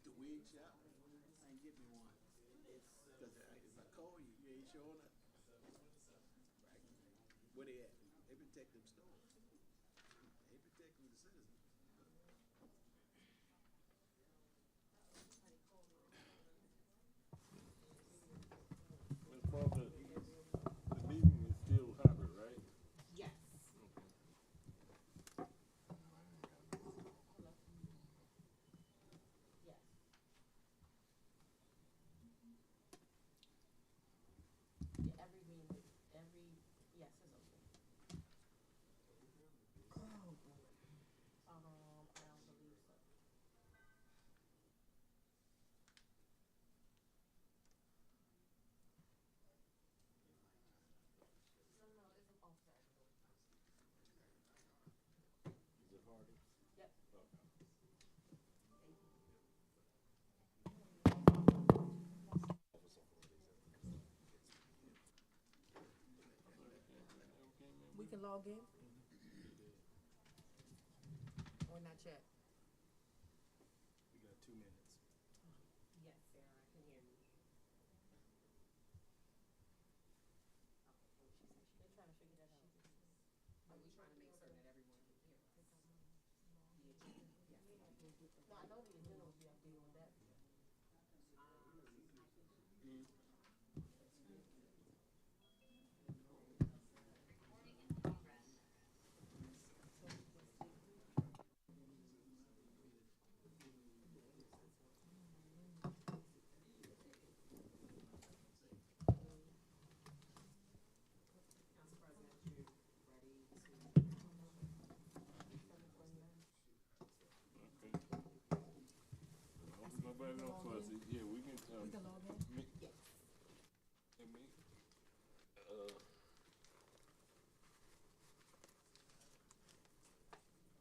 The wig shop. I ain't get me one. Cause if I call you, you ain't showing up. Right. Where they at? They protect them stores. They protecting the citizens. Ms. Martha, the meeting is still hybrid, right? Yes. Yes. Yeah, every meeting, yes, it's open. Oh, boy. I don't believe so. No, no, it's, oh, sorry. Is it Hardy? Yep. Okay. We can log in? Or not yet? We got 2 minutes. Yes, Sarah, I can hear you. They're trying to figure that out. Are we trying to make certain that everyone can hear us? The agenda? Yes. No, I know the agenda will be updated with that. Council President, you ready to? Nobody else wants it. Yeah, we can, We can log in? me, Yes. and me,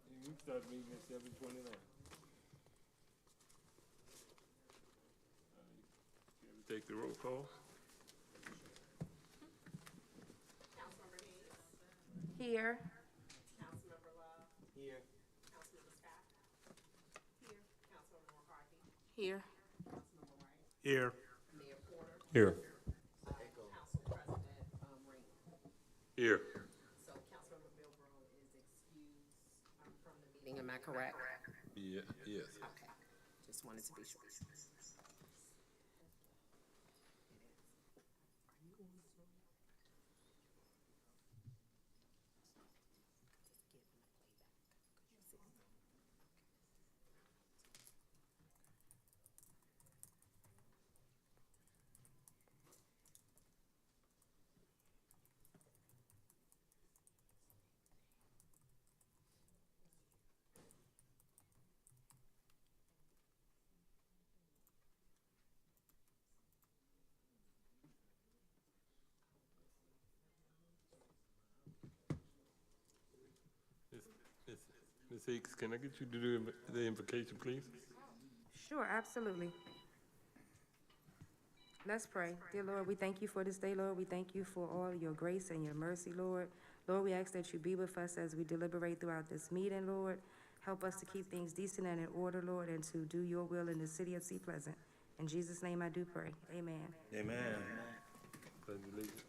and we start meeting at 7:29. Can we take the roll call? Councilmember Hayes. Here. Councilmember Love. Here. Councilmember Scott. Here. Councilmember McCarthy. Here. Councilmember Wright. Here. Mayor Porter. Here. Council President, Ring. Here. So Councilmember Bill Brown is excused, from the meeting, am I correct? Yeah, yes. Okay, just wanted to be sure. Ms. Hicks, can I get you to do the invocation, please? Sure, absolutely. Let's pray. Dear Lord, we thank you for this day, Lord. We thank you for all your grace and your mercy, Lord. Lord, we ask that you be with us as we deliberate throughout this meeting, Lord. Help us to keep things decent and in order, Lord, and to do your will in the city of Sea Pleasant. In Jesus' name I do pray. Amen. Amen. Pledge allegiance.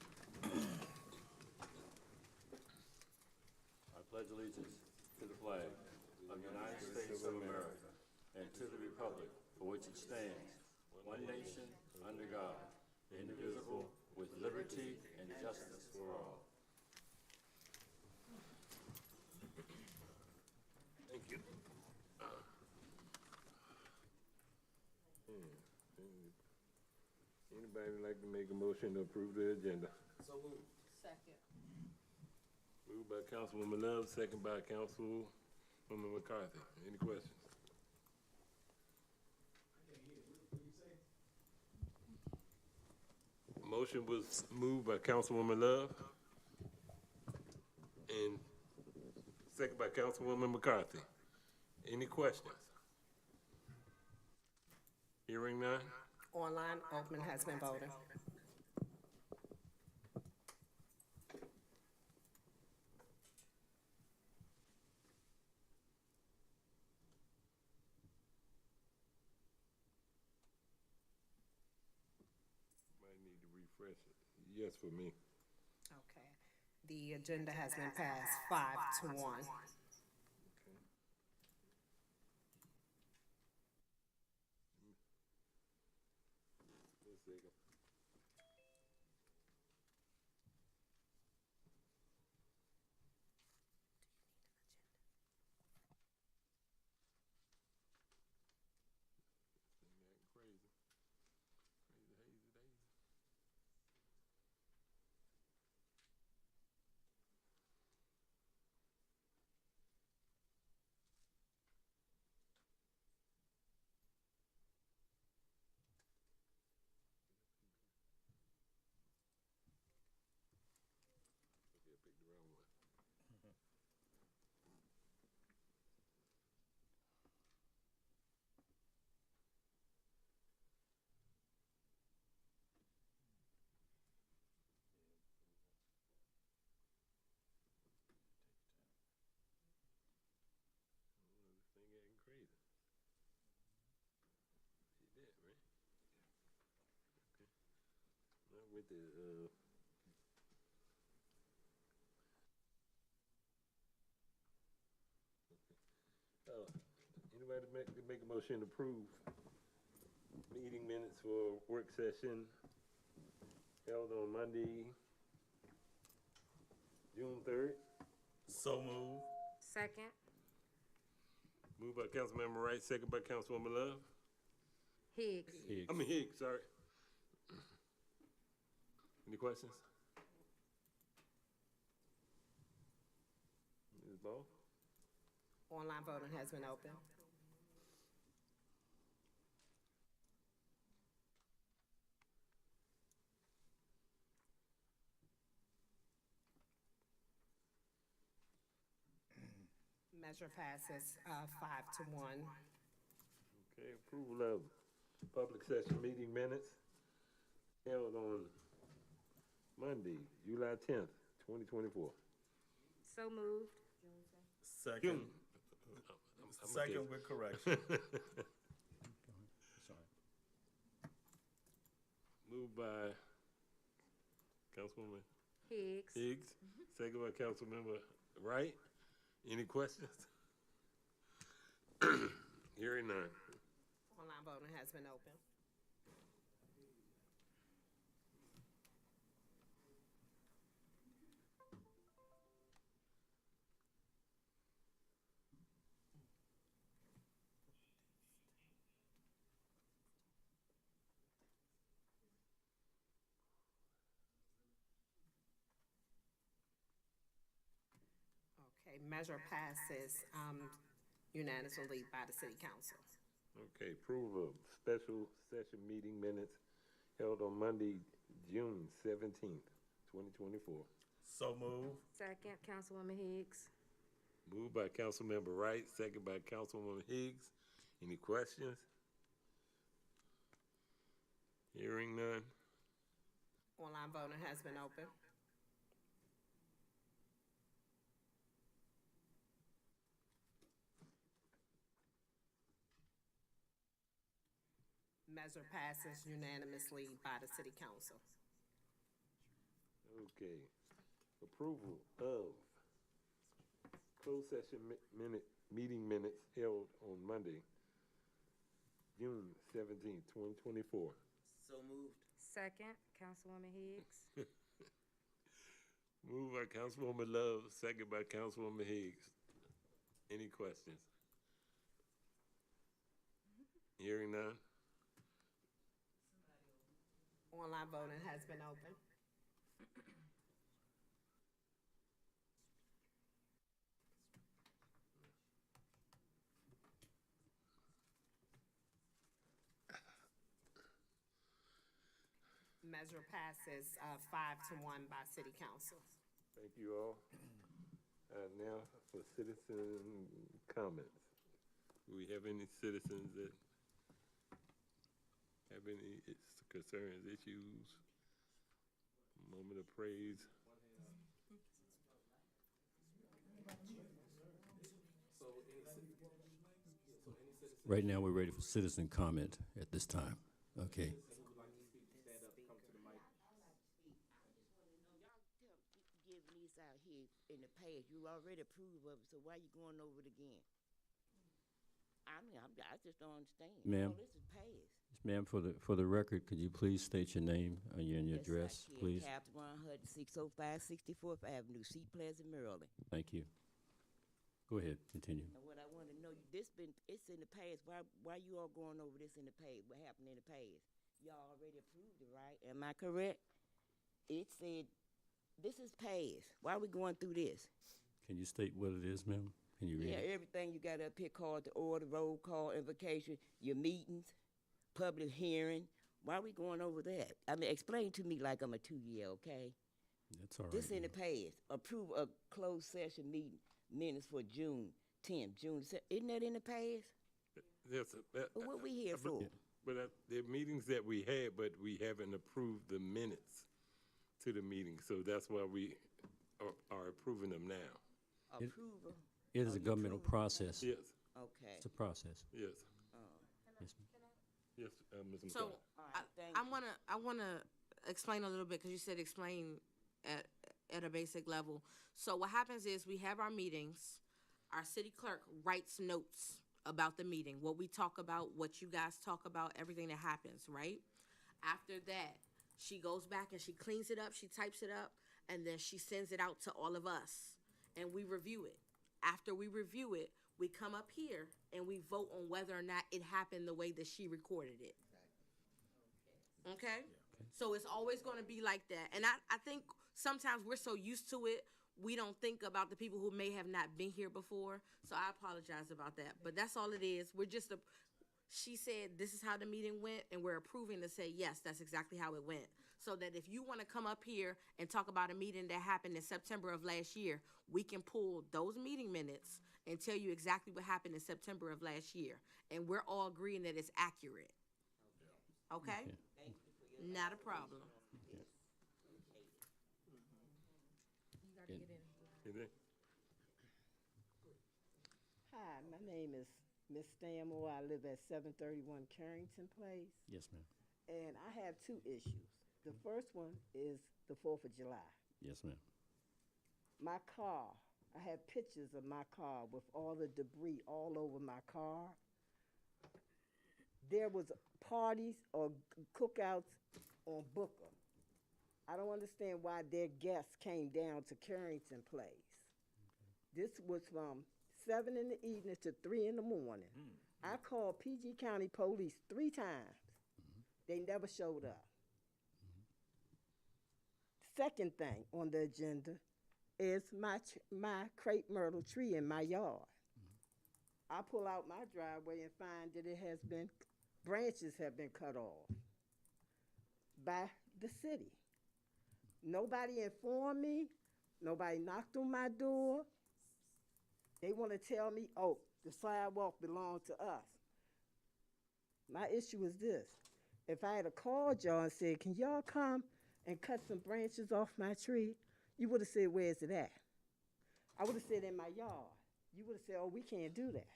I pledge allegiance to the flag of the United States of America and to the republic for which it stands, one nation, under God, indivisible, with liberty and justice for all. Thank you. Anybody like to make a motion to approve the agenda? So moved. Second. Moved by Councilwoman Love, second by Councilwoman McCarthy. Any questions? Motion was moved by Councilwoman Love and second by Councilwoman McCarthy. Any questions? Hearing none? Online open has been voted. Might need to refresh it. Yes, for me. Okay. The agenda has been passed 5-1. One second. Thing acting crazy. Crazy hazy daisy. Okay, I picked the wrong one. Oh, this thing acting crazy. She did, right? Okay. Now with the, anybody make a motion to approve meeting minutes for work session held on Monday, June 3rd? So move. Second. Moved by Councilmember Wright, second by Councilwoman Love. Higgs. Higgs, sorry. Any questions? Ms. Ball? Online voting has been open. Measure passes 5-1. Okay, approval of public session meeting minutes held on Monday, July 10th, 2024. So moved. Second. I'm Second with correction. Moved by Councilwoman Higgs. Higgs, second by Councilmember Wright. Any questions? Hearing none. Online voting has been open. Okay, measure passes unanimously by the city council. Okay, approval of special session meeting minutes held on Monday, June 17th, 2024. So move. Second, Councilwoman Higgs. Moved by Councilmember Wright, second by Councilwoman Higgs. Any questions? Hearing none. Online voting has been open. Measure passes unanimously by the city council. Okay. Approval of closed session meeting minutes held on Monday, June 17th, 2024. So moved. Second, Councilwoman Higgs. Moved by Councilwoman Love, second by Councilwoman Higgs. Any questions? Hearing none. Online voting has been open. measure passes, 5-1 by city council. Thank you all. Now for citizen comments. Do we have any citizens that have any concerns, issues? Moment of praise. Right now, we're ready for citizen comment at this time. Okay. Give these out here in the past. You already approved of it, so why you going over it again? I mean, I just don't understand. Ma'am. All this is past. Ma'am, for the record, could you please state your name and your Yes, I address, can. please? Captain 100, 605 64th Avenue, Sea Pleasant, Maryland. Thank you. Go ahead, continue. And what I want to know, it's in the past. Why you all going over this in the past? What happened in the past? Y'all already approved it, right? Am I correct? It said, this is past. Why are we going through this? Can you state what it is, ma'am? Can you read Yeah, it? everything you got up here called to order, roll call, invocation, your meetings, public hearing. Why are we going over that? I mean, explain to me like I'm a 2-year, okay? That's all right. This in the ma'am. past. Approve a closed session meeting minutes for June 10th, June 7th. Isn't that in the past? Yes, But what we here for? but there are meetings that we had, but we haven't approved the minutes to the meeting, so that's why we are approving them now. Approval? It is Oh, a you governmental approve? process. Yes, Okay. It's a process. yes, Yes, ma'am. yes, Ms. McCall. So, All right, thank I wanna explain a little bit, because you said explain at a basic level. So what happens is, we have our meetings, our city clerk writes notes about the meeting, what we talk about, what you guys talk about, everything that happens, right? After that, she goes back and she cleans it up, she types it up, and then she sends it out to all of us, and we review it. After we review it, we come up here and we vote on whether or not it happened the way that she recorded it. Okay? So it's always gonna be like that. And I think sometimes we're so used to it, we don't think about the people who may have not been here before. So I apologize about that. But that's all it is. She said this is how the meeting went, and we're approving to say, yes, that's exactly how it went. So that if you wanna come up here and talk about a meeting that happened in September of last year, we can pull those meeting minutes and tell you exactly what happened in September of last year. And we're all agreeing that it's accurate. Okay? Not a problem. Anything? Hi, my name is Miss Stanmore. I live at 731 Carrington Place, Yes, ma'am. and I have 2 issues. The first one is the 4th of July. Yes, ma'am. My car, I have pictures of my car with all the debris all over my car. There was parties or cookouts on Booker. I don't understand why their guests came down to Carrington Place. This was from 7 in the evening to 3 in the morning. I called PG County Police 3 times. They never showed up. Second thing on the agenda is my crepe myrtle tree in my yard. I pull out my driveway and find that branches have been cut off by the city. Nobody informed me. Nobody knocked on my door. They want to tell me, oh, the sidewalk belongs to us. My issue is this. If I had called y'all and said, can y'all come and cut some branches off my tree, you would have said, where is it at? I would have said, in my yard. You would have said, oh, we can't do that.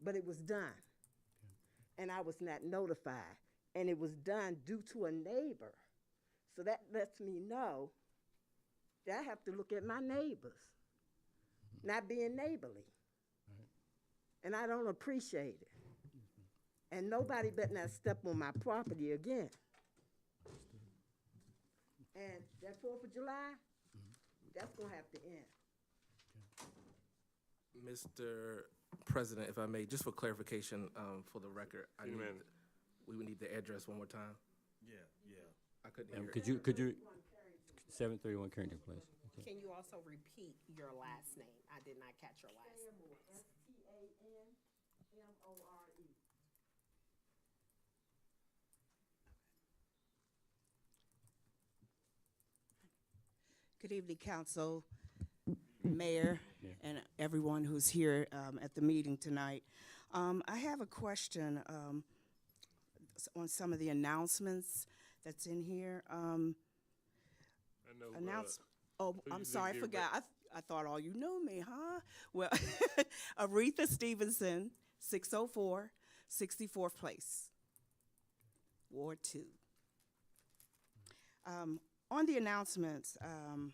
But it was done. And I was not notified. And it was done due to a neighbor. So that lets me know that I have to look at my neighbors, not being neighborly. And I don't appreciate it. And nobody better not step on my property again. And that 4th of July, that's gonna have to end. Mr. President, if I may, just for clarification, for the record, City manager. we would need the address one more time. Yeah. I couldn't Ma'am, hear it. could you, 731 Carrington Place. Okay. Can you also repeat your last name? I did not catch your last name. Stanmore, Good evening, council, mayor, and everyone who's here at the meeting tonight. I have a question on some of the announcements that's in here. I know, Oh, you I'm just sorry, I gave forgot. I thought all you knew me, huh? Well, Aretha Stevenson, 604, 64th Place, Ward 2. On the announcements, I'm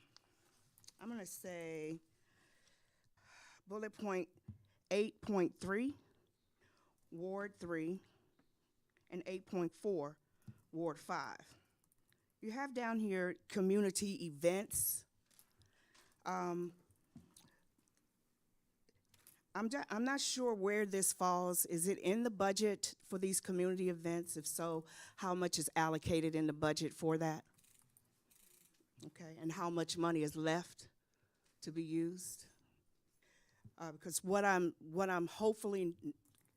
going to say bullet point 8.3, Ward 3, and 8.4, Ward 5. You have down here community events. I'm not sure where this falls. Is it in the budget for these community events? If so, how much is allocated in the budget for that? Okay, and how much money is left to be used? Because what I'm hopefully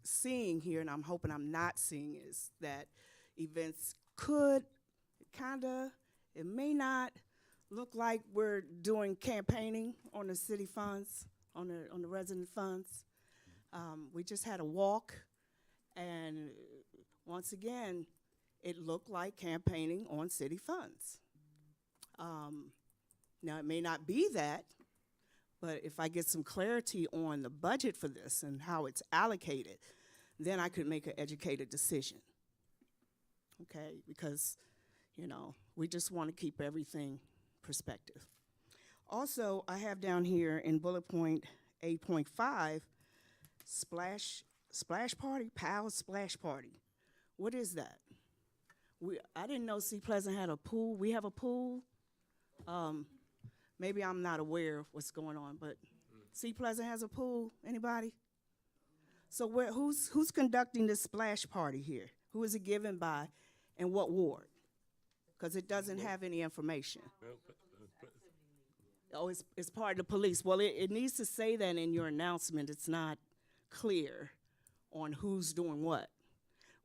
seeing here, and I'm hoping I'm not seeing, is that events could it may not look like we're doing campaigning on the city funds, on the resident funds. We just had a walk, and once again, it looked like campaigning on city funds. Now, it may not be that, but if I get some clarity on the budget for this and how it's allocated, then I could make an educated decision. Okay, because, you know, we just want to keep everything perspective. Also, I have down here in bullet point 8.5, splash party, POW splash party. What is that? I didn't know Sea Pleasant had a pool. We have a pool. Maybe I'm not aware of what's going on, but Sea Pleasant has a pool. Anybody? So who's conducting this splash party here? Who is it given by, and what ward? Because it doesn't have any information. Oh, it's part of the police. Well, it needs to say that in your announcement. It's not clear on who's doing what.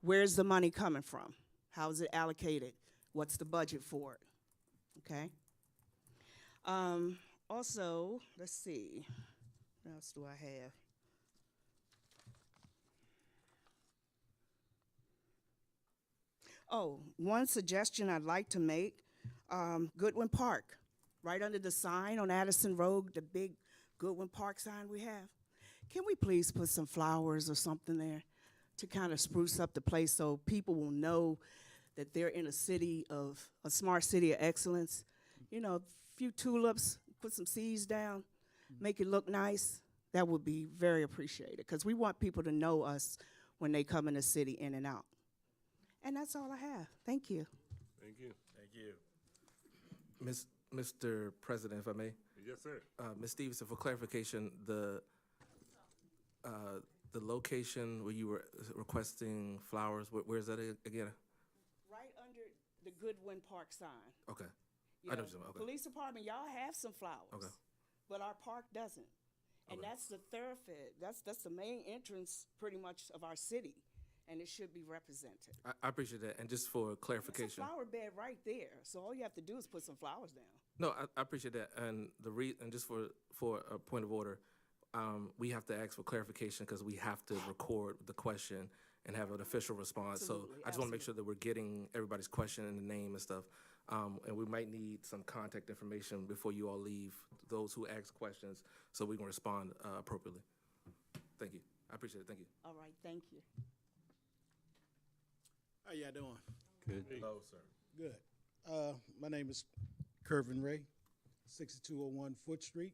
Where's the money coming from? How is it allocated? What's the budget for it? Okay. Also, let's see. What else do I have? Oh, one suggestion I'd like to make, Goodwin Park, right under the sign on Addison Road, the big Goodwin Park sign we have. Can we please put some flowers or something there to kind of spruce up the place so people will know that they're in a smart city of excellence? You know, a few tulips, put some seeds down, make it look nice. That would be very appreciated, because we want people to know us when they come in the city, in and out. And that's all I have. Thank you. Thank you. Thank you. Mr. President, if I may. Yes, sir. Ms. Stevenson, for clarification, the location where you were requesting flowers, where's that again? Right under the Goodwin Park sign. Okay. You I know know, what you're talking about. Okay. Police department, y'all have some flowers. Okay. But our park doesn't. And Okay. that's the thoroughfare. That's the main entrance, pretty much, of our city, and it should be represented. I appreciate that. And just for There's clarification. a flower bed right there, so all you have to do is put some flowers down. No, I appreciate that. And and just for a point of order, we have to ask for clarification because we have to record the question and have an official response. Absolutely, So I just want to make sure that we're getting everybody's question and the name and stuff. And we might need some contact information before you all leave, those who ask questions, so we can respond appropriately. Thank you. I appreciate it. Thank you. All right, thank you. How y'all doing? Good. Hello, sir. Good. My name is Kervin Ray, 6201 Foot Street.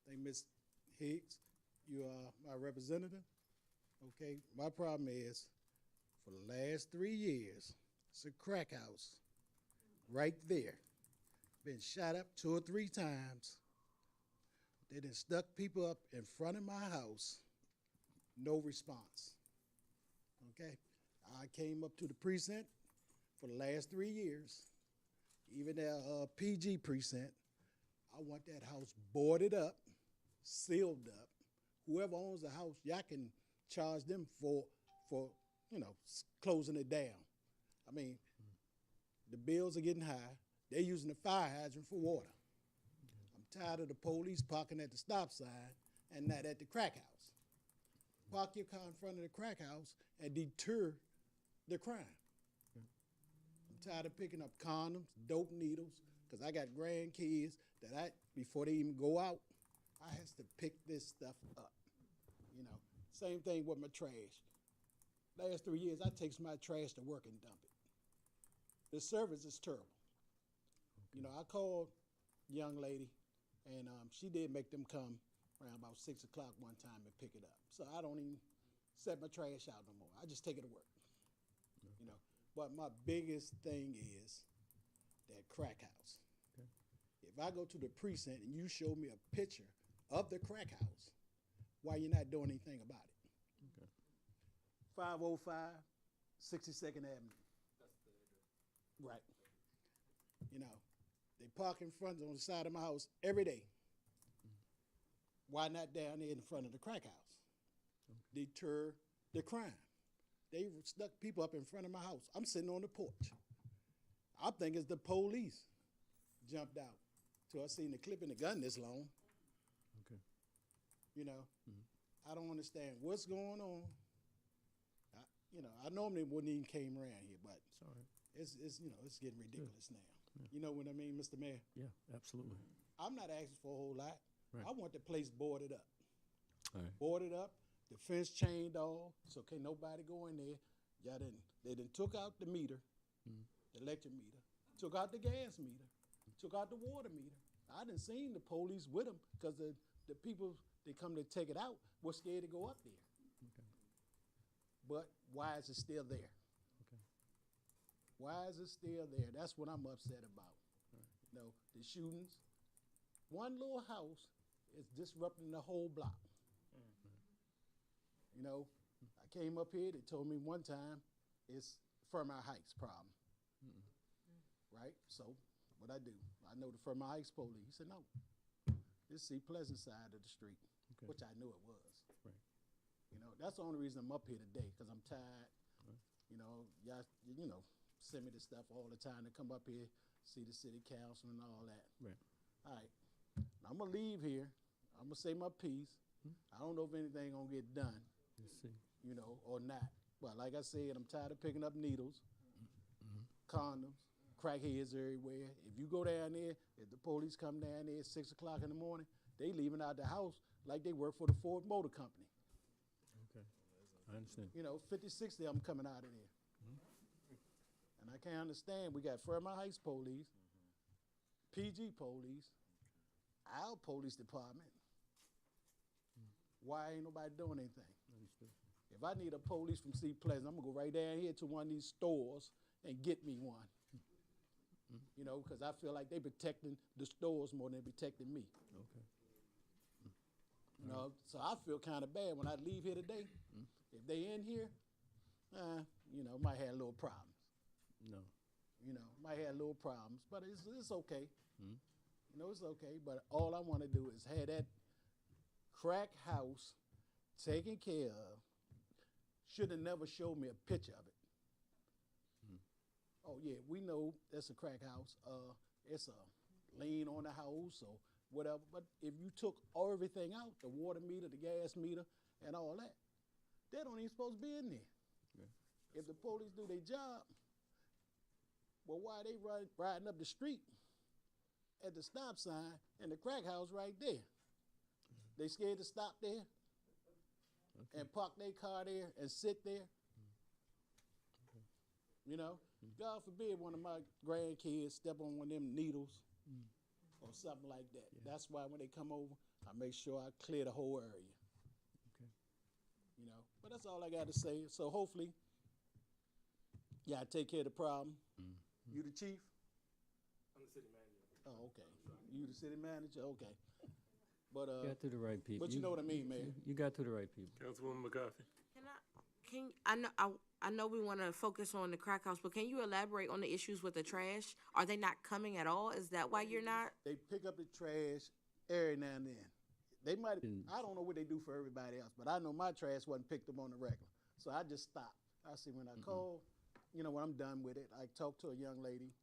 Thank Ms. Higgs, you are my representative. Okay, my problem is, for the last 3 years, it's a crack house right there. Been shot up 2 or 3 times. They done stuck people up in front of my house. No response. Okay, I came up to the precinct for the last 3 years, even the PG precinct. I want that house boarded up, sealed up. Whoever owns the house, y'all can charge them for closing it down. I mean, the bills are getting high. They're using the fire hydrant for water. tired of the police parking at the stop sign and not at the crack house. Park your car in front of the crack house and deter the crime. I'm tired of picking up condoms, dope needles, because I got grandkids that before they even go out, I has to pick this stuff up. You know, same thing with my trash. Last 3 years, I takes my trash to work and dump it. The service is terrible. You know, I called a young lady, and she did make them come around about 6 o'clock one time and pick it up. So I don't even set my trash out no more. I just take it to work. You know, but my biggest thing is that crack house. If I go to the precinct and you show me a picture of the crack house, why you not doing anything about it? 505 62nd Avenue. Right. You know, they park in front on the side of my house every day. Why not down there in front of the crack house? Deter the crime. They stuck people up in front of my house. I'm sitting on the porch. I think it's the police jumped out till I seen the clip in the gun this long. Okay. You know, I don't understand what's going on. I normally wouldn't even came around here, but It's all right. it's getting ridiculous now. You know what I mean, Mr. Mayor? Yeah, absolutely. I'm not asking for a whole lot. Right. I want the place boarded up. All right. Boarded up, the fence chained off, so can't nobody go in there. They done took out the meter, the electric meter, took out the gas meter, took out the water meter. I done seen the police with them because the people they come to take it out were scared to go up there. Okay. But why is it still there? Okay. Why is it still there? That's what I'm upset about. You know, the shootings. One little house is disrupting the whole block. You know, I came up here, they told me one time it's Fairmount Heights problem. Right? So what I do, I know the Fairmount Heights police. He said, no, this is the Pleasant side of the street, Okay. which I knew it was. Right. You know, that's the only reason I'm up here today, because I'm tired. Right. You know, y'all, send me the stuff all the time to come up here, see the city council and all that. Right. All right. I'm going to leave here. I'm going to say my piece. I don't know if anything going to get done, Let's see. you know, or not. But like I said, I'm tired of picking up needles, condoms, crackheads everywhere. If you go down there, if the police come down there at 6 o'clock in the morning, they leaving out the house like they work for the Ford Motor Company. Okay. I understand. You know, 50, 60 of them coming out of there. And I can't understand. We got Fairmount Heights police, PG police, our police department. Why ain't nobody doing anything? Understood. If I need a police from Sea Pleasant, I'm gonna go right down here to one of these stores and get me one. You know, because I feel like they protecting the stores more than they protecting me. Okay. You know, so I feel kind of bad when I leave here today. If they in here, might have little problems. No. You know, might have little problems, but it's okay. You know, it's okay. But all I want to do is have that crack house taken care of. Should have never showed me a picture of it. Oh yeah, we know that's a crack house. It's a lien on the house or whatever. But if you took everything out, the water meter, the gas meter, and all that, they don't even supposed to be in there. Yeah. If the police do their job, well, why are they riding up the street at the stop sign and the crack house right there? They scared to stop there and park their car there and sit there. You know, God forbid one of my grandkids step on one of them needles or something like that. That's why when they come over, I make sure I clear the whole area. Okay. You know, but that's all I got to say. So hopefully, I take care of the problem. You the chief? I'm the city manager. Oh, okay. You the city manager? Okay. But You got to the right people. but you know what I mean, man. You got to the right people. Councilwoman McCarthy. I know we want to focus on the crack house, but can you elaborate on the issues with the trash? Are they not coming at all? Is that why you're not? They pick up the trash every now and then. They might. I don't know what they do for everybody else, but I know my trash wasn't picked up on the regular. So I just stopped. I see when I call, when I'm done with it, I talked to a young lady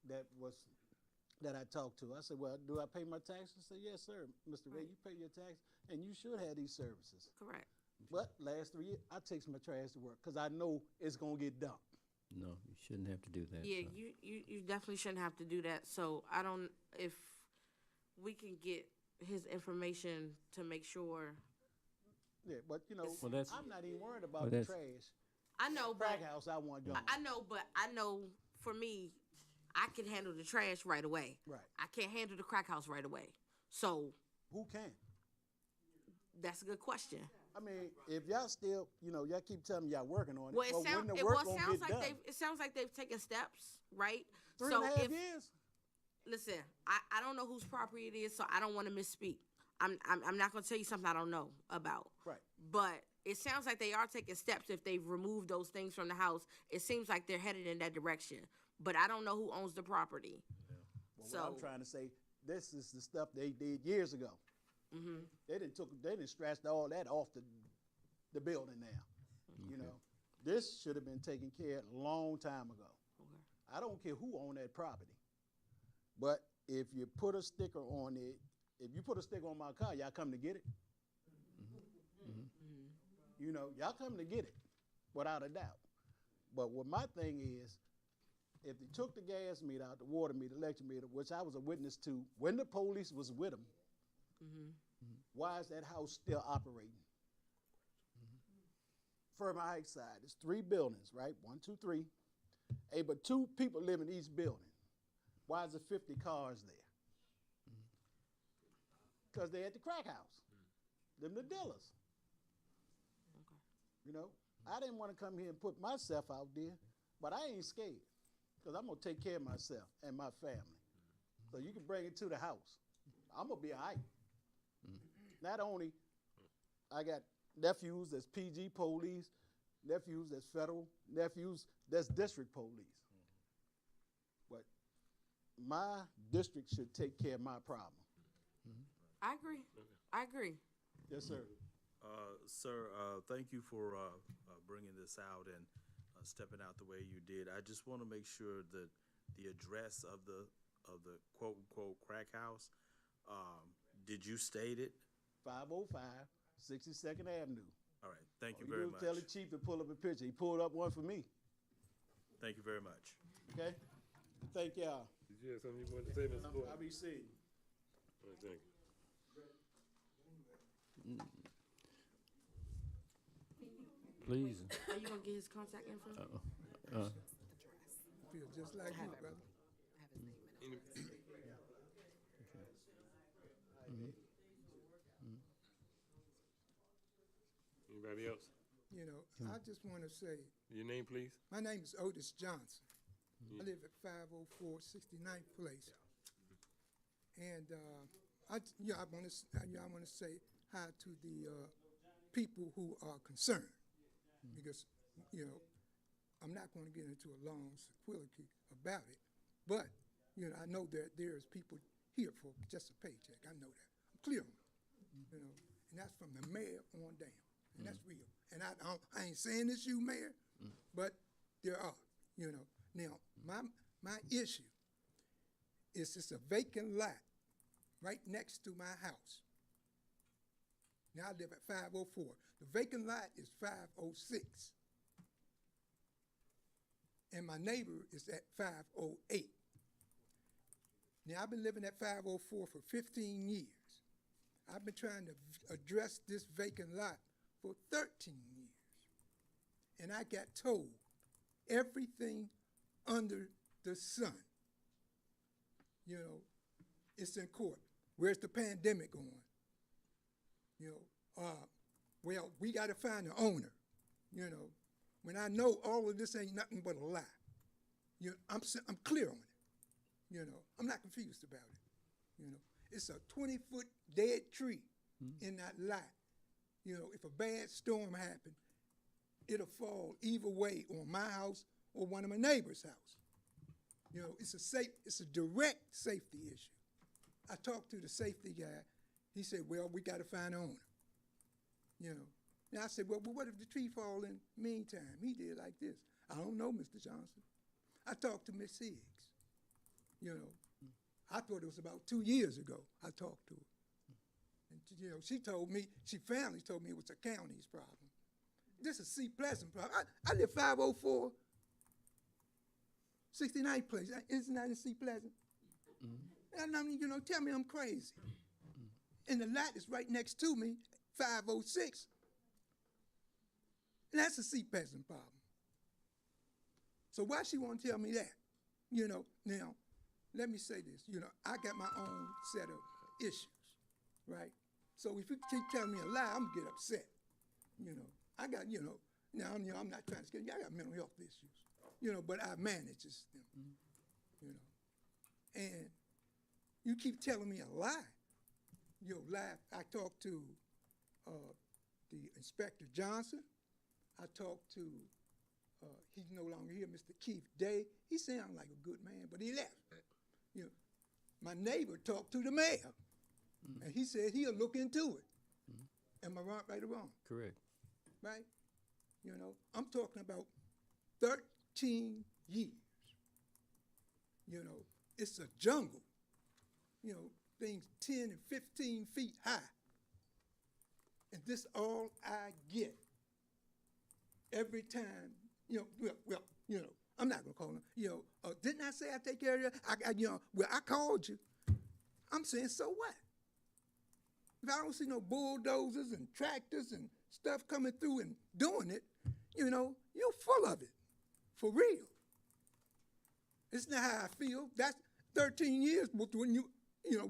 that was that I talked to. I said, well, do I pay my taxes? He said, yes, sir, Mr. Ray, you pay your tax, and you should have these services. Correct. But last 3 years, I take my trash to work because I know it's going to get dumped. No, you shouldn't have to do that. Yeah, so. you definitely shouldn't have to do that. So I don't, if we can get his information to make sure. Yeah, but you know, Well, that's- I'm not even worried about well, the that's- trash. I know, but Crack house, I want gone. I know, but I know for me, I can handle the trash right away. Right. I can't handle the crack house right away. So Who can? that's a good question. I mean, if y'all still, you know, y'all keep telling me y'all working on it. Well, when sounds the work gonna like get done? it sounds like they've taken steps, right? 3.5 if, years. Listen, I don't know whose property it is, so I don't want to misspeak. I'm not gonna tell you something I don't know about. Right. But it sounds like they are taking steps. If they've removed those things from the house, it seems like they're headed in that direction. But I don't know who owns the property. Well, So what I'm trying to say, this is the stuff they did years ago. mhm. They didn't scratch all that off the building now. You know, this should have been taken care of a long time ago. Okay. I don't care who owned that property, but if you put a sticker on it, if you put a sticker on my car, y'all come to get it. You know, y'all come to get it, without a doubt. But what my thing is, if they took the gas meter out, the water meter, electric meter, which I was a witness to when the police was with them, why is that house still operating? Furman Heights side, there's 3 buildings, right? 1, 2, 3. Hey, but 2 people live in each building. Why is there 50 cars there? Because they at the crack house. Them the dealers. You know, I didn't want to come here and put myself out there, but I ain't scared because I'm going to take care of myself and my family. So you can bring it to the house. I'm going to be all right. Not only I got nephews that's PG police, nephews that's federal, nephews that's district police. But my district should take care of my problem. I agree. I agree. Yes, sir. Sir, thank you for bringing this out and stepping out the way you did. I just want to make sure that the address of the quote unquote crack house, did you state it? 505 62nd Avenue. All right, thank you All very do much. is tell the chief to pull up a picture. He pulled up one for me. Thank you very much. Okay? Thank y'all. Did you have something you wanted to say, Mr. Boyd? I'll be seeing you. All right, thank you. Please. Are you gonna get his contact info? Feel just like you, brother. Anybody else? You know, I just want to say, Your name, please? my name is Otis Johnson. I live at 504 69th Place. And I want to say hi to the people who are concerned, because you know I'm not going to get into a long soliloquy about it, but you know I know that there's people here for just a paycheck. I know that. I'm clear on it. You know, and that's from the mayor on down, and that's real. And I ain't saying this, you mayor, but there are. You know, now my issue is it's a vacant lot right next to my house. Now I live at 504. The vacant lot is 506. And my neighbor is at 508. Now I've been living at 504 for 15 years. I've been trying to address this vacant lot for 13 years. And I got told everything under the sun. You know, it's in court. Where's the pandemic on? You know, well, we got to find the owner. You know, when I know all of this ain't nothing but a lie. You know, I'm clear on it. You know, I'm not confused about it. You know, it's a 20-foot dead tree in that lot. You know, if a bad storm happened, it'll fall either way on my house or one of my neighbor's house. You know, it's a direct safety issue. I talked to the safety guy. He said, well, we got to find an owner. You know, now I said, well, what if the tree fall in the meantime? He did like this. I don't know, Mr. Johnson. I talked to Miss Higgs. You know, I thought it was about 2 years ago I talked to her. And, she told me, she finally told me it was a county's problem. This is C. Pleasant problem. I live 504 69th place. Isn't that in C. Pleasant? And I mean, tell me I'm crazy. And the lot is right next to me, 506. And that's a C. Pleasant problem. So why she want to tell me that? Now, let me say this. I got my own set of issues, right? So if you keep telling me a lie, I'm gonna get upset. I got, now I'm not trying to scare you. I got mental health issues, but I manage them, And you keep telling me a lie. Lie. I talked to the Inspector Johnson. I talked to, he's no longer here, Mr. Keith Day. He sounded like a good man, but he left. My neighbor talked to the mayor, and he said he'll look into it. Am I right or wrong? Correct. Right? I'm talking about 13 years. It's a jungle. Things 10 and 15 feet high. And this all I get every time, I'm not gonna call him, didn't I say I take care of you? I called you. I'm saying, so what? If I don't see no bulldozers and tractors and stuff coming through and doing it, you're full of it, for real. It's not how I feel. That's 13 years, when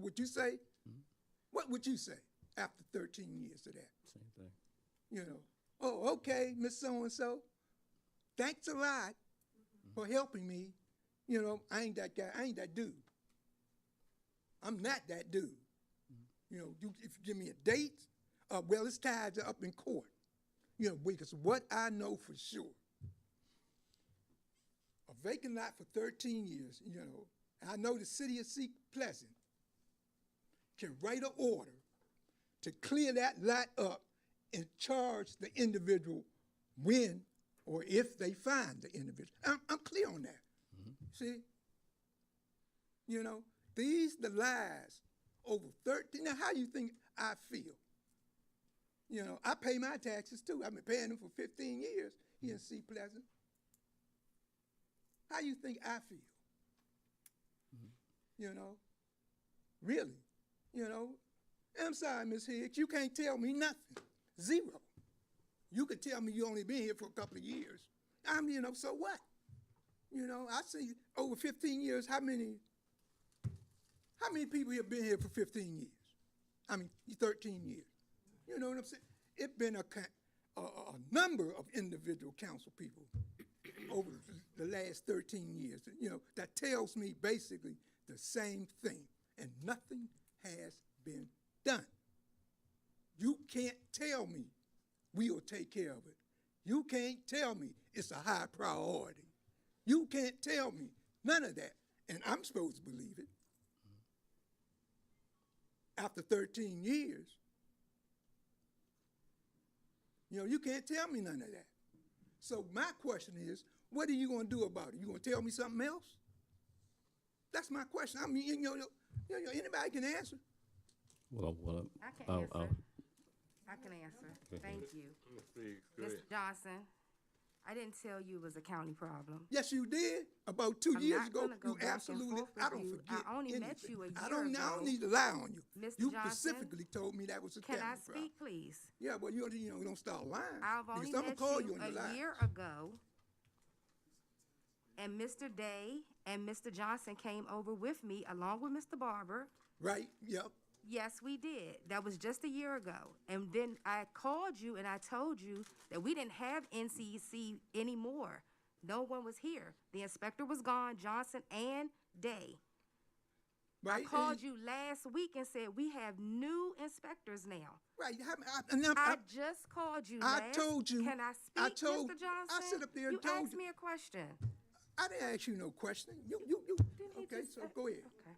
would you say? What would you say after 13 years of that? Same thing. Oh, okay, Miss So-and-so, thanks a lot for helping me. I ain't that guy, I ain't that dude. I'm not that dude. If you give me a date, well, it's tied up in court. Because what I know for sure, a vacant lot for 13 years, I know the city of Sea Pleasant can write an order to clear that lot up and charge the individual when or if they find the individual. I'm clear on that. See? The lies over 13. Now, how you think I feel? I pay my taxes too. I've been paying them for 15 years here in Sea Pleasant. How you think I feel? Really? I'm sorry, Miss Higgs, you can't tell me nothing. Zero. You could tell me you only been here for a couple of years. So what? I see over 15 years, how many people have been here for 15 years? 13 years. You know what I'm saying? It's been a number of individual council people over the last 13 years. That tells me basically the same thing, and nothing has been done. You can't tell me we'll take care of it. You can't tell me it's a high priority. You can't tell me none of that, and I'm supposed to believe it. After 13 years, you can't tell me none of that. So my question is, what are you going to do about it? You going to tell me something else? That's my question. Anybody can answer. Well, I can answer. I can answer. Thank you. Mr. Johnson, I didn't tell you it was a county problem. Yes, you did. About 2 years ago, go you back and absolutely, forth with I don't you. forget I only anything. met you a year I don't ago. need to lie on you. Mr. You Johnson, specifically told me that was a Can county I speak, problem. please? Yeah, well, you don't start lying. I've only because I'm met gonna call you on your lie. a year ago, and Mr. Day and Mr. Johnson came over with me along with Mr. Barber. Right, yep. Yes, we did. That was just a year ago. And then I called you and I told you that we didn't have NCEC anymore. No one was here. The inspector was gone, Johnson and Day. Right. I called you last week and said we have new inspectors now. Right. I just called you. I told you. Can I speak, Mr. Johnson? I sit up there and you told asked me a question. I didn't ask you no question. Okay, so go ahead. Okay.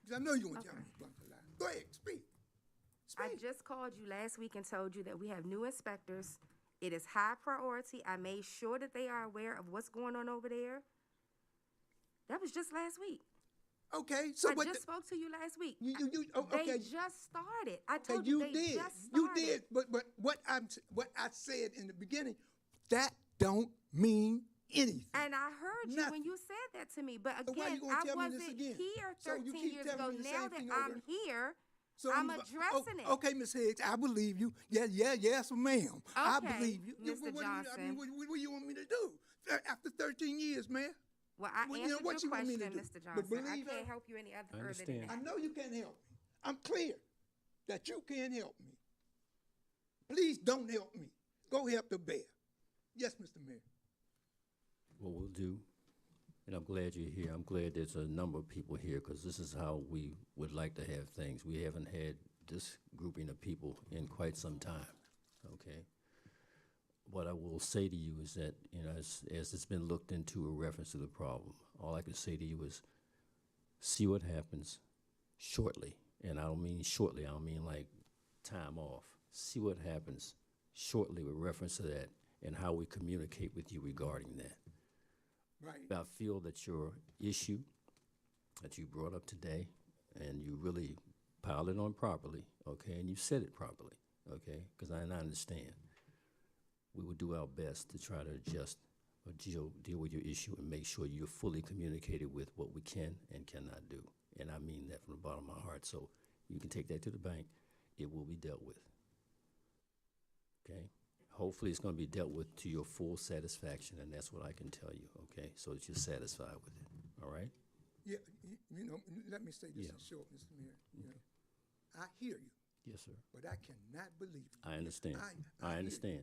'Cause I know you want to tell me a bunch of lies. Go ahead, speak. I just called you last week and told you that we have new inspectors. It is high priority. I made sure that they are aware of what's going on over there. That was just last week. Okay, so I what? just spoke to you last week. Okay. They just started. I Okay, told you you they did. just You started. did. But what I said in the beginning, that don't mean anything. And I heard you when Nothing. you said that to me. But So why again, you gonna I tell me this wasn't again? here So you 13 keep years telling ago. me the Now same that thing I'm over- here, So I'm oh, addressing it. Okay, Miss Higgs, I believe you. Yes, ma'am. I Okay, believe you. Mr. Johnson. What do you want me to do after 13 years, man? Well, I Well, answered what your you want me to question, do? Mr. But Johnson. I believe can't her? help you any other I further than understand. I that. know you can't help me. I'm clear that you can't help me. Please don't help me. Go help the bear. Yes, Mr. Mayor. What we'll do, and I'm glad you're here. I'm glad there's a number of people here because this is how we would like to have things. We haven't had this grouping of people in quite some time, okay? What I will say to you is that, you know, as it's been looked into in reference to the problem, all I can say to you is see what happens shortly. And I don't mean shortly, I don't mean like time off. See what happens shortly with reference to that and how we communicate with you regarding that. Right. I feel that your issue that you brought up today, and you really piled it on properly, okay, and you said it properly, okay, because I understand. We will do our best to try to adjust or deal with your issue and make sure you're fully communicated with what we can and cannot do. And I mean that from the bottom of my heart. So you can take that to the bank. It will be dealt with. Okay? Hopefully it's going to be dealt with to your full satisfaction, and that's what I can tell you, okay? So that you're satisfied with it, all right? Yeah, you know, let me say this Yeah. in short, Mr. Mayor. You know, I hear you, Yes, sir. but I cannot believe it. I understand. I hear you. understand.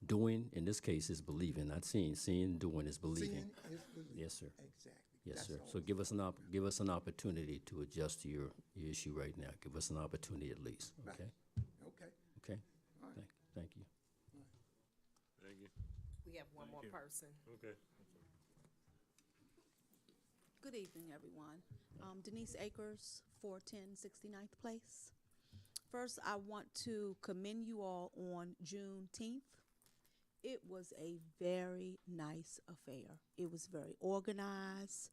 Doing, in this case, is believing, not seeing. Seeing, doing is believing. Seeing is believing. Yes, sir. Exactly. Yes, That's sir. all. So give us an opportunity to adjust to your issue right now. Give us an opportunity at least, Right. okay? Okay. Okay? All right. Thank you. Thank you. We have one more person. Okay. Good evening, everyone. Denise Akers, 410 69th Place. First, I want to commend you all on Juneteenth. It was a very nice affair. It was very organized.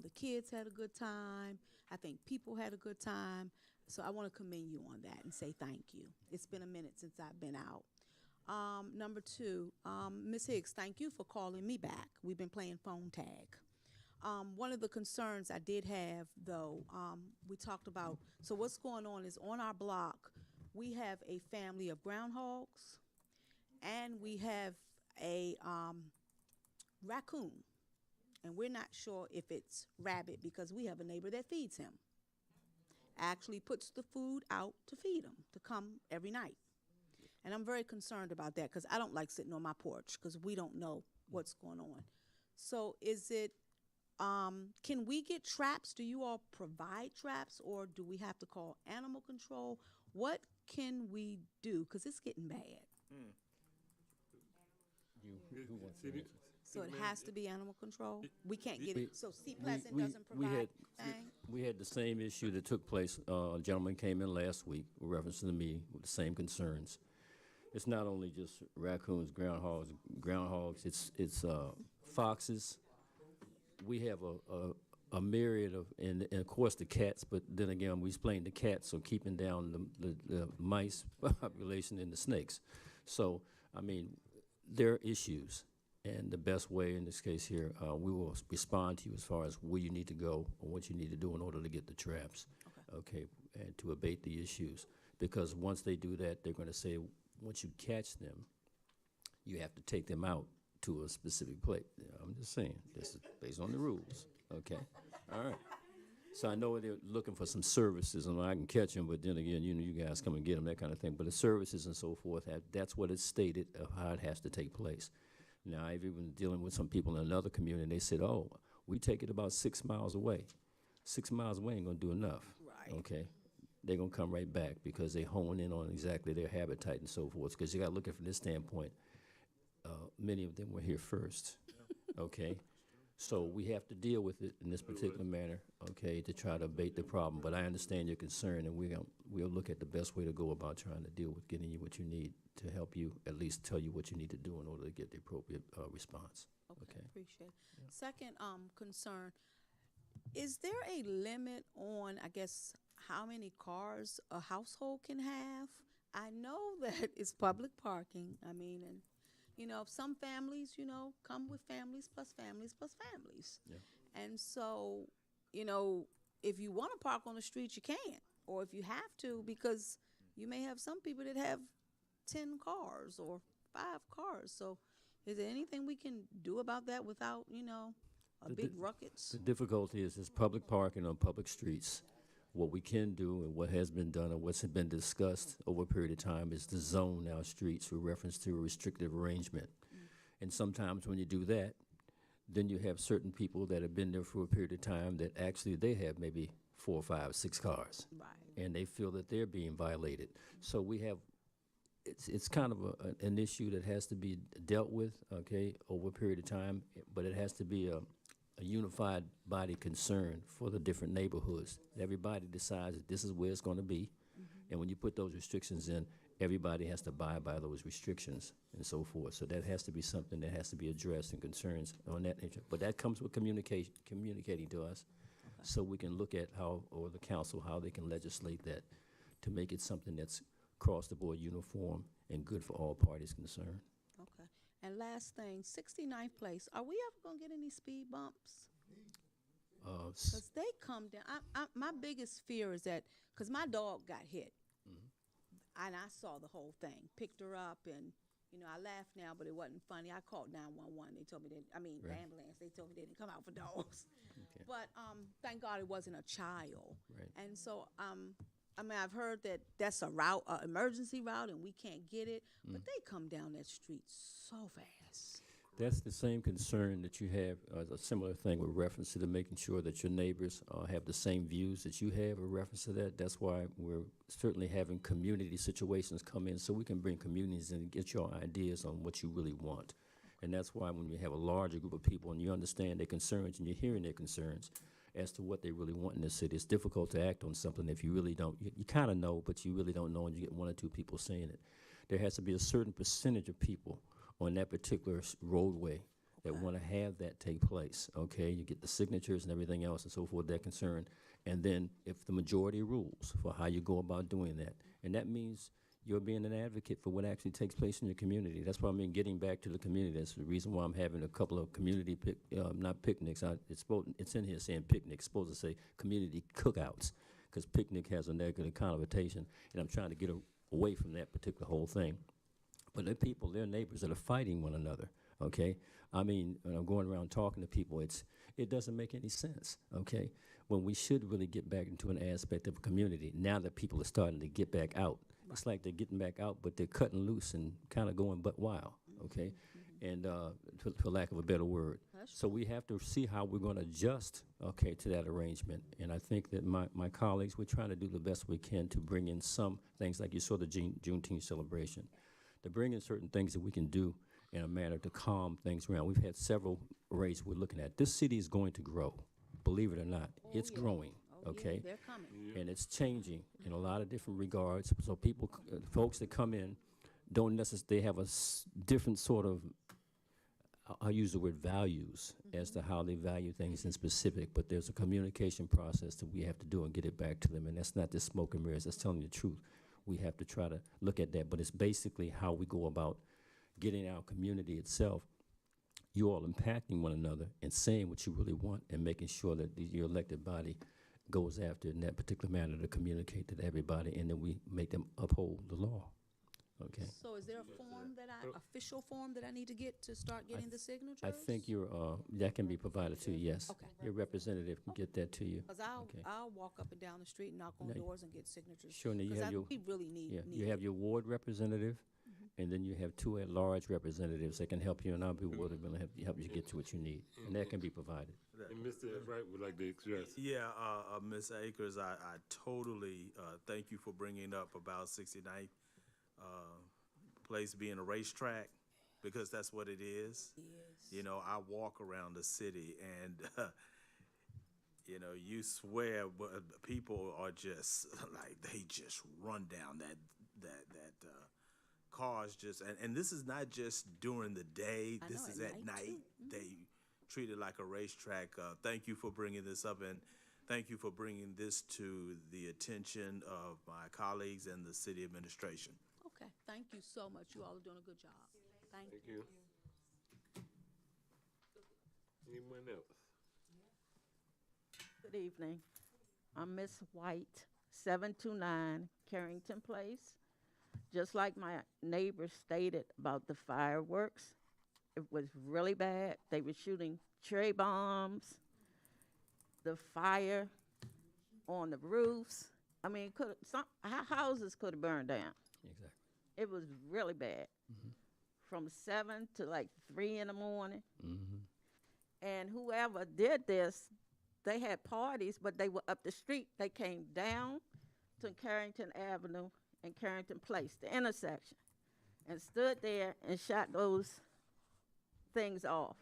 The kids had a good time. I think people had a good time. So I want to commend you on that and say thank you. It's been a minute since I've been out. Number two, Ms. Higgs, thank you for calling me back. We've been playing phone tag. One of the concerns I did have, though, we talked about, so what's going on is on our block, we have a family of groundhogs, and we have a raccoon. And we're not sure if it's rabbit because we have a neighbor that feeds him. Actually puts the food out to feed him, to come every night. And I'm very concerned about that because I don't like sitting on my porch because we don't know what's going on. So is it, can we get traps? Do you all provide traps, or do we have to call animal control? What can we do? Because it's getting bad. Who wants to City- answer? So it has to be animal control? We can't get We- it, so Sea Pleasant we- doesn't we provide had- thing? We had the same issue that took place. A gentleman came in last week with reference to the meeting with the same concerns. It's not only just raccoons, groundhogs, it's foxes. We have a myriad of, and of course the cats, but then again, we explained the cats, so keeping down the mice population and the snakes. So, I mean, there are issues. And the best way in this case here, we will respond to you as far as where you need to go or what you need to do in order to get the traps. Okay, and to abate the issues. Because once they do that, they're gonna say, once you catch them, you have to take them out to a specific place. You know, I'm just saying, this is based on the rules, okay? All right. So I know they're looking for some services, and I can catch them, but then again, you know, you guys come and get them, that kind of thing. But the services and so forth, that's what it's stated of how it has to take place. Now, I've even been dealing with some people in another community, and they said, oh, we take it about 6 miles away. 6 miles away ain't gonna do enough. Right. Okay? They're gonna come right back because they hone in on exactly their habitat and so forth. Because you gotta look at it from this standpoint, many of them were here first, okay? So we have to deal with it in this particular manner, okay, to try to abate the problem. But I understand your concern, and we'll look at the best way to go about trying to deal with getting you what you need to help you, at least tell you what you need to do in order to get the appropriate response. Okay. Appreciate it. Second concern, Is there a limit on, I guess, how many cars a household can have? I know that it's public parking, I mean, and, you know, some families, you know, come with families plus families plus families. Yeah. And so, you know, if you want to park on the street, you can, or if you have to, because you may have some people that have 10 cars or 5 cars. So is there anything we can do about that without, you know, a The big di- ruckus? The difficulty is public parking on public streets. What we can do and what has been done and what's been discussed over a period of time is to zone our streets with reference to a restrictive arrangement. And sometimes when you do that, then you have certain people that have been there for a period of time that actually they have maybe 4, 5, 6 cars. Right. And they feel that they're being violated. So we have, it's kind of an issue that has to be dealt with, okay, over a period of time, but it has to be a unified body concern for the different neighborhoods. Everybody decides that this is where it's going to be, and when you put those restrictions in, everybody has to abide by those restrictions and so forth. So that has to be something that has to be addressed and concerns on that nature. But that comes with communicating to us, so we can look at how, or the council, how they can legislate that to make it something that's across the board uniform and good for all parties concerned. Okay. And last thing, 69th place, are we ever gonna get any speed bumps? Cause they come down, my biggest fear is that, cause my dog got hit. And I saw the whole thing, picked her up, and, you know, I laugh now, but it wasn't funny. I called 911, they told me that, the Right. ambulance, they told me they didn't come out for dogs. Okay. But, thank God it wasn't a child. Right. And so, I mean, I've heard that that's a route, emergency route, and we can't get it, but they come down that street so fast. That's the same concern that you have, a similar thing with reference to the making sure that your neighbors have the same views that you have with reference to that. That's why we're certainly having community situations come in, so we can bring communities in and get your ideas on what you really want. And that's why when you have a larger group of people and you understand their concerns and you're hearing their concerns as to what they really want in the city, it's difficult to act on something if you really don't. You kind of know, but you really don't know, and you get 1 or 2 people saying it. There has to be a certain percentage of people on that particular roadway that want to have that take place, okay? You get the signatures and everything else and so forth, that concern. And then if the majority rules for how you go about doing that, and that means you're being an advocate for what actually takes place in your community. That's why I mean getting back to the community. That's the reason why I'm having a couple of community, not picnics, it's in here saying picnic, it's supposed to say community cookouts, because picnic has a negative connotation, and I'm trying to get away from that particular whole thing. But they're people, they're neighbors that are fighting one another, okay? I mean, when I'm going around talking to people, it doesn't make any sense, okay? When we should really get back into an aspect of a community, now that people are starting to get back out. It's like they're getting back out, but they're cutting loose and kind of going butt wild, okay? And for lack of a better word. So we have to see how we're going to adjust, okay, to that arrangement. And I think that my colleagues, we're trying to do the best we can to bring in some things, like you saw the Juneteenth celebration, to bring in certain things that we can do in a manner to calm things around. We've had several races we're looking at. This city is going to grow, believe it or not. It's growing, okay? They're coming. And it's changing in a lot of different regards. So people, folks that come in don't necessarily, they have a different sort of, I'll use the word values as to how they value things in specific, but there's a communication process that we have to do and get it back to them. And that's not just smoke and mirrors, that's telling the truth. We have to try to look at that, but it's basically how we go about getting our community itself, you all impacting one another and saying what you really want and making sure that your elected body goes after it in that particular manner to communicate to everybody, and then we make them uphold the law, okay? So is there a form that official form that I need to get to start getting the signatures? I think that can be provided to you, yes. Okay. Your representative can get that to you. Because Okay. I'll walk up and down the street and knock on Now, doors and get signatures. Sure, now you 'Cause have your, we really need, yeah, need you it. have your ward representative, and then you have 2 at-large representatives that can help you, and I'll be willing to help you get to what you need, and that can be provided. And Mr. Wright would like to address. Yeah, Ms. Akers, I totally thank you for bringing up about 69th place being a racetrack, because that's what it is. Yes. You know, I walk around the city and, you know, you swear people are just like, they just run down that cars just, and this is not just during the day, I this know, is at at night, night. too. They treat it like a racetrack. Thank you for bringing this up, and thank you for bringing this to the attention of my colleagues and the city administration. Okay, thank you so much. You all are doing a good job. Thank you. Thank you. Anyone else? Good evening. I'm Miss White, 729 Carrington Place. Just like my neighbor stated about the fireworks, it was really bad. They were shooting cherry bombs, the fire on the roofs. I mean, some houses could have burned down. Exactly. It was really bad. From 7 to like 3 in the morning. And whoever did this, they had parties, but they were up the street. They came down to Carrington Avenue and Carrington Place, the intersection, and stood there and shot those things off.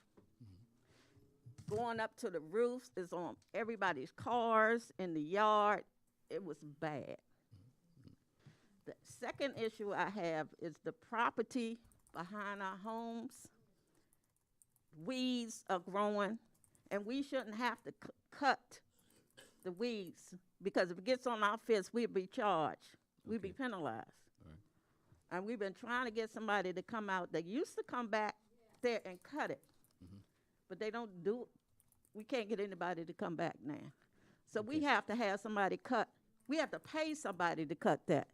Going up to the roofs is on everybody's cars, in the yard. It was bad. The second issue I have is the property behind our homes. Weeds are growing, and we shouldn't have to cut the weeds, because if it gets on our fence, we'll be charged. We'll be penalized. And we've been trying to get somebody to come out. They used to come back there and cut it, but they don't do it. We can't get anybody to come back now. So we have to have somebody cut. We have to pay somebody to cut that.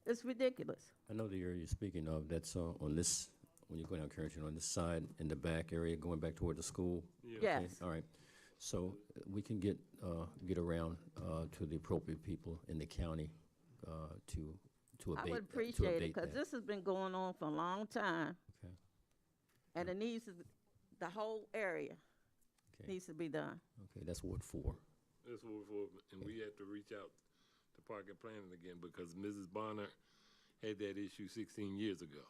It's ridiculous. I know the area you're speaking of, that's on this, when you go down Carrington, on this side, in the back area, going back toward the school? Yeah. Yes. All right. So we can get around to the appropriate people in the county to abate. I would to appreciate it, abate because that. this has been going on for a long time. Okay. And it needs to, the whole area Okay. needs to be done. Okay, that's Ward 4. That's what we're, and we have to reach out to Park and Planning again, because Mrs. Bonner had that issue 16 years ago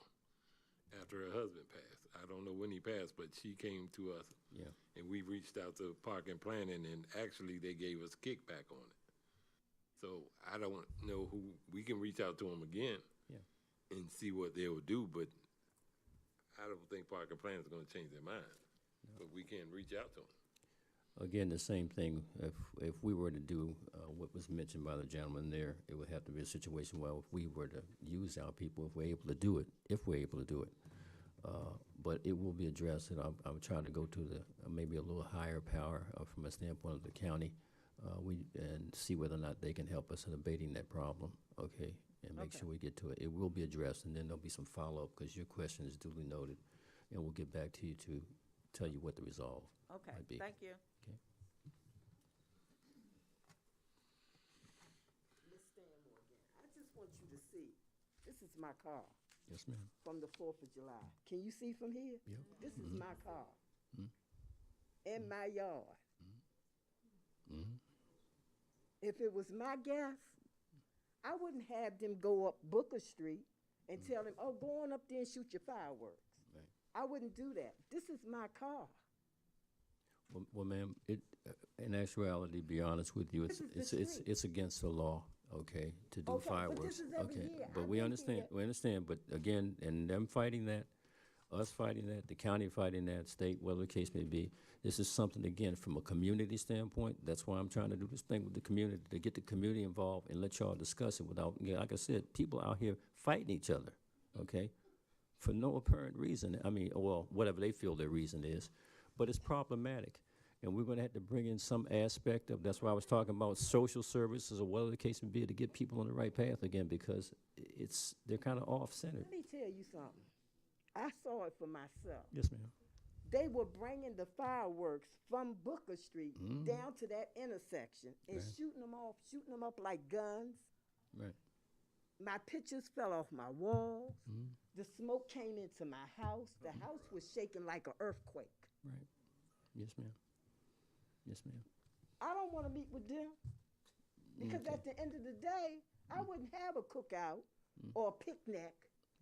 after her husband passed. I don't know when he passed, but she came to us. Yeah. And we reached out to Park and Planning, and actually they gave us kickback on it. So I don't know who, we can reach out to them again. Yeah. And see what they will do, but I don't think Park and Planning is gonna change their mind. But we can reach out to them. Again, the same thing, if we were to do what was mentioned by the gentleman there, it would have to be a situation where if we were to use our people, if we're able to do it, but it will be addressed, and I'm trying to go to the, maybe a little higher power from a standpoint of the county, and see whether or not they can help us in abating that problem, okay? And make sure we get to it. It will be addressed, and then there'll be some follow-up, because your question is duly noted, and we'll get back to you to tell you what the resolve Okay, might be. thank you. Okay. Miss Stanmore again. I just want you to see, this is my car Yes, ma'am. from the 4th of July. Can you see from here? Yep. This is my car in my yard. If it was my guest, I wouldn't have them go up Booker Street and tell them, oh, go on up there and shoot your fireworks. Right. I wouldn't do that. This is my car. Well, ma'am, in actuality, be honest with you, This is the street. it's against the law, okay, to do Okay, but fireworks. this is every Okay, year. but I've we been here. understand, but again, and them fighting that, us fighting that, the county fighting that, state, whatever the case may be, this is something, again, from a community standpoint, that's why I'm trying to do this thing with the community, to get the community involved and let y'all discuss it without, like I said, people out here fighting each other, okay, for no apparent reason. I mean, well, whatever they feel their reason is, but it's problematic. And we're gonna have to bring in some aspect of, that's why I was talking about social services or whatever the case may be, to get people on the right path again, because they're kind of off-centered. Let me tell you something. I saw it for myself. Yes, ma'am. They were bringing the fireworks from Booker Street down to that intersection and Right. shooting them up like guns. Right. My pictures fell off my walls. The smoke came into my house. The house was shaking like an earthquake. Right. Yes, ma'am. Yes, ma'am. I don't want to meet with them because Okay. at the end of the day, I wouldn't have a cookout or a picnic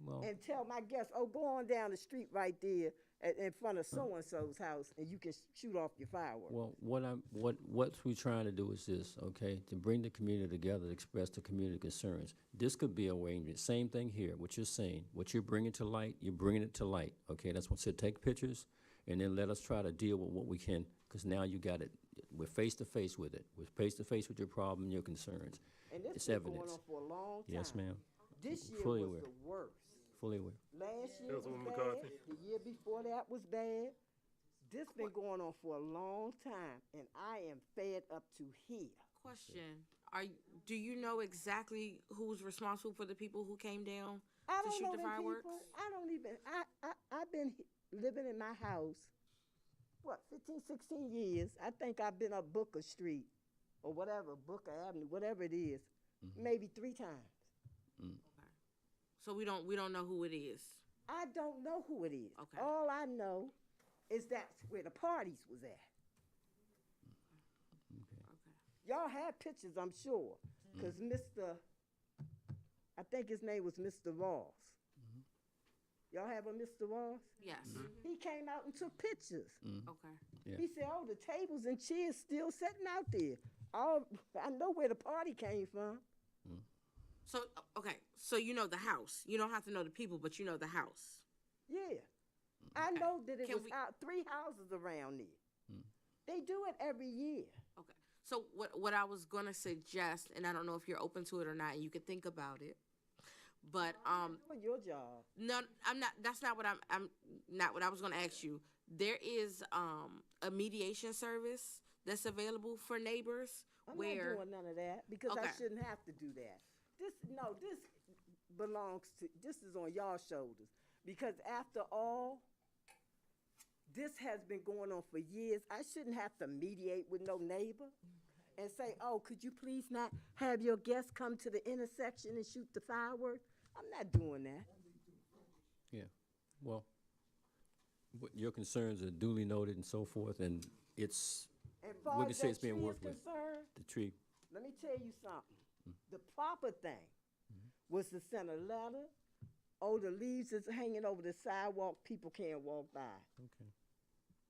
Well, and tell my guests, oh, go on down the street right there in front of so-and-so's house and you can shoot off your fireworks. well, what we're trying to do is this, okay, to bring the community together, to express the community concerns. This could be a arrangement. Same thing here, what you're saying, what you're bringing to light, you're bringing it to light, okay? That's what I said, take pictures and then let us try to deal with what we can, because now you got it, we're face to face with it. We're face to face with your problem and your concerns. And this It's been going evidence. on for a long time. Yes, ma'am. This year Fully was aware. the worst. Fully aware. Last year was Councilwoman bad. McCarthy? The year before that was bad. This been going on for a long time, and I am fed up to here. Question, do you know exactly who's responsible for the people who came down I to don't shoot know the them fireworks? people. I don't even. I've been living in my house. What, 15, 16 years? I think I've been up Booker Street or whatever, Booker Avenue, whatever it is, maybe 3 times. So we don't know who it is. I don't know who it is. Okay. All I know is that's where the parties was at. Y'all have pictures, I'm sure, because I think his name was Mr. Ross. Y'all have a Mr. Ross? Yes. He came out and took pictures. Okay. Yeah. He said, "Oh, the tables and chairs still sitting out there. I know where the party came from." So, okay, so you know the house. You don't have to know the people, but you know the house. Yeah, I know that it Can was we- out 3 houses around there. They do it every year. Okay. So what I was gonna suggest, and I don't know if you're open to it or not, and you could think about it. But Doing your job. no, I'm not. That's not what I'm not what I was gonna ask you. There is a mediation service that's available for neighbors I'm where not doing none of that because I Okay. shouldn't have to do that. This belongs to, this is on y'all shoulders. Because after all, this has been going on for years. I shouldn't have to mediate with no neighbor and say, "Oh, could you please not have your guests come to the intersection and shoot the fireworks?" I'm not doing that. Yeah, well, your concerns are duly noted and so forth, and it's, As far we can as say that it's being tree is worked with. concerned, The tree. let me tell you something. The proper thing was to send a letter. Oh, the leaves is hanging over the sidewalk, people can't walk by. Okay.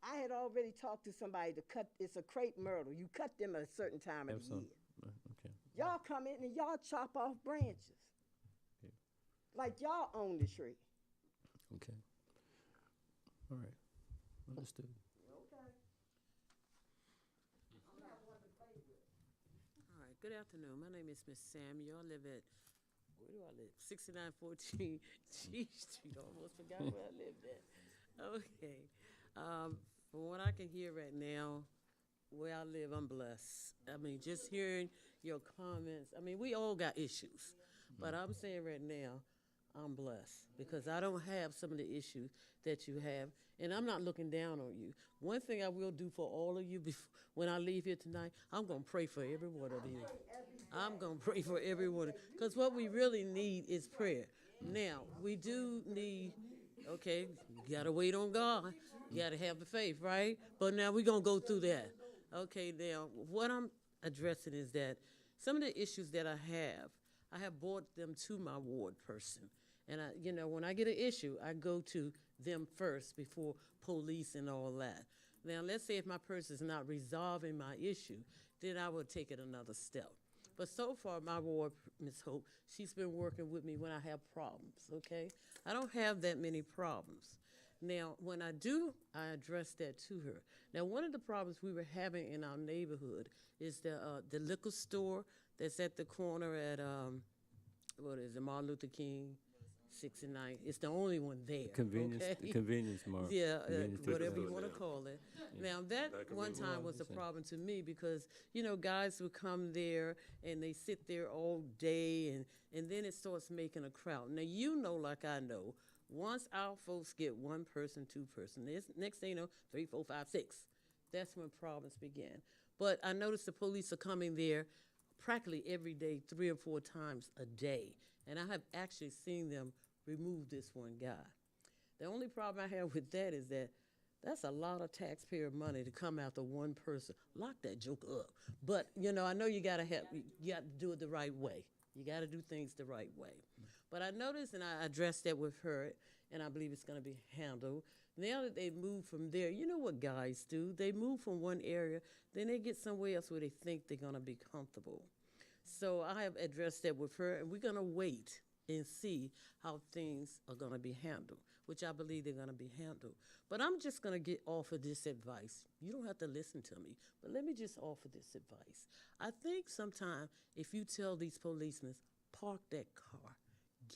I had already talked to somebody to cut, it's a crepe myrtle. You cut them at a certain time of Have the some, year. okay. Y'all come in and y'all chop off branches. Okay. Like y'all own the tree. Okay. All right, understood. All right, good afternoon. My name is Miss Samuel. I live at, where do I live? 6914 G Street. Almost forgot where I lived at. Okay. From what I can hear right now, where I live, I'm blessed. I mean, just hearing your comments, I mean, we all got issues. But I'm saying right now, I'm blessed because I don't have some of the issues that you have, and I'm not looking down on you. One thing I will do for all of you when I leave here tonight, I'm going to pray for every one of you. I'm going to pray for everyone because what we really need is prayer. Now, we do need, okay, you got to wait on God. You got to have the faith, right? But now we're going to go through that. Okay, now, what I'm addressing is that some of the issues that I have brought them to my ward person. And when I get an issue, I go to them first before police and all that. Now, let's say if my person is not resolving my issue, then I will take it another step. But so far, my ward, Ms. Hope, she's been working with me when I have problems, okay? I don't have that many problems. Now, when I do, I address that to her. Now, one of the problems we were having in our neighborhood is the liquor store that's at the corner at, what is it, Martin Luther King, 69. It's the only one there. Convenience, okay? the convenience mart. Yeah, Convenience liquor whatever you store. want to call it. Now, that one time was a problem to me because, guys would come there and they sit there all day and then it starts making a crowd. Now, like I know, once our folks get one person, two person, next thing you know, 3, 4, 5, 6, that's when problems begin. But I noticed the police are coming there practically every day, 3 or 4 times a day. And I have actually seen them remove this one guy. The only problem I have with that is that that's a lot of taxpayer money to come after one person. Lock that joker up. But, I know you got to do it the right way. You got to do things the right way. But I noticed, and I addressed that with her, and I believe it's going to be handled. Now that they move from there, you know what guys do? They move from one area, then they get somewhere else where they think they're going to be comfortable. So I have addressed that with her, and we're going to wait and see how things are gonna be handled, which I believe they're gonna be handled. But I'm just gonna get offer this advice. You don't have to listen to me, but let me just offer this advice. I think sometime if you tell these policemen, park that car,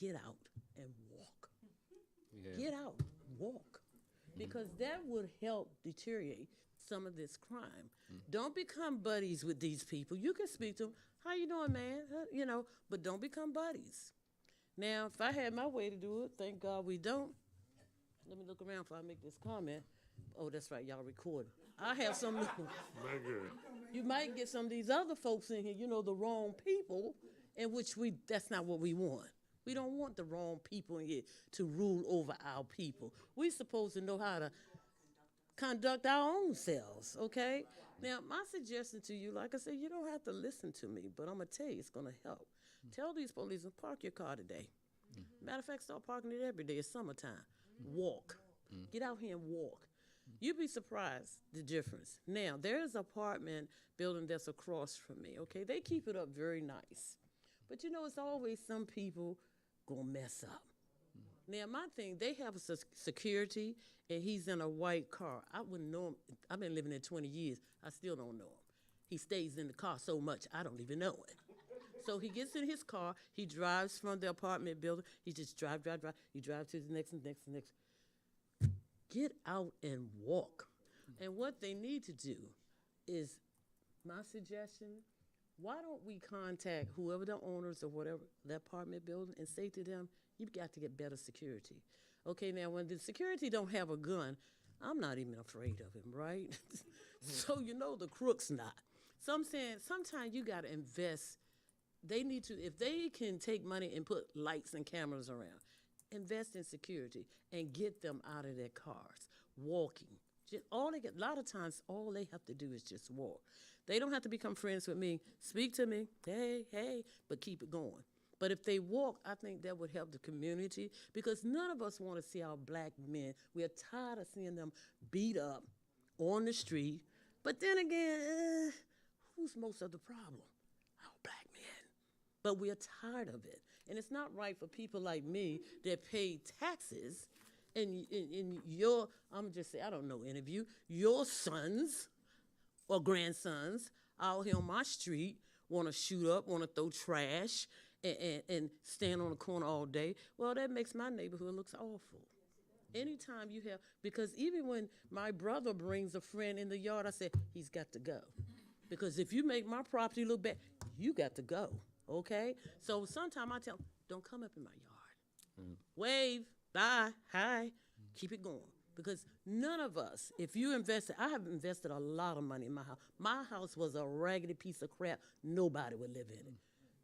get out and walk. Get out, walk. Because that would help deteriorate some of this crime. Don't become buddies with these people. You can speak to them, how you doing, man? You know, but don't become buddies. Now, if I had my way to do it, thank God we don't. Let me look around before I make this comment. Oh, that's right, y'all recording. I have some, My girl. you might get some of these other folks in here, you know, the wrong people, in which that's not what we want. We don't want the wrong people in here to rule over our people. We're supposed to know how to conduct our own selves, okay? Now, my suggestion to you, like I said, you don't have to listen to me, but I'm gonna tell you, it's gonna help. Tell these police to park your car today. Matter of fact, start parking it every day. It's summertime. Walk. Get out here and walk. You'd be surprised the difference. Now, there's an apartment building that's across from me, okay? They keep it up very nice. But you know, it's always some people gonna mess up. Now, my thing, they have a security, and he's in a white car. I wouldn't know him. I've been living there 20 years. I still don't know him. He stays in the car so much, I don't even know it. So he gets in his car, he drives from the apartment building, he just drive. He drives to the next. Get out and walk. And what they need to do is, my suggestion, why don't we contact whoever the owners or whatever, the apartment building, and say to them, you've got to get better security. Okay, now when the security don't have a gun, I'm not even afraid of him, right? So you know the crook's not. So I'm saying sometimes you gotta invest. They need to, if they can take money and put lights and cameras around, invest in security and get them out of their cars, walking. Just a lot of times, all they have to do is just walk. They don't have to become friends with me. Speak to me, hey, but keep it going. But if they walk, I think that would help the community, because none of us want to see our black men. We're tired of seeing them beat up on the street. But then again, who's most of the problem? Our black men. But we're tired of it. And it's not right for people like me that pay taxes and your, I'm just saying, I don't know any of you, your sons or grandsons out here on my street want to shoot up, want to throw trash, and stand on the corner all day. Well, that makes my neighborhood look awful. Anytime you have, because even when my brother brings a friend in the yard, I say, he's got to go. Because if you make my property look bad, you got to go, okay? So sometimes I tell them, don't come up in my yard. Wave, bye, hi, keep it going. Because none of us, if you invested, I have invested a lot of money in my house. My house was a raggedy piece of crap. Nobody would live in it.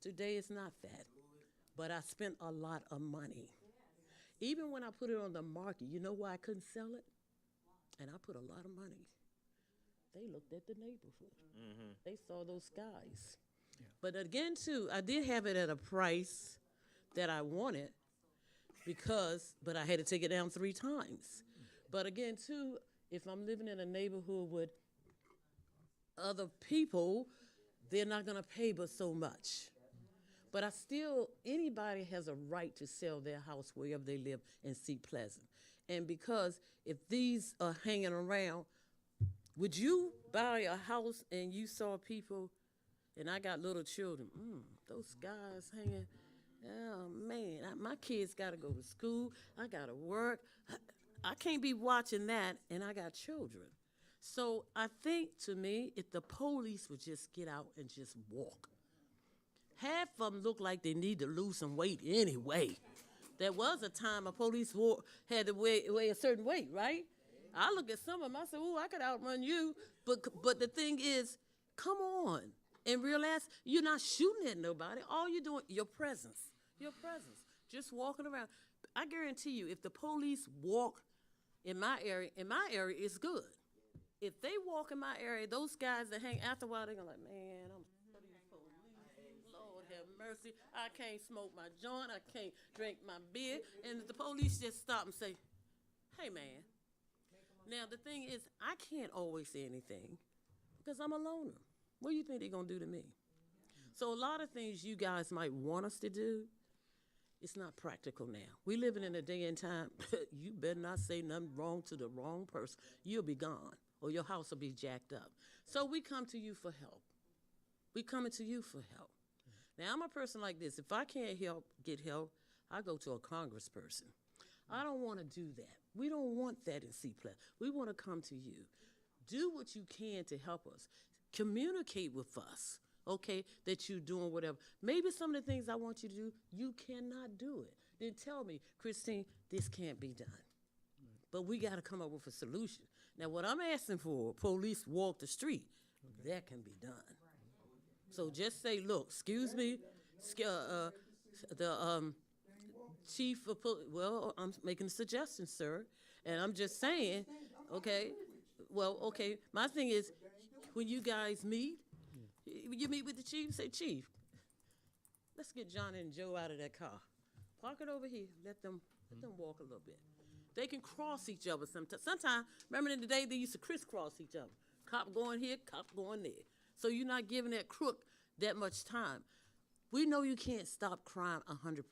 Today it's not that. But I spent a lot of money. Even when I put it on the market, you know why I couldn't sell it? And I put a lot of money. They looked at the neighborhood. They saw those skies. Yeah. But again, too, I did have it at a price that I wanted but I had to take it down 3 times. But again, too, if I'm living in a neighborhood with other people, they're not gonna pay but so much. But anybody has a right to sell their house wherever they live in Seat Pleasant. And because if these are hanging around, would you buy a house and you saw people, and I got little children, those guys hanging, oh man, my kids gotta go to school, I gotta work, I can't be watching that, and I got children. So I think, to me, if the police would just get out and just walk. Half of them look like they need to lose some weight anyway. There was a time a police had to weigh a certain weight, right? I look at some of them, I say, I could outrun you. But the thing is, come on and realize you're not shooting at nobody. All you're doing, your presence, just walking around. I guarantee you, if the police walk in my area it's good. If they walk in my area, those guys that hang after a while, they're gonna like, man, I'm so these police. Lord have mercy. I can't smoke my joint. I can't drink my beer. And the police just stop and say, hey, man. Now, the thing is, I can't always say anything because I'm a loner. What do you think they're gonna do to me? So a lot of things you guys might want us to do, It's not practical now. We living in a day and time, you better not say nothing wrong to the wrong person. You'll be gone, or your house will be jacked up. So we come to you for help. We coming to you for help. Now, I'm a person like this. If I can't get help, I go to a congressperson. I don't want to do that. We don't want that in CPLEP. We want to come to you. Do what you can to help us. Communicate with us, okay, that you're doing whatever. Maybe some of the things I want you to do, you cannot do it. Then tell me, Christine, this can't be done. But we got to come up with a solution. Now, what I'm asking for, police walk the street, that can be done. So just say, look, excuse me, the chief of police, well, I'm making a suggestion, sir, and I'm just saying, okay, well, okay, my thing is, when you guys meet, you meet with the chief, say, Chief, let's get Johnny and Joe out of that car. Park it over here, let them walk a little bit. They can cross each other sometimes. Sometimes, remember in the day, they used to crisscross each other. Cop going here, cop going there. So you're not giving that crook that much time. We know you can't stop crime 100%,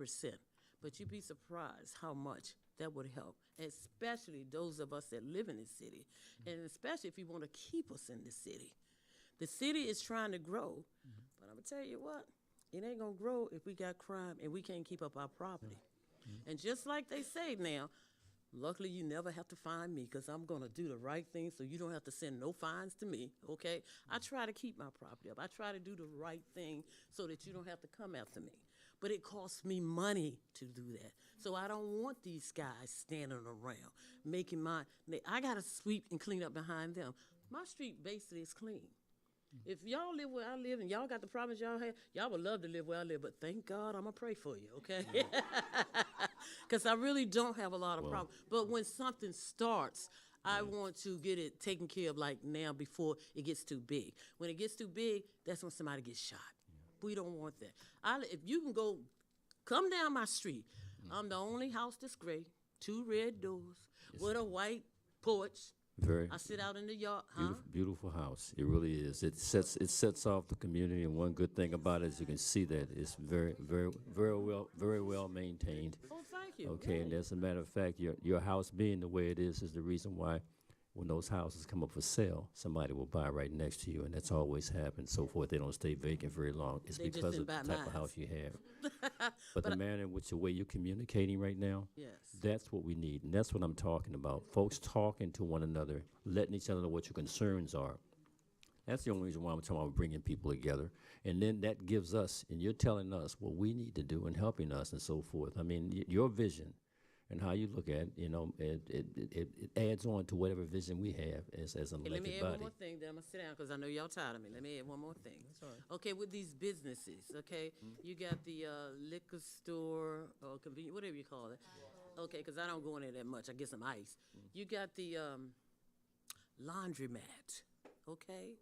but you'd be surprised how much that would help, especially those of us that live in the city, and especially if you want to keep us in the city. The city is trying to grow, but I'm going to tell you what, it ain't going to grow if we got crime and we can't keep up our property. And just like they say now, luckily, you never have to find me because I'm going to do the right thing so you don't have to send no fines to me, okay? I try to keep my property up. I try to do the right thing so that you don't have to come after me. But it costs me money to do that. So I don't want these guys standing around making I got to sweep and clean up behind them. My street basically is clean. If y'all live where I live and y'all got the problems y'all have, y'all would love to live where I live, but thank God I'm going to pray for you, okay? Because I really don't have a lot of problems. But when something starts, I want to get it taken care of like now before it gets too big. When it gets too big, that's when somebody gets shot. We don't want that. If you can come down my street. I'm the only house that's gray, 2 red doors, with a white porch. I sit out in the yard. Beautiful house. It really is. It sets off the community, and one good thing about it is you can see that it's very well maintained. Oh, thank you. Okay, and as a matter of fact, your house being the way it is the reason why when those houses come up for sale, somebody will buy right next to you, and that's always happened. So forth. They don't stay vacant very long. It's because of the type of house you have. But the manner in which the way you're communicating right now, that's what we need, and that's what I'm talking about. Folks talking to one another, letting each other know what your concerns are. That's the only reason why I'm talking about bringing people together. And then that gives us, and you're telling us what we need to do and helping us and so forth. I mean, your vision and how you look at, it adds on to whatever vision we have as an elected body. Let me add one more thing, then I'm going to sit down because I know y'all tired of me. Let me add one more thing. That's all right. Okay, with these businesses, okay, you got the liquor store or convenience, whatever you call it. Okay, because I don't go in there that much. I get some ice. You got the laundromat, okay,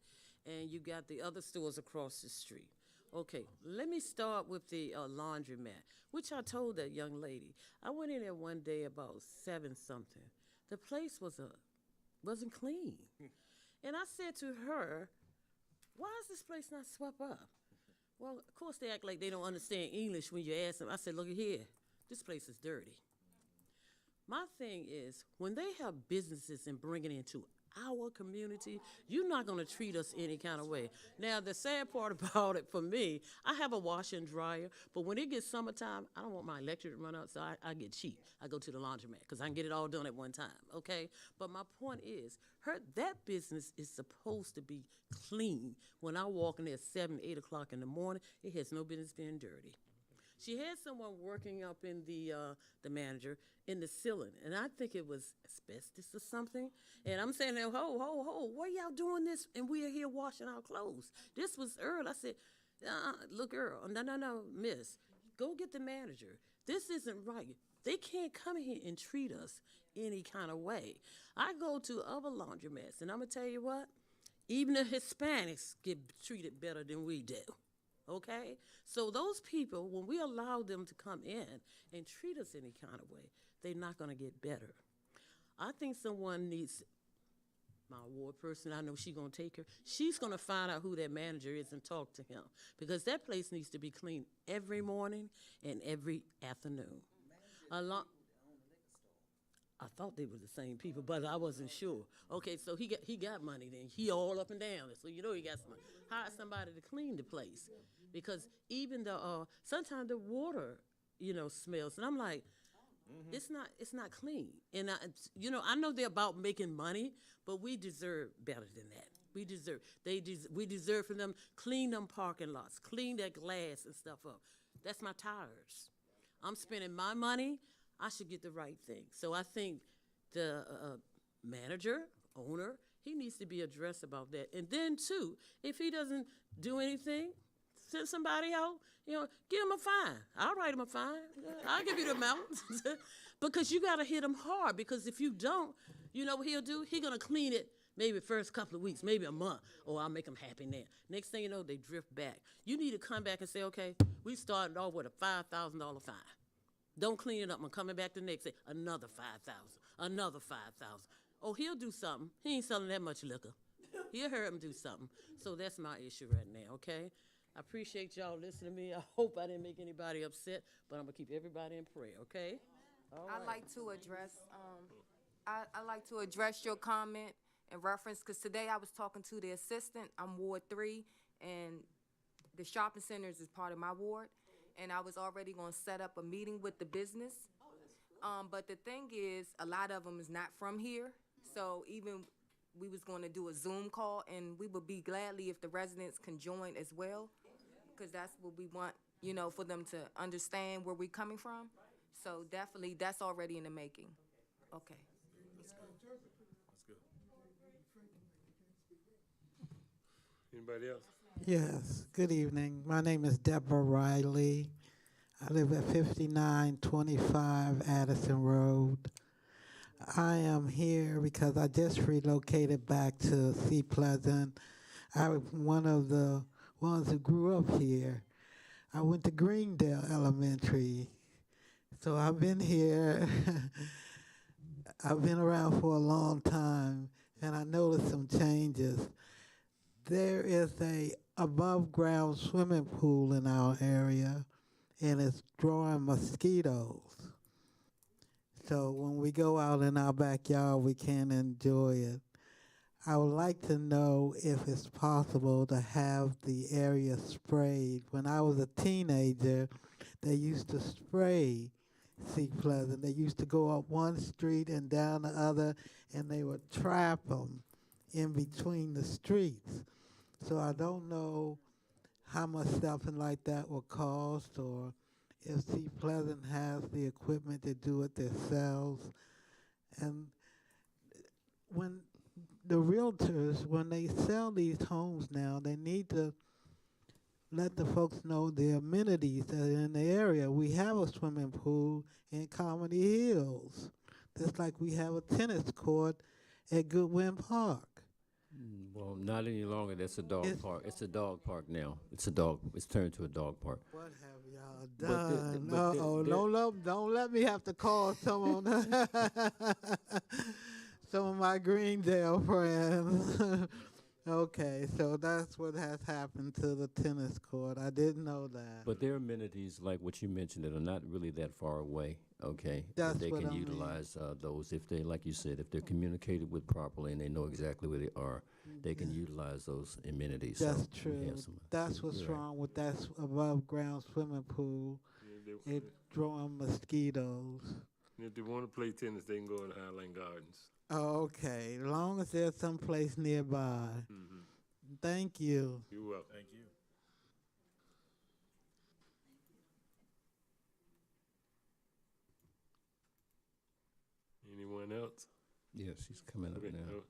and you got the other stores across the street. Okay, let me start with the laundromat, which I told that young lady. I went in there one day about 7-something. The place wasn't clean. And I said to her, why is this place not swept up? Well, of course, they act like they don't understand English when you ask them. I said, look here, this place is dirty. My thing is, when they have businesses and bring it into our community, you're not going to treat us any kind of way. Now, the sad part about it for me, I have a washer and dryer, but when it gets summertime, I don't want my electric to run out, so I get cheap. I go to the laundromat because I can get it all done at one time, okay? But my point is, that business is supposed to be clean. When I walk in there at 7, 8 o'clock in the morning, it has no business being dirty. She had someone working up in the manager in the ceiling, and I think it was asbestos or something. And I'm saying, ho, why y'all doing this? And we are here washing our clothes. This was early. I said, look, Earl, no, miss, go get the manager. This isn't right. They can't come here and treat us any kind of way. I go to other laundromats, and I'm going to tell you what, even the Hispanics get treated better than we do. Okay? So those people, when we allow them to come in and treat us any kind of way, they're not going to get better. I think someone needs, my award person, I know she gonna take her. She's gonna find out who that manager is and talk to him, because that place needs to be cleaned every morning and every afternoon. I thought they were the same people, but I wasn't sure. Okay, so he got money then. He all up and down, so you know he got some money. Hire somebody to clean the place, because even sometimes the water, smells, and I'm like, it's not clean. And I know they're about making money, but we deserve better than that. We deserve for them clean them parking lots, clean that glass and stuff up. That's my tires. I'm spending my money. I should get the right thing. So I think the manager, owner, he needs to be addressed about that. And then too, if he doesn't do anything, send somebody out, give him a fine. I'll write him a fine. I'll give you the amount. Because you got to hit him hard, because if you don't, you know what he'll do? He's going to clean it maybe first couple of weeks, maybe a month, or I'll make him happy now. Next thing you know, they drift back. You need to come back and say, okay, we started off with a $5,000 fine. Don't clean it up. I'm coming back the next day, another 5,000, another 5,000. Oh, he'll do something. He ain't selling that much liquor. He'll hear him do something. So that's my issue right now, okay? I appreciate y'all listening to me. I hope I didn't make anybody upset, but I'm gonna keep everybody in prayer, okay? All right. I'd like to address, I'd like to address your comment in reference, because today I was talking to the assistant. I'm Ward 3, and the shopping centers is part of my ward. And I was already gonna set up a meeting with the business. But the thing is, a lot of them is not from here. So even we was gonna do a Zoom call, and we would be gladly if the residents can join as well, because that's what we want, for them to understand where we're coming from. So definitely, that's already in the making. Okay. That's good. Anybody else? Yes, good evening. My name is Deborah Riley. I live at 5925 Addison Road. I am here because I just relocated back to Sea Pleasant. I was one of the ones who grew up here. I went to Greendale Elementary. So I've been here. I've been around for a long time, and I noticed some changes. There is a above-ground swimming pool in our area, and it's drawing mosquitoes. So when we go out in our backyard, we can't enjoy it. I would like to know if it's possible to have the area sprayed. When I was a teenager, they used to spray Sea Pleasant. They used to go up one street and down the other, and they would trap them in between the streets. So I don't know how much something like that will cost, or if Sea Pleasant has the equipment to do it themselves. And when the realtors, when they sell these homes now, they need to let the folks know the amenities that are in the area. We have a swimming pool in Comedy Hills, just like we have a tennis court at Goodwin Park. Well, not any longer. That's a dog park. It's a dog park now. It's turned to a dog park. What have y'all done? Don't let me have to call some of my Greendale friends. Okay, so that's what has happened to the tennis court. I didn't know that. But there are amenities like what you mentioned that are not really that far away, okay? That's they what can I mean. utilize those if they, like you said, if they're communicated with properly and they know exactly where they are, they can utilize those amenities. That's So we true. have some- That's what's you're right. wrong with that above-ground swimming pool. It's drawing mosquitoes. If they want to play tennis, they can go in Highland Gardens. Oh, okay, as long as there's some place nearby. Thank you. You're welcome. Thank you. Anyone else? Yes, she's coming up Okay, now.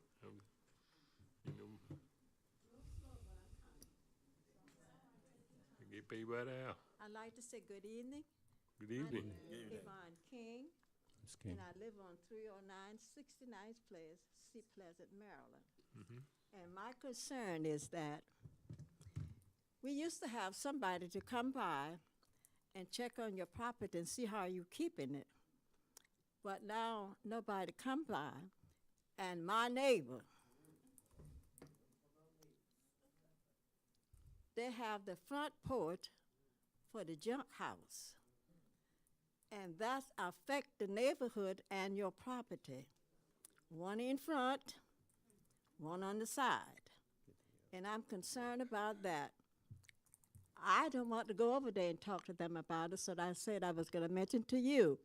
Get paid by the hour. I'd like to say good evening. Good evening. My name is Yvonne King, Ms. King. and I live on 309 69th Place, Sea Pleasant, Maryland. And my concern is that we used to have somebody to come by and check on your property and see how you're keeping it. But now nobody come by, and my neighbor they have the front porch for the junk house. And that's affect the neighborhood and your property. One in front, one on the side. And I'm concerned about that. I don't want to go over there and talk to them about it, so I said I was gonna mention to you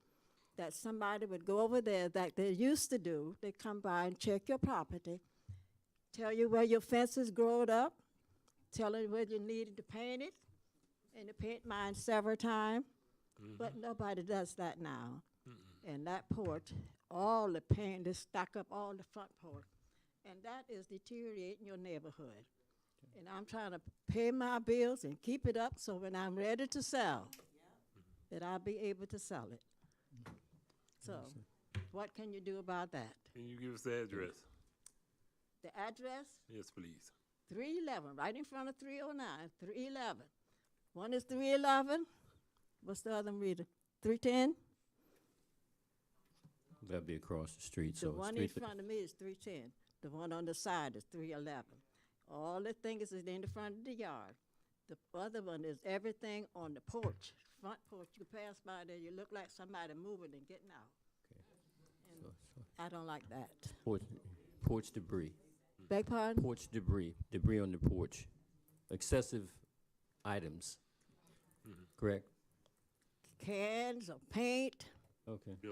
that somebody would go over there like they used to do. They come by and check your property, tell you where your fences growed up, tell you where you needed to paint it, and to paint mine several times. But nobody does that now. And that porch, all the paint is stuck up all the front porch. And that is deteriorating your neighborhood. And I'm trying to pay my bills and keep it up so when I'm ready to sell, that I'll be able to sell it. So, what can you do about that? Can you give us the address? The address, Yes, please. 311, right in front of 309, 311. One is 311. What's the other one, Rita? 310? That'd be across the street, so. The one in front of me is 310. The one on the side is 311. All the things is in the front of the yard. The other one is everything on the porch, front porch. You pass by there, you look like somebody moving and getting out. And I don't like that. Porch debris. Beg pardon? Porch debris on the porch. Excessive items, correct? Cans of paint, Okay. Yeah.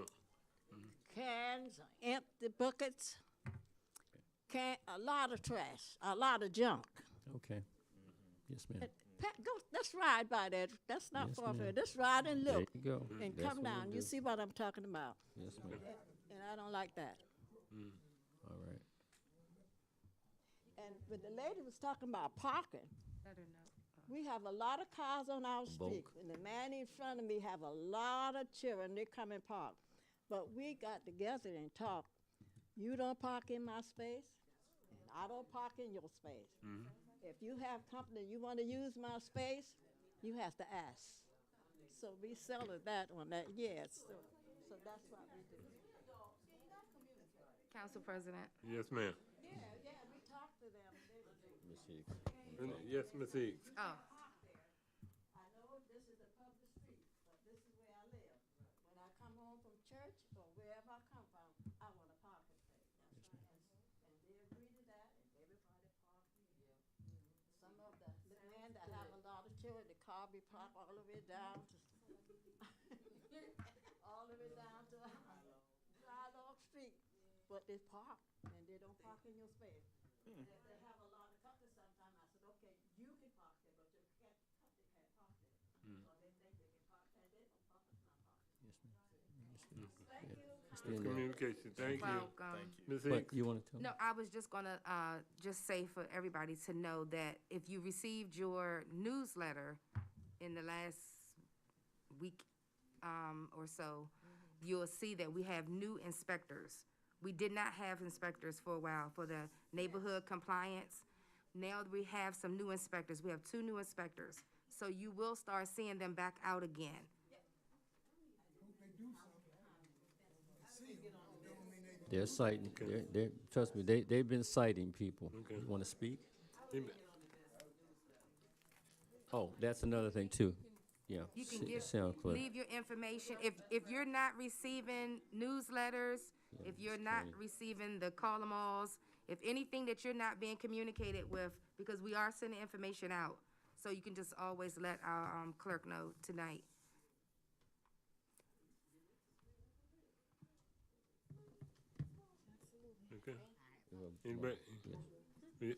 cans of empty buckets, a lot of trash, a lot of junk. Okay. Yes, ma'am. Go, let's ride by there. That's not Yes, far from ma'am. here. Let's ride and There look you go. and That's come what down. we'll You do. see what I'm talking about. Yes, ma'am. And I don't like that. All right. And but the lady was talking about parking. We have a lot of cars on our street, and the man in front of me have a lot of children. They come and park, but we got together and talk. You don't park in my space, and I don't park in your space. If you have company, you want to use my space, you have to ask. So we settled that on that. Yes. So that's what we do. Council President. Yes, ma'am. Yeah, we talked to them. Ms. Hicks. Yes, Ms. Hicks. Oh. I know this is a public street, but this is where I live. When I come home from church or wherever I come from, I want a parking space. And they agree to that, and everybody parks here. Some of the men that have a lot of children, the car be parked all the way down to, all the way down to Dry Log Street. But they park, and they don't park in your space. And if they have a lot of company sometime, I said, okay, you can park there, but you can't park there. So they think they can park there, they don't park, it's not parking. Thank you. Good communication. Thank you. Welcome. Ms. But Hicks. you want to tell me? No, I was just gonna, just say for everybody to know that if you received your newsletter in the last week, or so, you'll see that we have new inspectors. We did not have inspectors for a while for the neighborhood compliance. Now we have some new inspectors. We have 2 new inspectors. So you will start seeing them back out again. They're citing, trust me, they've been citing people. Okay. You want to speak? Anybody- Oh, that's another thing too. Yeah. You can sound clear. leave your information. If you're not receiving newsletters, if you're not receiving the call-em-alls, if anything that you're not being communicated with, because we are sending information out, so you can just always let our clerk know tonight. Okay. Anybody? Yeah.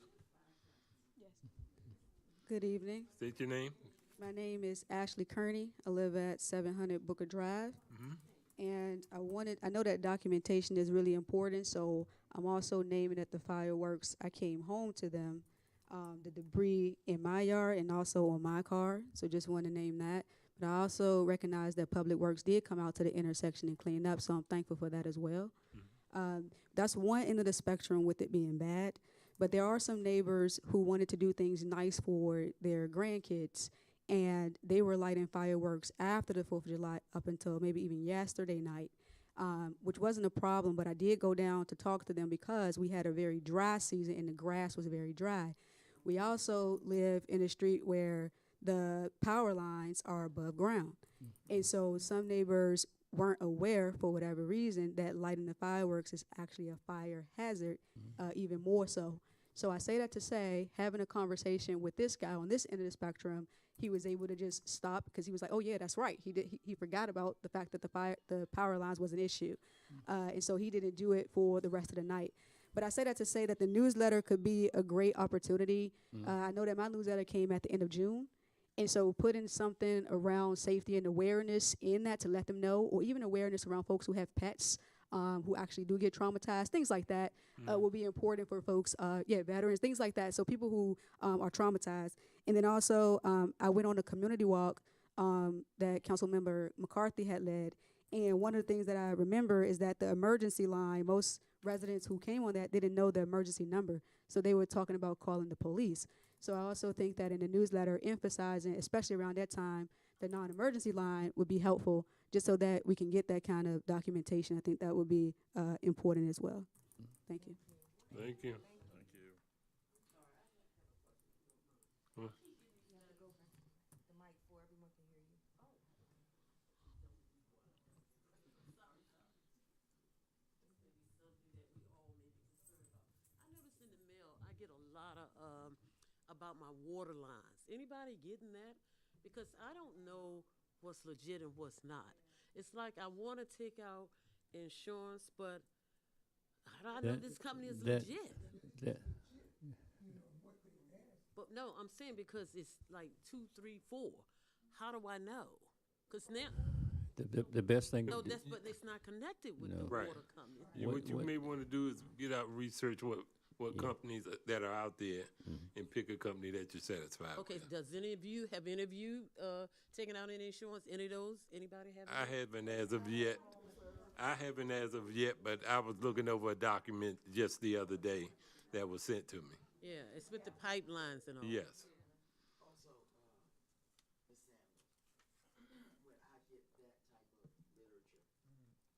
Good evening. State your name. My name is Ashley Kearney. I live at 700 Booker Drive. And I know that documentation is really important, so I'm also naming that the fireworks, I came home to them, the debris in my yard and also on my car, so just want to name that. But I also recognize that Public Works did come out to the intersection and clean up, so I'm thankful for that as well. That's one end of the spectrum with it being bad, but there are some neighbors who wanted to do things nice for their grandkids, and they were lighting fireworks after the 4th of July up until maybe even yesterday night, which wasn't a problem, but I did go down to talk to them because we had a very dry season and the grass was very dry. We also live in a street where the power lines are above ground. And so some neighbors weren't aware, for whatever reason, that lighting the fireworks is actually a fire hazard, even more so. So I say that to say, having a conversation with this guy on this end of the spectrum, he was able to just stop because he was like, "Oh yeah, that's right." He forgot about the fact that the power lines was an issue, and so he didn't do it for the rest of the night. But I say that to say that the newsletter could be a great opportunity. I know that my newsletter came at the end of June. And so putting something around safety and awareness in that to let them know, or even awareness around folks who have pets who actually do get traumatized, things like that will be important for folks, veterans, things like that. So people who are traumatized. And then also I went on a community walk that Councilmember McCarthy had led. And one of the things that I remember is that the emergency line, most residents who came on that didn't know the emergency number. So they were talking about calling the police. So I also think that in the newsletter, emphasizing, especially around that time, the non-emergency line would be helpful, just so that we can get that kind of documentation. I think that would be important as well. Thank you. Thank you. Huh? About my water lines. Anybody getting that? Because I don't know what's legit and what's not. It's like I want to take out insurance, but how do I know this company is legit? But no, I'm saying because it's like 2, 3, 4. How do I know? Because now. The best thing. No, but it's not connected with the Right. water company. Yeah, what you may want to do is get out and research what companies that are out there and pick a company that you're satisfied Okay, with. have any of you taken out any insurance? Any of those? Anybody have? I haven't as of yet. But I was looking over a document just the other day that was sent to me. Yeah, it's with the pipelines and all. Yes. Also, Ms. Samuel, when I get that type of literature,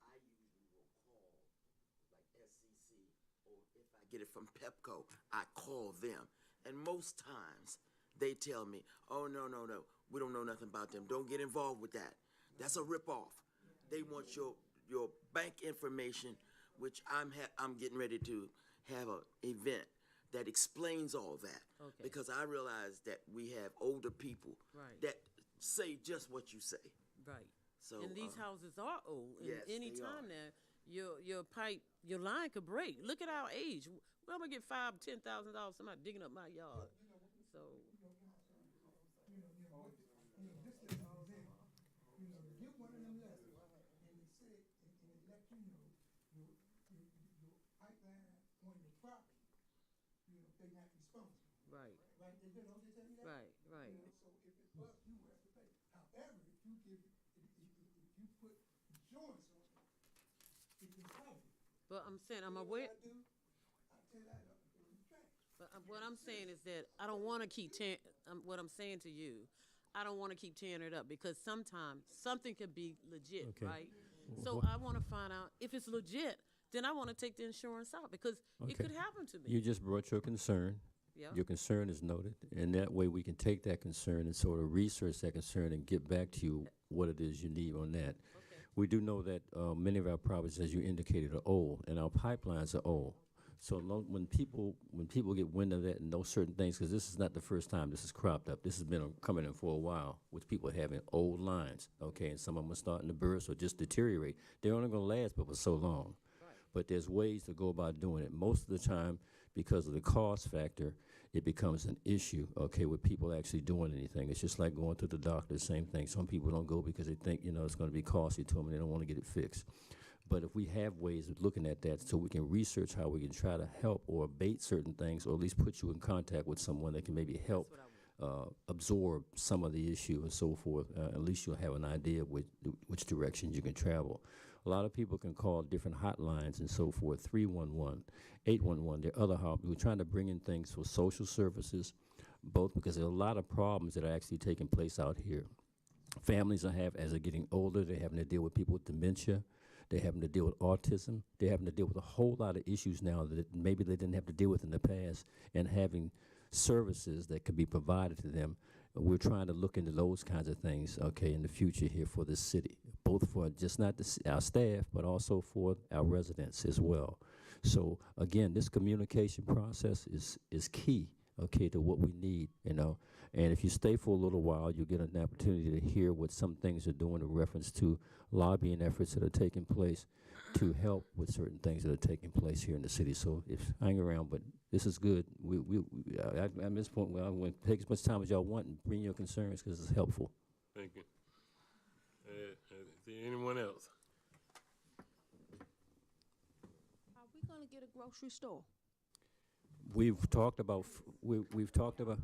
I usually will call like SCC, or if I get it from Pepco, I call them. And most times they tell me, "Oh, no, we don't know nothing about them. Don't get involved with that. That's a ripoff." They want your bank information, which I'm getting ready to have an event that explains all that. Okay. Because I realize that we have older people Right. that say just what you say. Right. So And these houses are old. And yes, any they time are. now, your line could break. Look at our age. We're gonna get $5,000-$10,000 somebody digging up my yard. So Get one of them letters, and they say, and they let you know your pipeline on your property, they're not responsible. right. Right, don't they tell you that? Right, right. So if it busts, you have to pay. However, if you put insurance on it, it can cover it. But I'm saying I'm You know aware. what I do? I tear that up and put it in the trash. But what I'm saying is that I don't want to keep tearing. What I'm saying to you, I don't want to keep tearing it up because sometimes something could be legit, Okay. right? So I want to find out if it's legit. Then I want to take the insurance out because it Okay. could happen to me. You just brought your concern. Yeah. Your concern is noted, and that way we can take that concern and sort of research that concern and get back to you what it is you need on that. Okay. We do know that many of our properties, as you indicated, are old, and our pipelines are old. So when people get wind of that and know certain things, because this is not the first time this has cropped up. This has been coming in for a while, with people having old lines, okay, and some of them are starting to burst or just deteriorate. They're only going to last but for so long. Right. But there's ways to go about doing it. Most of the time, because of the cost factor, it becomes an issue, okay, with people actually doing anything. It's just like going to the doctor, the same thing. Some people don't go because they think, it's going to be costly to them and they don't want to get it fixed. But if we have ways of looking at that so we can research how we can try to help or abate certain things, or at least put you in contact with someone that can maybe help absorb some of the issue and so forth, at least you'll have an idea of which direction you can travel. A lot of people can call different hotlines and so forth, 311, 811. There are other hotlines. We're trying to bring in things for social services, both because there are a lot of problems that are actually taking place out here. Families as they're getting older, they're having to deal with people with dementia. They're having to deal with autism. They're having to deal with a whole lot of issues now that maybe they didn't have to deal with in the past, and having services that could be provided to them. We're trying to look into those kinds of things, okay, in the future here for this city, both for just not our staff, but also for our residents as well. So again, this communication process is key, okay, to what we need, you know. And if you stay for a little while, you'll get an opportunity to hear what some things are doing in reference to lobbying efforts that are taking place to help with certain things that are taking place here in the city. So if hang around, but this is good. At this point, well, I won't take as much time as y'all want and bring your concerns because it's helpful. Thank you. Is there anyone else? Are we gonna get a grocery store? We've talked about, we've talked about,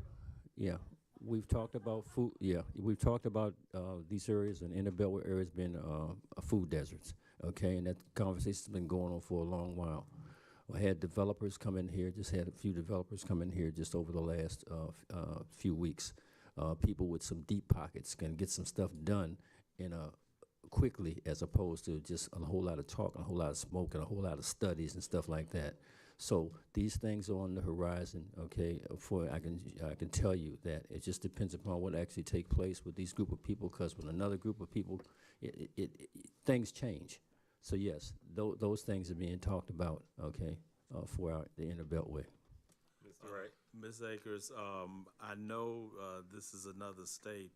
yeah, we've talked about food, yeah, we've talked about these areas and inner beltway areas being food deserts, okay, and that conversation's been going on for a long while. I had developers come in here, just had a few developers come in here just over the last few weeks. People with some deep pockets can get some stuff done in a quickly, as opposed to just a whole lot of talk, and a whole lot of smoke, and a whole lot of studies and stuff like that. So these things are on the horizon, okay, I can tell you that it just depends upon what actually take place with these group of people, because with another group of people, things change. So yes, those things are being talked about, okay, for the inner beltway. Mr. Wright. Ms. Akers, I know this is another state,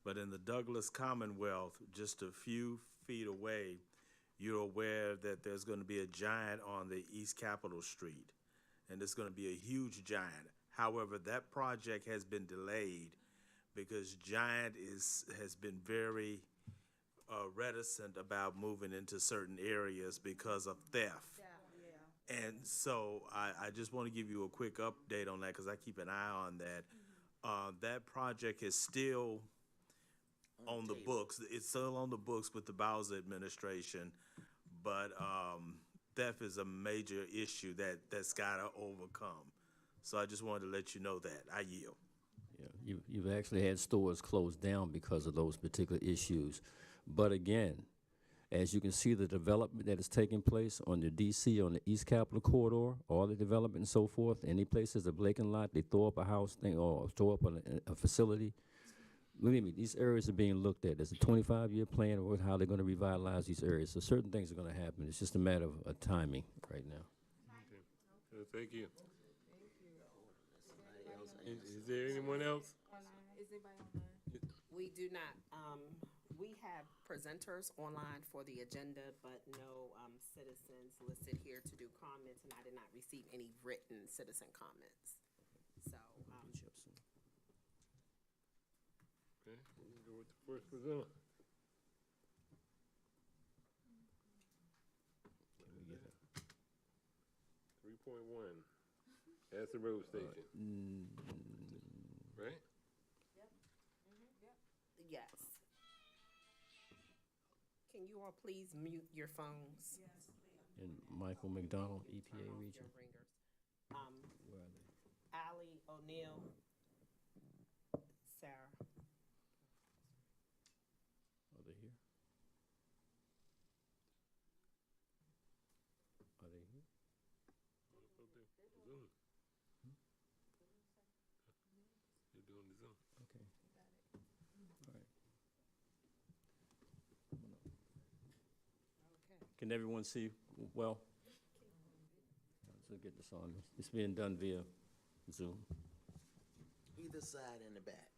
but in the Douglas Commonwealth, just a few feet away, you're aware that there's going to be a giant on the East Capitol Street, and it's going to be a huge giant. However, that project has been delayed because Giant has been very reticent about moving into certain areas because of theft. And so I just want to give you a quick update on that because I keep an eye on that. That project is still on the books. It's still on the books with the Bowser administration, but theft is a major issue that's got to overcome. So I just wanted to let you know that. I yield. Yeah, you've actually had stores closed down because of those particular issues. But again, as you can see, the development that is taking place on the DC, on the East Capitol corridor, all the development and so forth, any places, a vacant lot, they throw up a house thing or throw up a facility. Believe me, these areas are being looked at. There's a 25-year plan of how they're going to revitalize these areas. So certain things are going to happen. It's just a matter of timing right now. Okay. Thank you. Is there anyone else? Is anybody online? We do not. We have presenters online for the agenda, but no citizens listed here to do comments, and I did not receive any written citizen comments. So, Okay, we'll go with the first presenter. Can we get it? 3.1, that's the road station. Right? yes. Can you all please mute your phones? Yes, please. And Michael McDonald, EPA region. Where are they? Allie O'Neill, Sarah. Are they here? Are they here? Zoom. They're doing the Zoom. Okay. All right. Can everyone see well? Let's get this on. It's being done via Zoom. Either side and the back.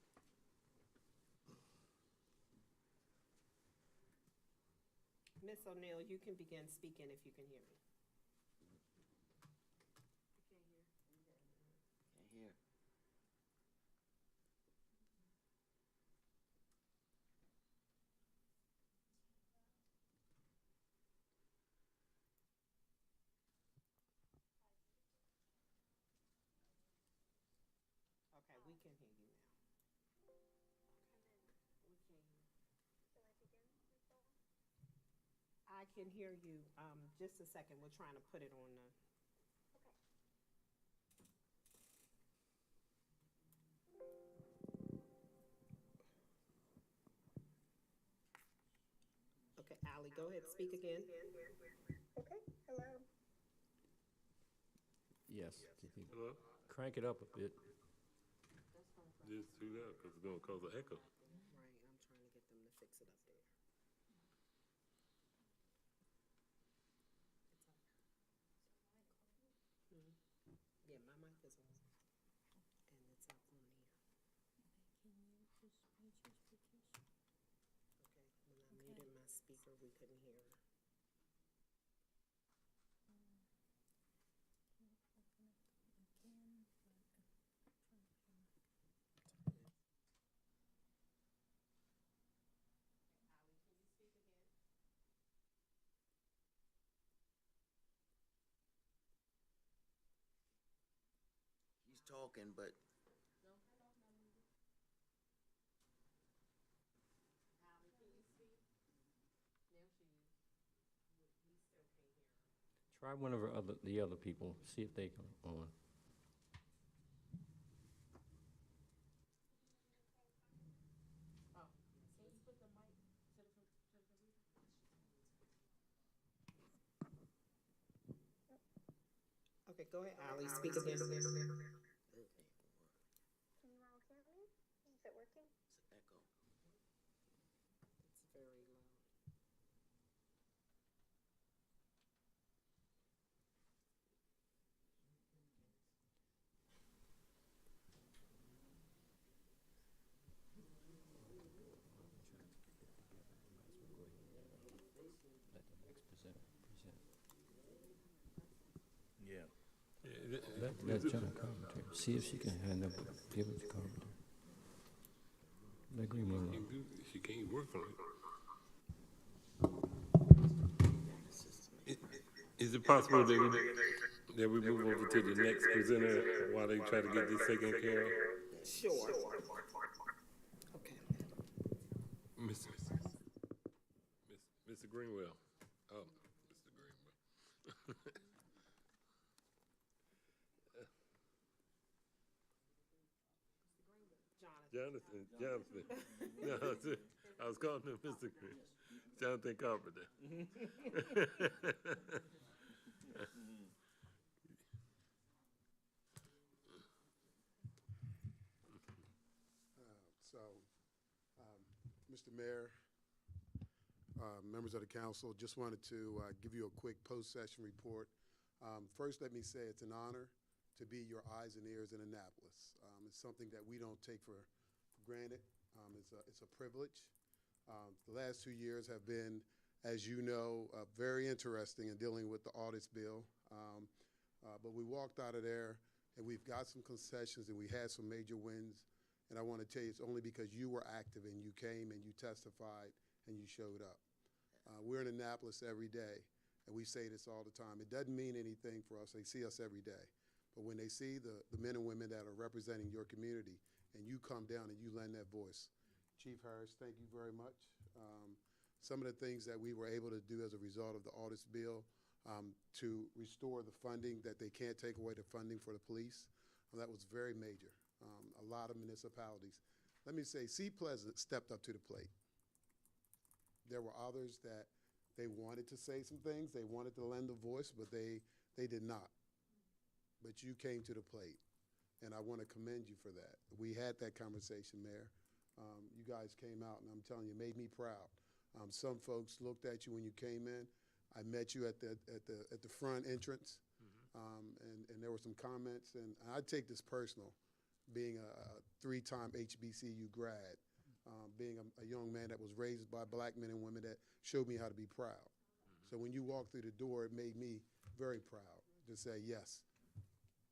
Miss O'Neill, you can begin speaking if you can hear me. Can't hear. Okay, we can hear you now. I can hear you. Just a second. We're trying to put it on the. Okay, Allie, go ahead, speak again. Okay, hello. Yes. Hello? Crank it up a bit. Just too loud, because it's gonna cause an echo. Right, I'm trying to get them to fix it up there. Yeah, my mic is on, and it's up on there. Okay, when I muted my speaker, we couldn't hear her. She's talking, but Try one of the other people, see if they come on. Okay, go ahead, Ali, speak again. Can you all hear me? Is it working? It's an echo. It's very low. Let the next presenter present. Yeah. Let John commentary. See if she can hand up, give it to commentary. Let Greenwood run. She can't work on it. Is it possible that we move over to the next presenter while they try to get this taken care of? Sure. Okay. Mr. Greenwell. Oh, Mr. Greenwell. Jonathan. No, I was calling him Mr. Green. Jonathan Carpenter. Mr. Mayor, members of the council, just wanted to give you a quick post-session report. First, let me say it's an honor to be your eyes and ears in Annapolis. It's something that we don't take for granted. It's a privilege. The last 2 years have been, as you know, very interesting in dealing with the audits bill. But we walked out of there and we've got some concessions and we had some major wins. And I want to tell you, it's only because you were active and you came and you testified and you showed up. We're in Annapolis every day, and we say this all the time. It doesn't mean anything for us. They see us every day. But when they see the men and women that are representing your community and you come down and you lend that voice, Chief Harris, thank you very much. Some of the things that we were able to do as a result of the audits bill to restore the funding, that they can't take away the funding for the police, that was very major. A lot of municipalities. Let me say, Seat Pleasant stepped up to the plate. There were others that they wanted to say some things, they wanted to lend a voice, but they did not. But you came to the plate, and I want to commend you for that. We had that conversation, Mayor. You guys came out, and I'm telling you, it made me proud. Some folks looked at you when you came in. I met you at the front entrance, and there were some comments, and I take this personal. Being a 3-time HBCU grad, being a young man that was raised by black men and women that showed me how to be proud. So when you walked through the door, it made me very proud to say, yes,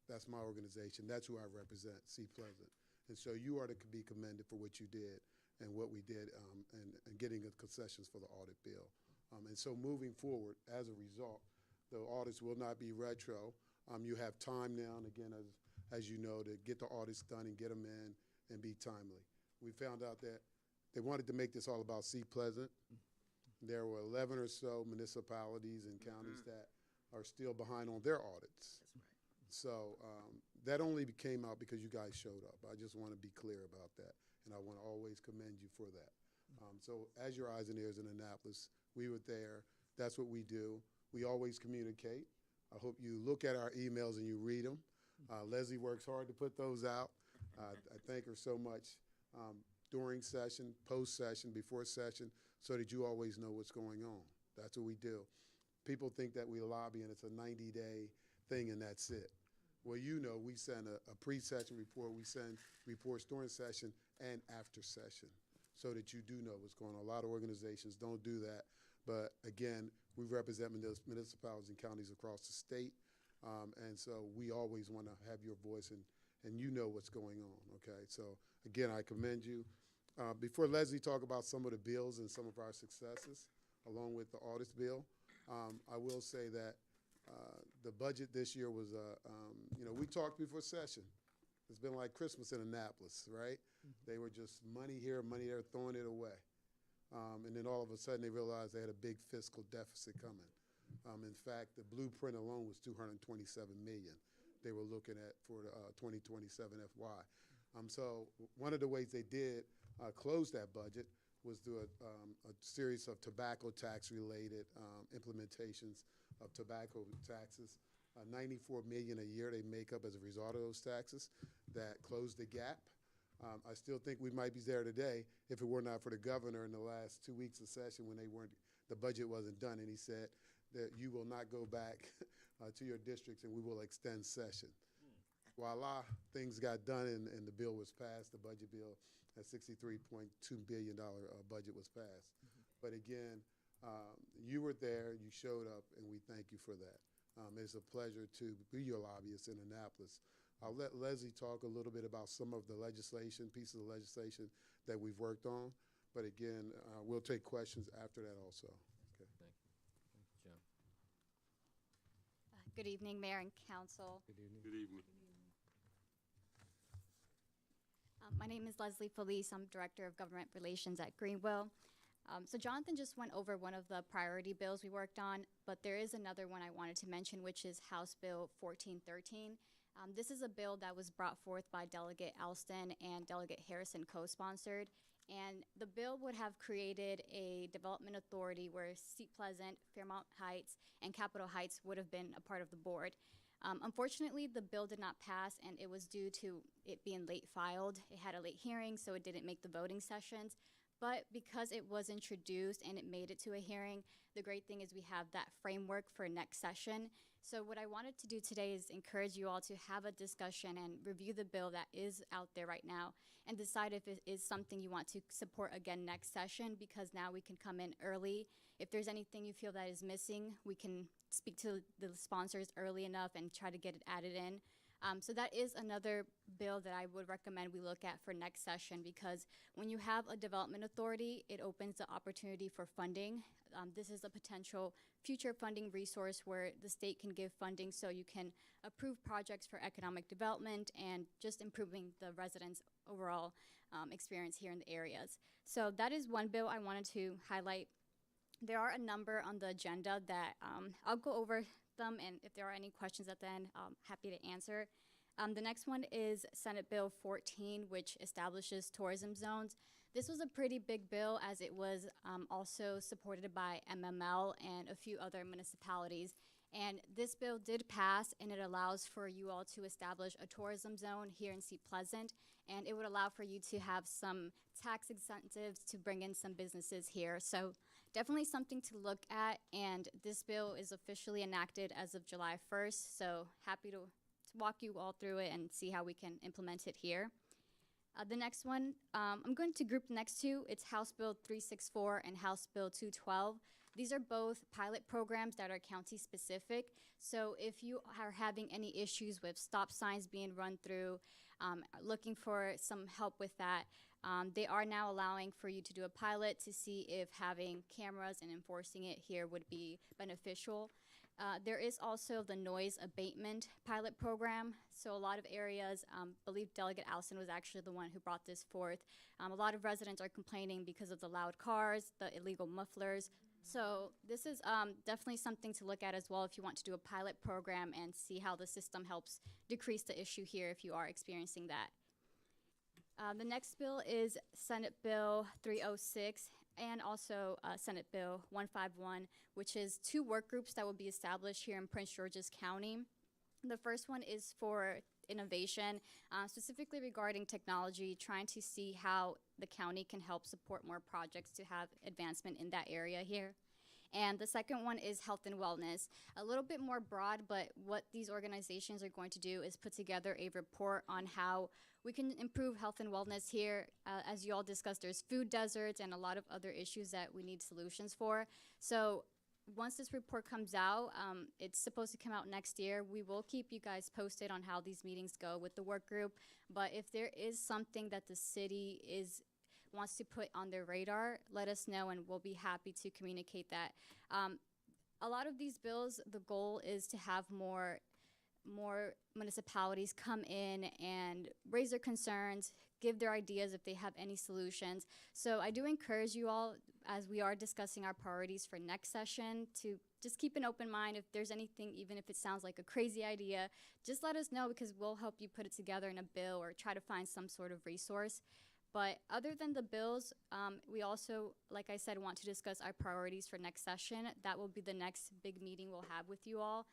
that's my organization. That's who I represent, Seat Pleasant. And so you are to be commended for what you did and what we did and getting the concessions for the audit bill. And so moving forward, as a result, the audits will not be retro. You have time now, and again, as you know, to get the audits done and get them in and be timely. We found out that they wanted to make this all about Seat Pleasant. There were 11 or so municipalities and counties that are still behind on their audits. So that only came out because you guys showed up. I just want to be clear about that, and I want to always commend you for that. So as your eyes and ears in Annapolis, we were there. That's what we do. We always communicate. I hope you look at our emails and you read them. Leslie works hard to put those out. I thank her so much during session, post-session, before session, so that you always know what's going on. That's what we do. People think that we lobby and it's a 90-day thing and that's it. Well, you know, we send a pre-session report, we send reports during session and after session, so that you do know what's going on. A lot of organizations don't do that, but again, we represent municipalities and counties across the state, and so we always want to have your voice and you know what's going on, okay? So again, I commend you. Before Leslie talk about some of the bills and some of our successes, along with the audits bill, I will say that the budget this year was, you know, we talked before session. It's been like Christmas in Annapolis, right? They were just money here, money there, throwing it away. And then all of a sudden they realized they had a big fiscal deficit coming. In fact, the blueprint alone was $227 million they were looking at for the 2027 FY. So one of the ways they did close that budget was through a series of tobacco tax related implementations of tobacco taxes. 94 million a year they make up as a result of those taxes that closed the gap. I still think we might be there today if it were not for the governor in the last 2 weeks of session when the budget wasn't done, and he said that you will not go back to your districts and we will extend session. Voila, things got done and the bill was passed, the budget bill, a $63.2 billion budget was passed. But again, you were there, you showed up, and we thank you for that. It's a pleasure to be your lobbyist in Annapolis. I'll let Leslie talk a little bit about some of the legislation, pieces of legislation that we've worked on. But again, we'll take questions after that also. Okay. Thank you. Jim. Good evening, Mayor and Council. Good evening. Good evening. My name is Leslie Felice. I'm Director of Government Relations at Greenville. So Jonathan just went over one of the priority bills we worked on, but there is another one I wanted to mention, which is House Bill 1413. This is a bill that was brought forth by Delegate Alston and Delegate Harrison co-sponsored, and the bill would have created a development authority where Seat Pleasant, Fairmount Heights, and Capitol Heights would have been a part of the board. Unfortunately, the bill did not pass, and it was due to it being late filed. It had a late hearing, so it didn't make the voting sessions. But because it was introduced and it made it to a hearing, the great thing is we have that framework for next session. So what I wanted to do today is encourage you all to have a discussion and review the bill that is out there right now and decide if it is something you want to support again next session, because now we can come in early. If there's anything you feel that is missing, we can speak to the sponsors early enough and try to get it added in. So that is another bill that I would recommend we look at for next session, because when you have a development authority, it opens the opportunity for funding. This is a potential future funding resource where the state can give funding so you can approve projects for economic development and just improving the residents' overall experience here in the areas. So that is one bill I wanted to highlight. There are a number on the agenda that I'll go over them, and if there are any questions at the end, I'm happy to answer. The next one is Senate Bill 14, which establishes tourism zones. This was a pretty big bill, as it was also supported by MML and a few other municipalities. And this bill did pass, and it allows for you all to establish a tourism zone here in Seat Pleasant, and it would allow for you to have some tax incentives to bring in some businesses here. So definitely something to look at, and this bill is officially enacted as of July 1st, so happy to walk you all through it and see how we can implement it here. The next one, I'm going to group the next two. It's House Bill 364 and House Bill 212. These are both pilot programs that are county specific. So if you are having any issues with stop signs being run through, looking for some help with that, they are now allowing for you to do a pilot to see if having cameras and enforcing it here would be beneficial. There is also the noise abatement pilot program. So a lot of areas, I believe Delegate Alston was actually the one who brought this forth. A lot of residents are complaining because of the loud cars, the illegal mufflers. So this is definitely something to look at as well if you want to do a pilot program and see how the system helps decrease the issue here if you are experiencing that. The next bill is Senate Bill 306 and also Senate Bill 151, which is two work groups that will be established here in Prince George's County. The first one is for innovation, specifically regarding technology, trying to see how the county can help support more projects to have advancement in that area here. And the second one is health and wellness. A little bit more broad, but what these organizations are going to do is put together a report on how we can improve health and wellness here. As you all discussed, there's food deserts and a lot of other issues that we need solutions for. So once this report comes out, it's supposed to come out next year. We will keep you guys posted on how these meetings go with the work group. But if there is something that the city wants to put on their radar, let us know and we'll be happy to communicate that. A lot of these bills, the goal is to have more municipalities come in and raise their concerns, give their ideas if they have any solutions. So I do encourage you all, as we are discussing our priorities for next session, to just keep an open mind. If there's anything, even if it sounds like a crazy idea, just let us know because we'll help you put it together in a bill or try to find some sort of resource. But other than the bills, we also, like I said, want to discuss our priorities for next session. That will be the next big meeting we'll have with you all.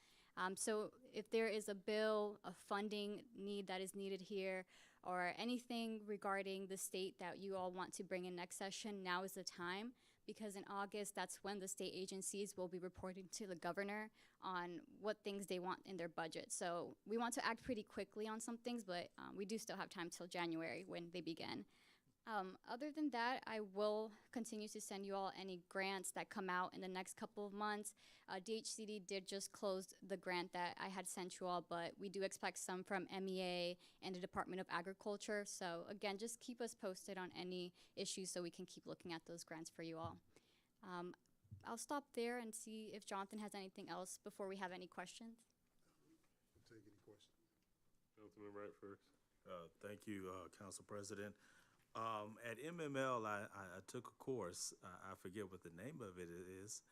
So if there is a bill, a funding need that is needed here, or anything regarding the state that you all want to bring in next session, now is the time. Because in August, that's when the state agencies will be reporting to the governor on what things they want in their budget. So we want to act pretty quickly on some things, but we do still have time till January when they begin. Other than that, I will continue to send you all any grants that come out in the next couple of months. DHCD did just close the grant that I had sent you all, but we do expect some from MEA and the Department of Agriculture. So again, just keep us posted on any issues so we can keep looking at those grants for you all. I'll stop there and see if Jonathan has anything else before we have any questions. Take any questions. Councilman Wright first. Thank you, Council President. At MML, I took a course. I forget what the name of it is,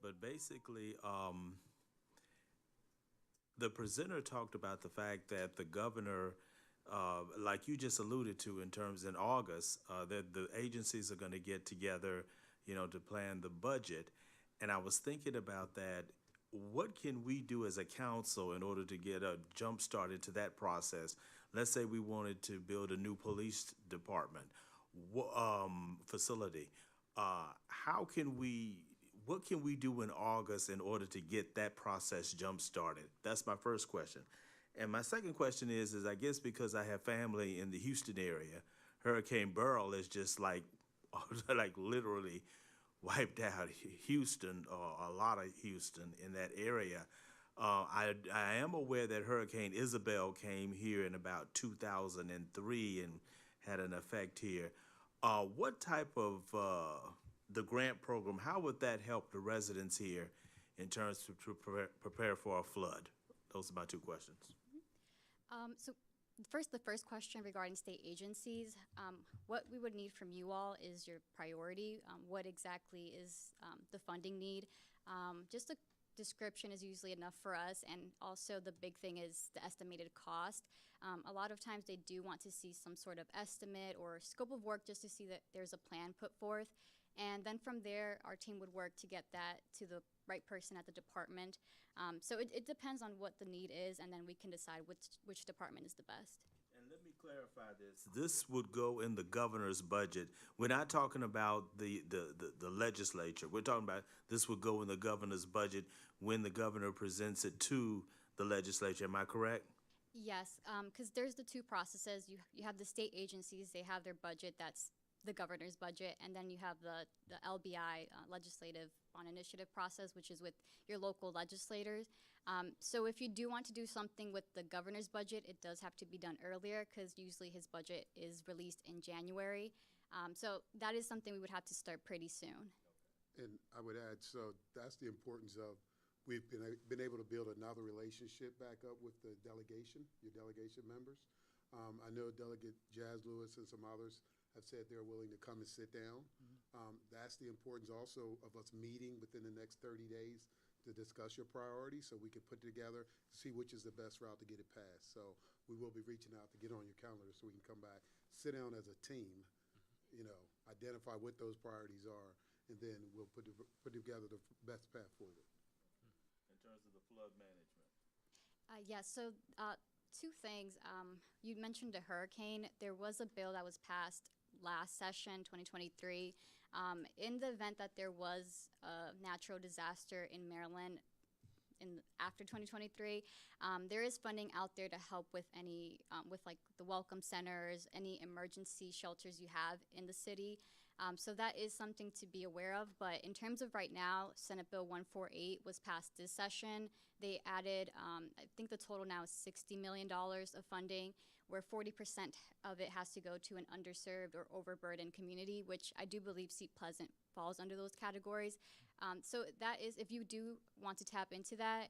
but basically, the presenter talked about the fact that the governor, like you just alluded to in terms in August, that the agencies are going to get together, to plan the budget. And I was thinking about that. What can we do as a council in order to get a jump start into that process? Let's say we wanted to build a new police department facility. What can we do in August in order to get that process jump started? That's my first question. And my second question is I guess because I have family in the Houston area, Hurricane Beryl is just like literally wiped out Houston, or a lot of Houston in that area. I am aware that Hurricane Isabel came here in about 2003 and had an effect here. What type of the grant program, how would that help the residents here in terms to prepare for a flood? Those are my two questions. So first, the first question regarding state agencies, what we would need from you all is your priority. What exactly is the funding need? Just a description is usually enough for us, and also the big thing is the estimated cost. A lot of times they do want to see some sort of estimate or scope of work just to see that there's a plan put forth, and then from there our team would work to get that to the right person at the department. So it depends on what the need is, and then we can decide which department is the best. And let me clarify this. This would go in the governor's budget. We're not talking about the legislature. We're talking about this would go in the governor's budget when the governor presents it to the legislature. Am I correct? Yes, because there's the two processes. You have the state agencies, they have their budget, that's the governor's budget, and then you have the LBI, legislative on initiative process, which is with your local legislators. So if you do want to do something with the governor's budget, it does have to be done earlier because usually his budget is released in January. So that is something we would have to start pretty soon. And I would add, so that's the importance of, we've been able to build another relationship back up with the delegation, your delegation members. I know Delegate Jazz Lewis and some others have said they're willing to come and sit down. That's the importance also of us meeting within the next 30 days to discuss your priorities so we can put together, see which is the best route to get it passed. So we will be reaching out to get on your calendar so we can come back, sit down as a team, identify what those priorities are, and then we'll put together the best path forward. In terms of the flood management? Yes, so two things. You mentioned a hurricane. There was a bill that was passed last session, 2023. In the event that there was a natural disaster in Maryland after 2023, there is funding out there to help with any, with like the welcome centers, any emergency shelters you have in the city. So that is something to be aware of. But in terms of right now, Senate Bill 148 was passed this session. They added, I think the total now is $60 million of funding, where 40% of it has to go to an underserved or overburdened community, which I do believe Seat Pleasant falls under those categories. So that is, if you do want to tap into that,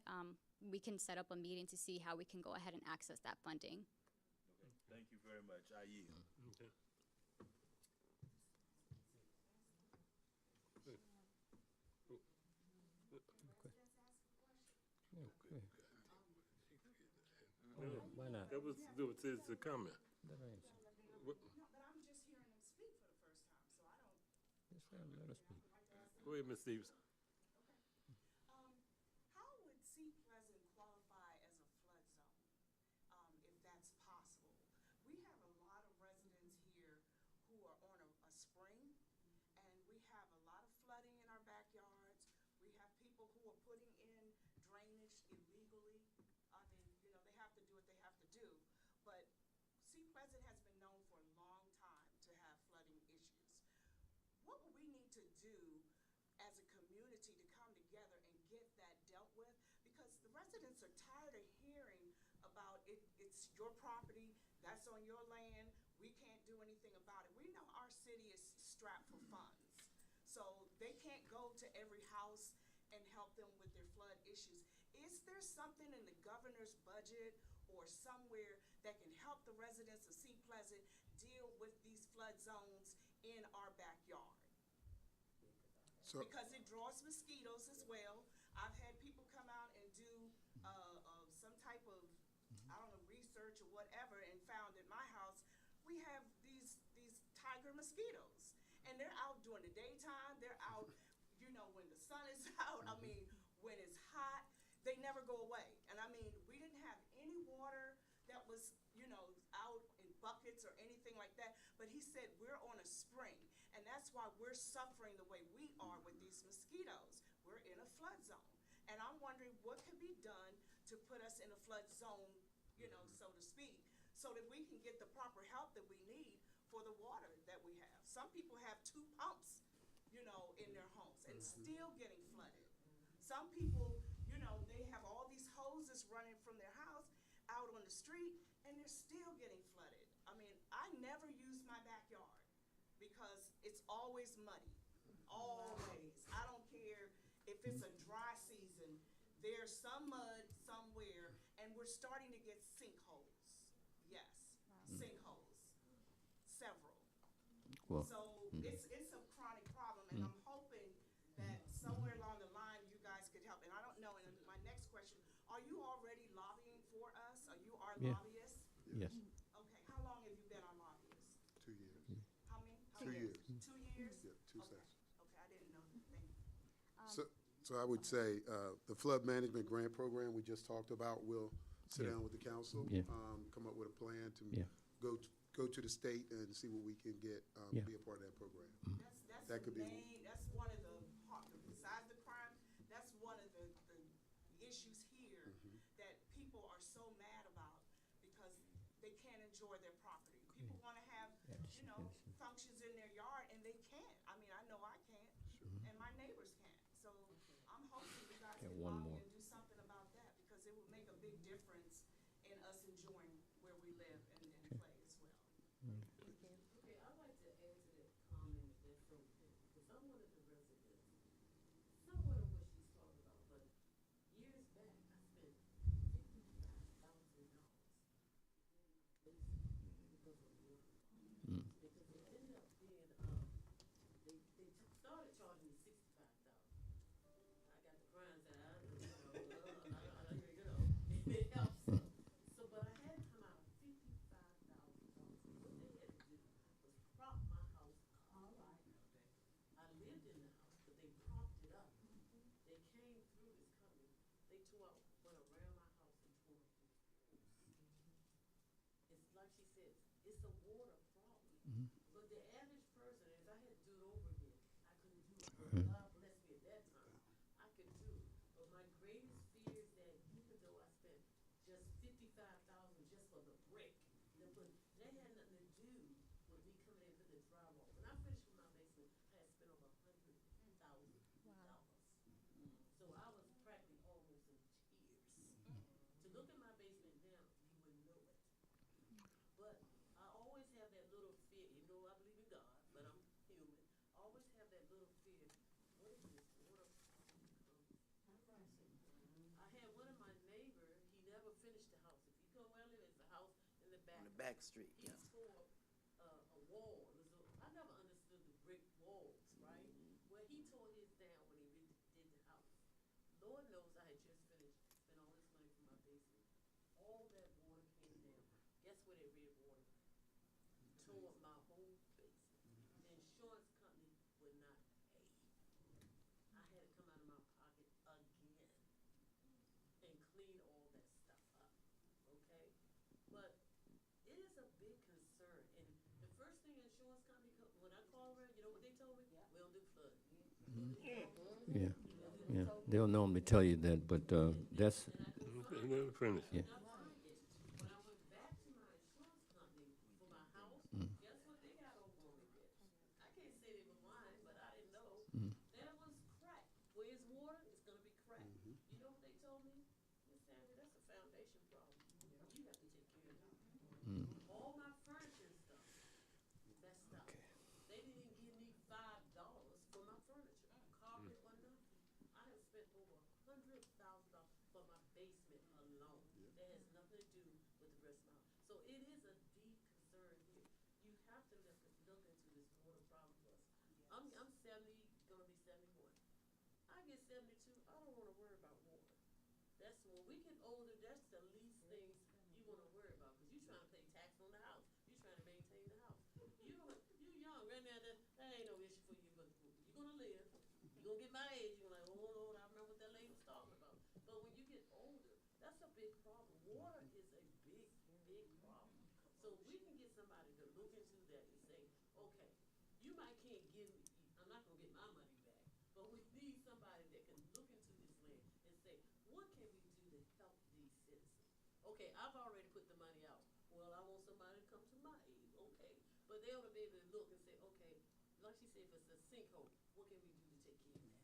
we can set up a meeting to see how we can go ahead and access that funding. Okay, thank you very much. I yield. Okay. Why not? That was it's a comment. Let her answer. What- But I'm just hearing them speak for the first time, so I don't. Just let her speak. Go ahead, Ms. Stevens. How would Seat Pleasant qualify as a flood zone, if that's possible? We have a lot of residents here who are on a spring, and we have a lot of flooding in our backyards. We have people who are putting in drainage illegally. I mean, you know, they have to do what they have to do. But Seat Pleasant has been known for a long time to have flooding issues. What would we need to do as a community to come together and get that dealt with? Because the residents are tired of hearing about it's your property, that's on your land, we can't do anything about it. We know our city is strapped for funds, so they can't go to every house and help them with their flood issues. Is there something in the governor's budget or somewhere that can help the residents of Seat Pleasant deal with these flood zones in our backyard? So, Because it draws mosquitoes as well. I've had people come out and do some type of, I don't know, research or whatever, and found at my house, we have these tiger mosquitoes. And they're out during the daytime, they're out, you know, when the sun is out, I mean, when it's hot, they never go away. And I mean, we didn't have any water that was, you know, out in buckets or anything like that, but he said we're on a spring, and that's why we're suffering the way we are with these mosquitoes. We're in a flood zone, and I'm wondering what can be done to put us in a flood zone, you know, so to speak, so that we can get the proper help that we need for the water that we have. Some people have 2 pumps, you know, in their homes and still getting flooded. Some people, you know, they have all these hoses running from their house out on the street, and they're still getting flooded. I mean, I never use my backyard because it's always muddy, always. I don't care if it's a dry season, there's some mud somewhere, and we're starting to get sinkholes. Yes, sinkholes, several. Well, So it's a chronic problem, and I'm hoping that somewhere along the line you guys could help. And I don't know, and my next question, are you already lobbying for us? Are you our Yeah. lobbyists? yes. Okay, how long have you been our lobbyist? 2 years. How many? 2 years. 2 years? Yeah, 2 Okay. sessions. Okay, I didn't know that. Thank you. So I would say, the flood management grant program we just talked about, we'll sit Yeah. down with the council, Yeah. come up with a plan to Yeah. go to the state and see what we can get, Yeah. be a part of that program. That's That the could be- main, that's one of the, besides the crime, that's one of the issues here that people are so mad about because they can't enjoy their property. People wanna have, you know, functions in their yard and they can't. I mean, I know I can't, and my neighbors can't. So I'm hoping you guys Okay, can one lobby more. and do something about that because it would make a big difference in us enjoying where we live and play as well. Okay, I'd like to add to that comment that's so, because I'm one of the residents, somewhat of what she's talking about, but years back, I spent $55,000 because of water. Because it ended up being, they started charging me $65,000. I got the crimes that I you know, it helps. So, but I had to come out of $55,000. What they had to do was prop my house up. I lived in the house, but they propped it up. They came through this company, they went around my house and tore up the roof. it's a water problem. But the average person, if I had to do it over again, I couldn't do it. But God bless me at that time, I could do it. But my greatest fear is that even though I spent just $55,000 just for the brick, that had nothing to do with me coming in for the drywall. When I finished with my basement, I had spent over $100,000. So I was practically almost in tears. To look at my basement now, you wouldn't know it. But I always have that little fear, even though I believe in God, but I'm human. I always have that little fear. What is this water? I had one of my neighbor, he never finished the house. If you come where I live, it's the house in the back. On the back street, He yeah. tore a wall. I never understood the brick walls, right? Well, he tore his down when he did the house. Lord knows I had just finished, spent all this money for my basement. All that water came down. Guess where that red water went? Tore up my whole basement. The insurance company would not pay. I had to come out of my pocket again and clean all that stuff up, okay? But it is a big concern, and the first thing insurance company, when I call around, you know what they told me? We don't do flood. Yeah, yeah. They'll normally tell you that, but that's, Finish. yeah. When I went back to my insurance company for my house, guess what they got over on me with? I can't say they were lying, but I didn't know. That was crack. Where it's water, it's gonna be crack. You know what they told me? Miss Sandra, that's a foundation problem. You have to take care of that. All my furniture and stuff messed up. They didn't even give me $5 for my furniture, carpet or nothing. I have spent over $100,000 for my basement alone. That has nothing to do with the rest of my house. So it is a deep concern here. You have to look into this water problem for us. I'm 70, gonna be 71. I get 72, I don't wanna worry about water. That's when we get older, that's the least things you wanna worry about, cause you're trying to pay tax on the house. You're trying to maintain the house. You young, right now, that ain't no issue for you, but you're gonna live. You're gonna get my age, you're like, oh Lord, I remember what that lady was talking about. But when you get older, that's a big problem. Water is a big, big problem. So we can get somebody to look into that and say, okay, you might can't give me, I'm not gonna get my money back, but we need somebody that can look into this land and say, what can we do to help these citizens? Okay, I've already put the money out. Well, I want somebody to come to my aid, okay. But they ought to be able to look and say, okay, like she said, if it's a sinkhole, what can we do to take care of that?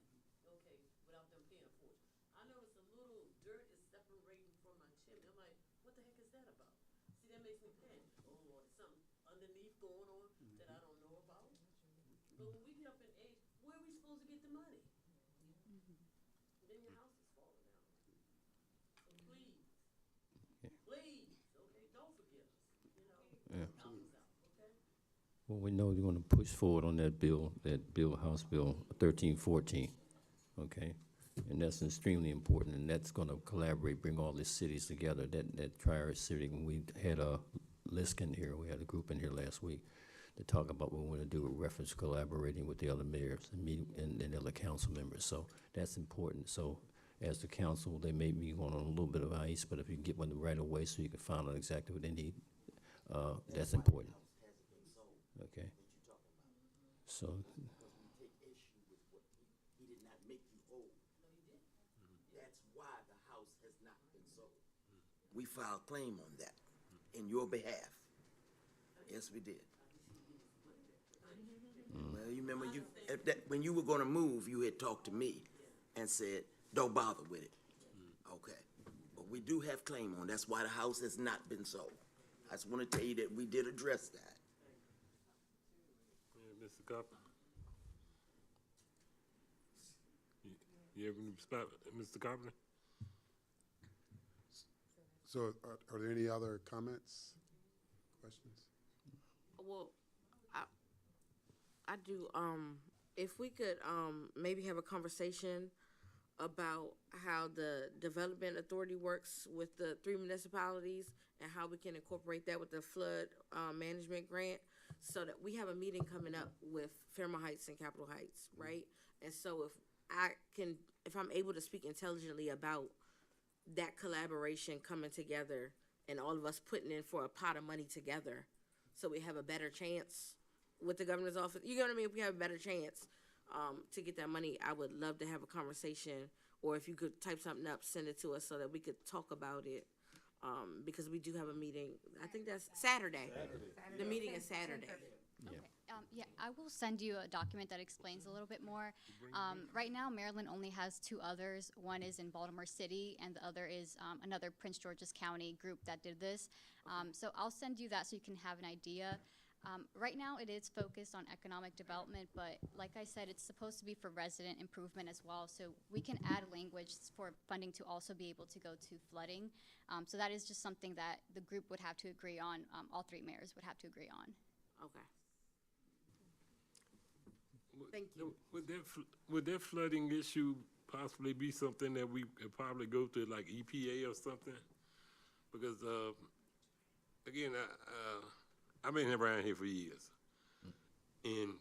Okay, without them paying a fortune. I noticed a little dirt is separating from my chimney. I'm like, what the heck is that about? See, that makes me panic. Oh Lord, something underneath going on that I don't know about. But when we get up in age, where are we supposed to get the money? Then your house is falling down. So please, please, okay, don't forget us, you know, Yeah. help us out, okay? Well, we know you're gonna push forward on that bill, House Bill 1314, okay? And that's extremely important, and that's gonna collaborate, bring all the cities together. That Tri-Area City, when we had a Liskin here, we had a group in here last week to talk about what we wanna do with reference collaborating with the other mayors and meeting, and the other council members. So that's important. So as the council, they may be going on a little bit of ice, but if you can get one right away so you can find out exactly what they need, that's important. Okay. So, Because we take issue with what he did not make you whole. That's why the house has not been sold. We filed claim on that in your behalf. Yes, we did. Well, you remember when you were gonna move, you had talked to me and said, don't bother with it. Okay. But we do have claim on, that's why the house has not been sold. I just wanna tell you that we did address that. Yeah, Mr. Carpenter? You have any spot, Mr. Carpenter? So are there any other comments, questions? Well, I do, if we could, maybe have a conversation about how the Development Authority works with the 3 municipalities and how we can incorporate that with the flood, management grant, so that we have a meeting coming up with Fairmont Heights and Capitol Heights, right? And so if I'm able to speak intelligently about that collaboration coming together and all of us putting in for a pot of money together so we have a better chance with the governor's office. You know what I mean? If we have a better chance to get that money, I would love to have a conversation, or if you could type something up, send it to us so that we could talk about it. Because we do have a meeting. I think that's Saturday. The meeting is Saturday. Okay. Yeah, I will send you a document that explains a little bit more. Right now, Maryland only has two others. One is in Baltimore City, and the other is another Prince George's County group that did this. So I'll send you that so you can have an idea. Right now, it is focused on economic development, but like I said, it's supposed to be for resident improvement as well. So we can add language for funding to also be able to go to flooding. So that is just something that the group would have to agree on. All three mayors would have to agree on. Okay. Thank you. Would that flooding issue possibly be something that we could probably go to like EPA or something? Because, again, I've been around here for years, and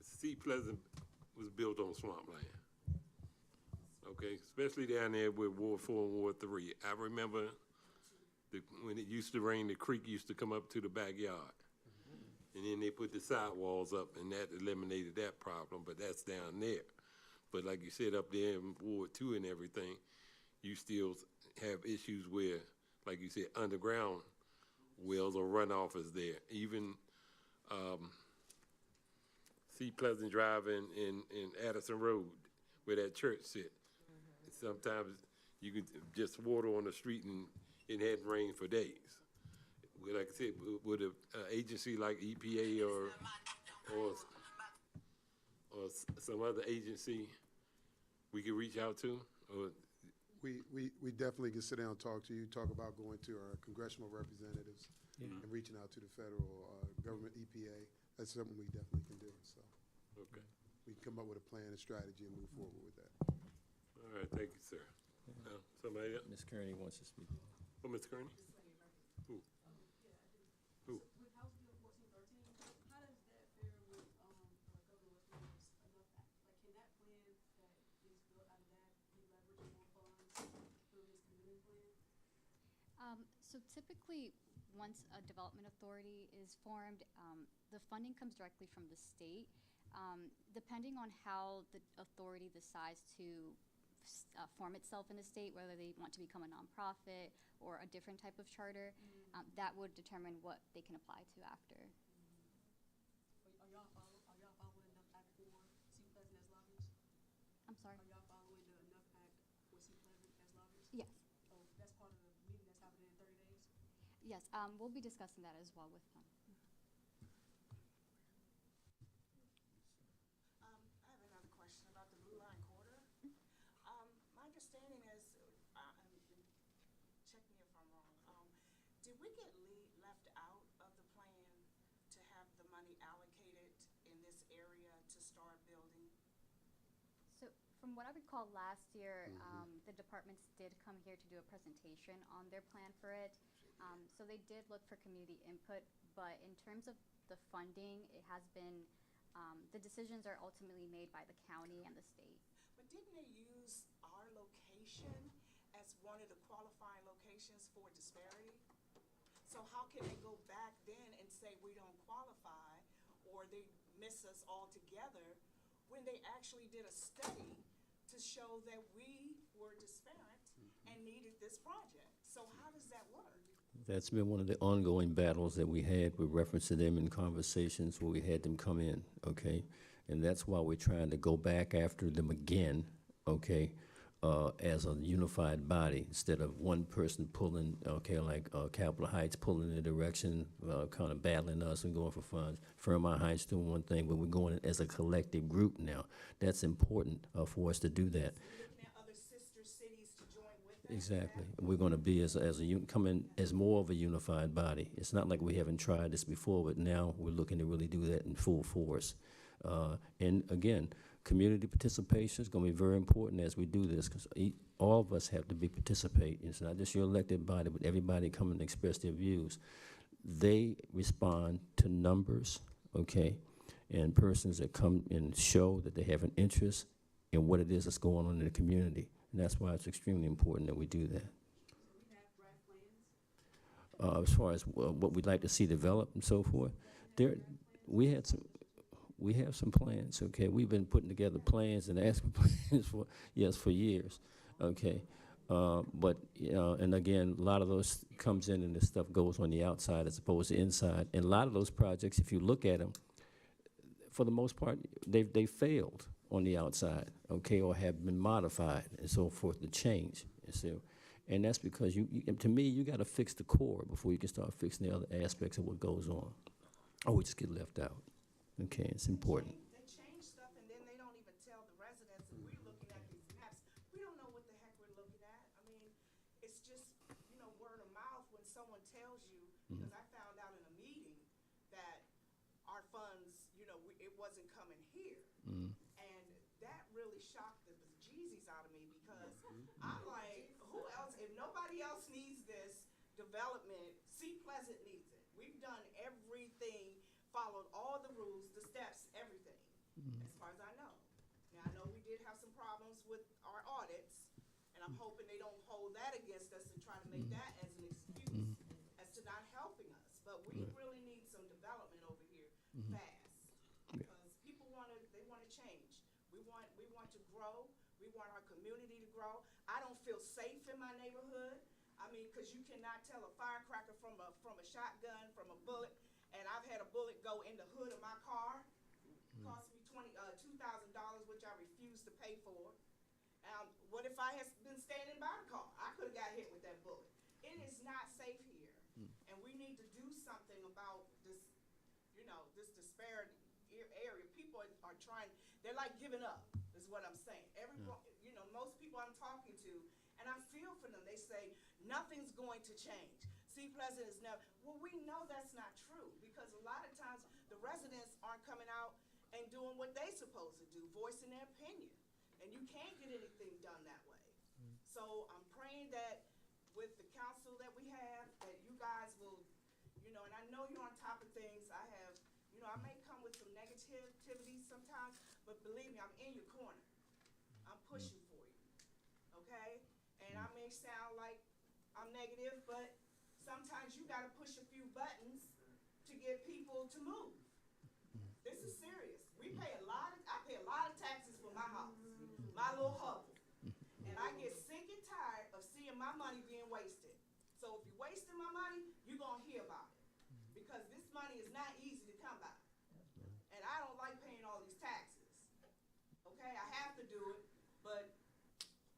Seat Pleasant was built on swampland. Okay, especially down there with Ward 4 and Ward 3. I remember when it used to rain, the creek used to come up to the backyard. And then they put the sidewalls up, and that eliminated that problem, but that's down there. But like you said, up there in Ward 2 and everything, you still have issues where, like you said, underground wells or runoff is there. Even Seat Pleasant Drive in Addison Road, where that church sit. Sometimes you could just water on the street and it hadn't rained for days. Like I said, would an agency like EPA or some other agency we could reach out to? Or We definitely can sit down and talk to you, talk about going to our congressional representatives and reaching out to the federal government, EPA. That's something we definitely can do, so. Okay. We can come up with a plan and strategy and move forward with that. All right, thank you, sir. Somebody else? Ms. Kearney wants to speak. Oh, Ms. Kearney? Who? Who? So typically, once a development authority is formed, the funding comes directly from the state. Depending on how the authority decides to form itself in the state, whether they want to become a nonprofit or a different type of charter, that would determine what they can apply to after. Are y'all following enough act for Seat Pleasant as lobbies? I'm sorry? Are y'all following the enough act for Seat Pleasant as lobbies? Yes. So that's part of the meeting that's happening in 30 days? Yes, we'll be discussing that as well with them. I have another question about the Blue Line Corridor. My understanding is, check me if I'm wrong, did we get left out of the plan to have the money allocated in this area to start building? So from what I recall last year, the departments did come here to do a presentation on their plan for it. So they did look for community input, but in terms of the funding, it has been, the decisions are ultimately made by the county and the state. But didn't they use our location as one of the qualifying locations for disparity? So how can they go back then and say we don't qualify, or they miss us altogether, when they actually did a study to show that we were disparate and needed this project? So how does that work? That's been one of the ongoing battles that we had with reference to them in conversations where we had them come in, okay? And that's why we're trying to go back after them again, okay, as a unified body, instead of one person pulling, okay, like Capitol Heights pulling in a direction, kind of battling us and going for funds. Fairmont Heights doing one thing, but we're going as a collective group now. That's important for us to do that. Exactly. We're going to be come in as more of a unified body. It's not like we haven't tried this before, but now we're looking to really do that in full force. And again, community participation is going to be very important as we do this, because all of us have to be participating. It's not just your elected body, but everybody come and express their views. They respond to numbers, okay, and persons that come and show that they have an interest in what it is that's going on in the community. And that's why it's extremely important that we do that. as far as what we'd like to see developed and so forth, we have some plans, okay? We've been putting together plans and asking plans for years, okay? But, and again, a lot of those comes in and this stuff goes on the outside as opposed to inside. And a lot of those projects, if you look at them, for the most part, they failed on the outside, okay, or have been modified and so forth to change. And that's because to me, you got to fix the core before you can start fixing the other aspects of what goes on. Or we just get left out. Okay, it's important. They change stuff and then they don't even tell the residents, and we're looking at these maps. We don't know what the heck we're looking at. I mean, it's just, word of mouth when someone tells you, because I found out in a meeting that our funds, it wasn't coming here. And that really shocked the bejesus out of me because I'm like, who else, if nobody else needs this development, Seat Pleasant needs it. We've done everything, followed all the rules, the steps, everything, as far as I know. Now, I know we did have some problems with our audits, and I'm hoping they don't hold that against us and try to make that as an excuse as to not helping us. But we really need some development over here fast, because people they wanna change. We want to grow. We want our community to grow. I don't feel safe in my neighborhood. I mean, because you cannot tell a firecracker from a shotgun, from a bullet. And I've had a bullet go in the hood of my car. Cost me $2,000, which I refused to pay for. What if I had been standing by the car? I could have got hit with that bullet. It is not safe here. And we need to do something about this, this disparity area. People are trying, they're like giving up, is what I'm saying. Everyone, most people I'm talking to, and I feel for them, they say, nothing's going to change. Seat Pleasant is never, well, we know that's not true, because a lot of times the residents aren't coming out and doing what they supposed to do, voicing their opinion. And you can't get anything done that way. So I'm praying that with the council that we have, that you guys will, and I know you're on top of things. I have, I may come with some negativity sometimes, but believe me, I'm in your corner. I'm pushing for you, okay? And I may sound like I'm negative, but sometimes you gotta push a few buttons to get people to move. This is serious. I pay a lot of taxes for my house, my little hovel. And I get sick and tired of seeing my money being wasted. So if you're wasting my money, you're gonna hear about it. Because this money is not easy to come by. And I don't like paying all these taxes. Okay, I have to do it, but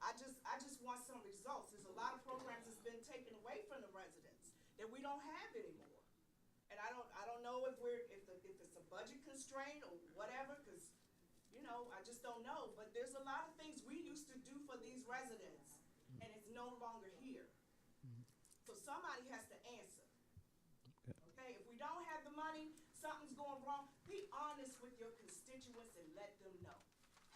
I just want some results. There's a lot of programs that's been taken away from the residents that we don't have anymore. And I don't know if it's a budget constraint or whatever, because I just don't know. But there's a lot of things we used to do for these residents, and it's no longer here. So somebody has to answer. Okay, if we don't have the money, something's going wrong, be honest with your constituents and let them know.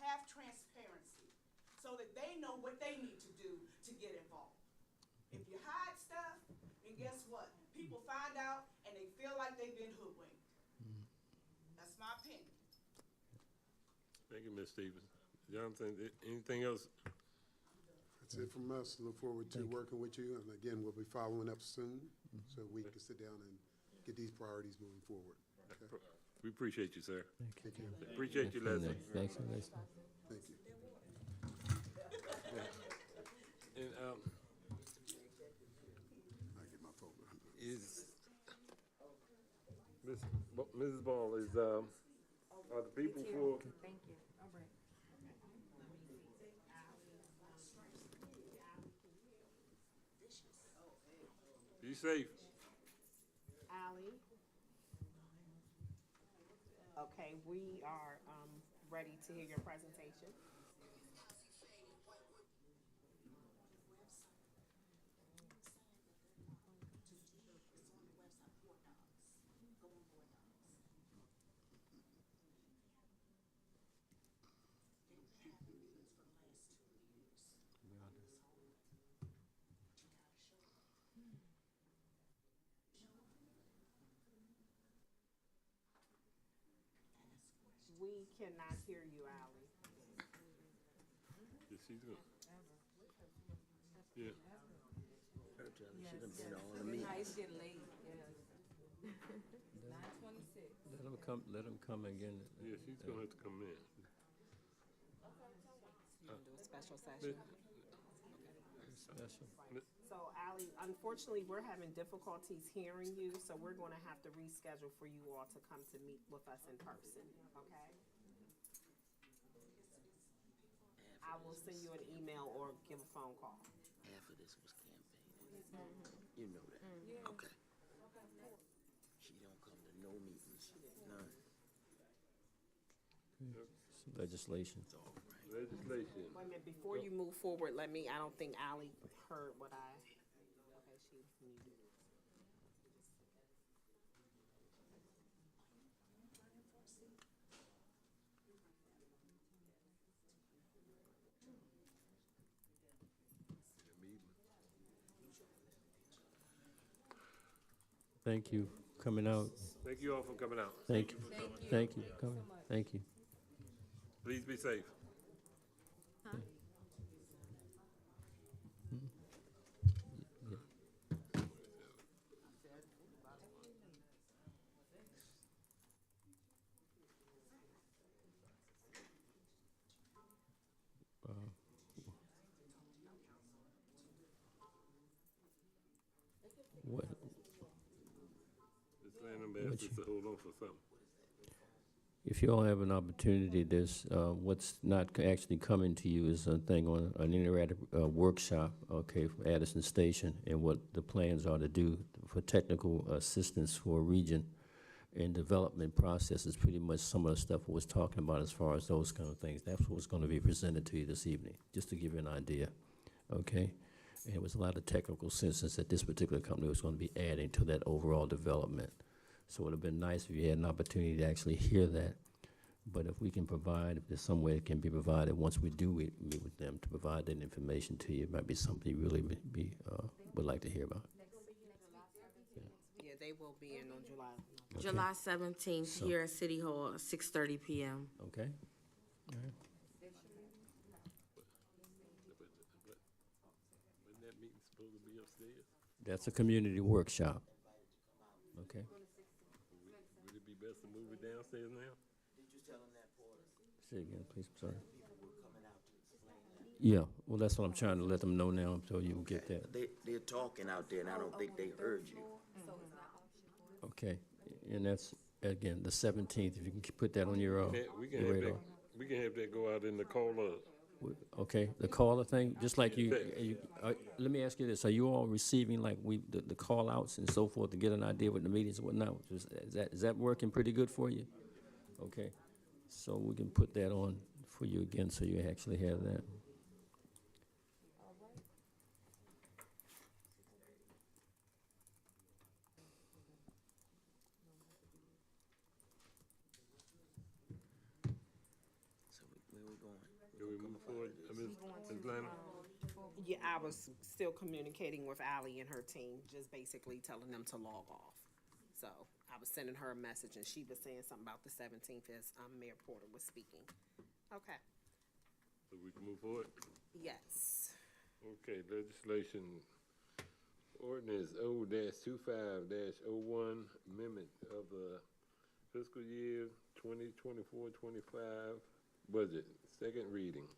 Have transparency so that they know what they need to do to get involved. If you hide stuff, then guess what? People find out and they feel like they've been hoodwinked. That's my opinion. Thank you, Ms. Stevens. Jonathan, anything else? That's it from us. Look forward to working with you. And again, we'll be following up soon so we can sit down and get these priorities moving forward. Okay? We appreciate you, sir. Thank you. Appreciate you, Leslie. Thanks, Leslie. Thank you. And, I get my phone. Mrs. Ball, are the people for? Thank you. All right. Be safe. Ally? Okay, we are ready to hear your presentation. We cannot hear you, Ally. Yes, she's good. Yeah. It's getting late, yes. 9:26. Let them come again. Yeah, she's gonna have to come in. You wanna do a special session? Special. So Ally, unfortunately, we're having difficulties hearing you, so we're gonna have to reschedule for you all to come to meet with us in person, okay? I will send you an email or give a phone call. Half of this was campaigning. You know that. Okay. She don't come to no meetings, none. Legislation. Legislation. Wait a minute, before you move forward, I don't think Ally heard what okay, she muted. Thank you for coming out. Thank you all for coming out. Thank you. Thank you for coming. Thank you. Please be safe. What? This land asked us to hold on for something. If you all have an opportunity, there's, what's not actually coming to you is a thing on an interactive workshop, okay, for Addison Station, and what the plans are to do for technical assistance for a region and development processes, pretty much some of the stuff we was talking about as far as those kind of things. That's what's going to be presented to you this evening, just to give you an idea, okay? And it was a lot of technical assistance that this particular company was going to be adding to that overall development. So it would have been nice if you had an opportunity to actually hear that. But if we can provide, if there's some way it can be provided, once we do meet with them, to provide that information to you, it might be something you really would like to hear about. Yeah, they will be in on July. Okay. July 17th So- here at City Hall, 6:30 p.m. Okay? All right. Wasn't that meeting supposed to be upstairs? That's a community workshop. Okay? Would it be best to move it downstairs now? Did you tell them that, Porter? Say again, please, I'm sorry. People were coming out to explain that. Yeah, well, that's what I'm trying to let them know now, so you will get that. They're talking out there, and I don't think they heard you. Okay, and that's, again, the 17th, if you can put that on your We can your have radar. that, we can have that go out in the caller. Okay, the caller thing, just like let me ask you this, are you all receiving like the call outs and so forth to get an idea what the meetings and whatnot? Is that working pretty good for you? Okay, so we can put that on for you again, so you actually have that. So where we going? Do we move forward, Ms. Lana? Yeah, I was still communicating with Ally and her team, just basically telling them to log off. So I was sending her a message, and she was saying something about the 17th as Mayor Porter was speaking. Okay. So we can move forward? Yes. Okay, legislation, ordinance O-25-01, amendment of the fiscal year 2024-25 budget, second reading.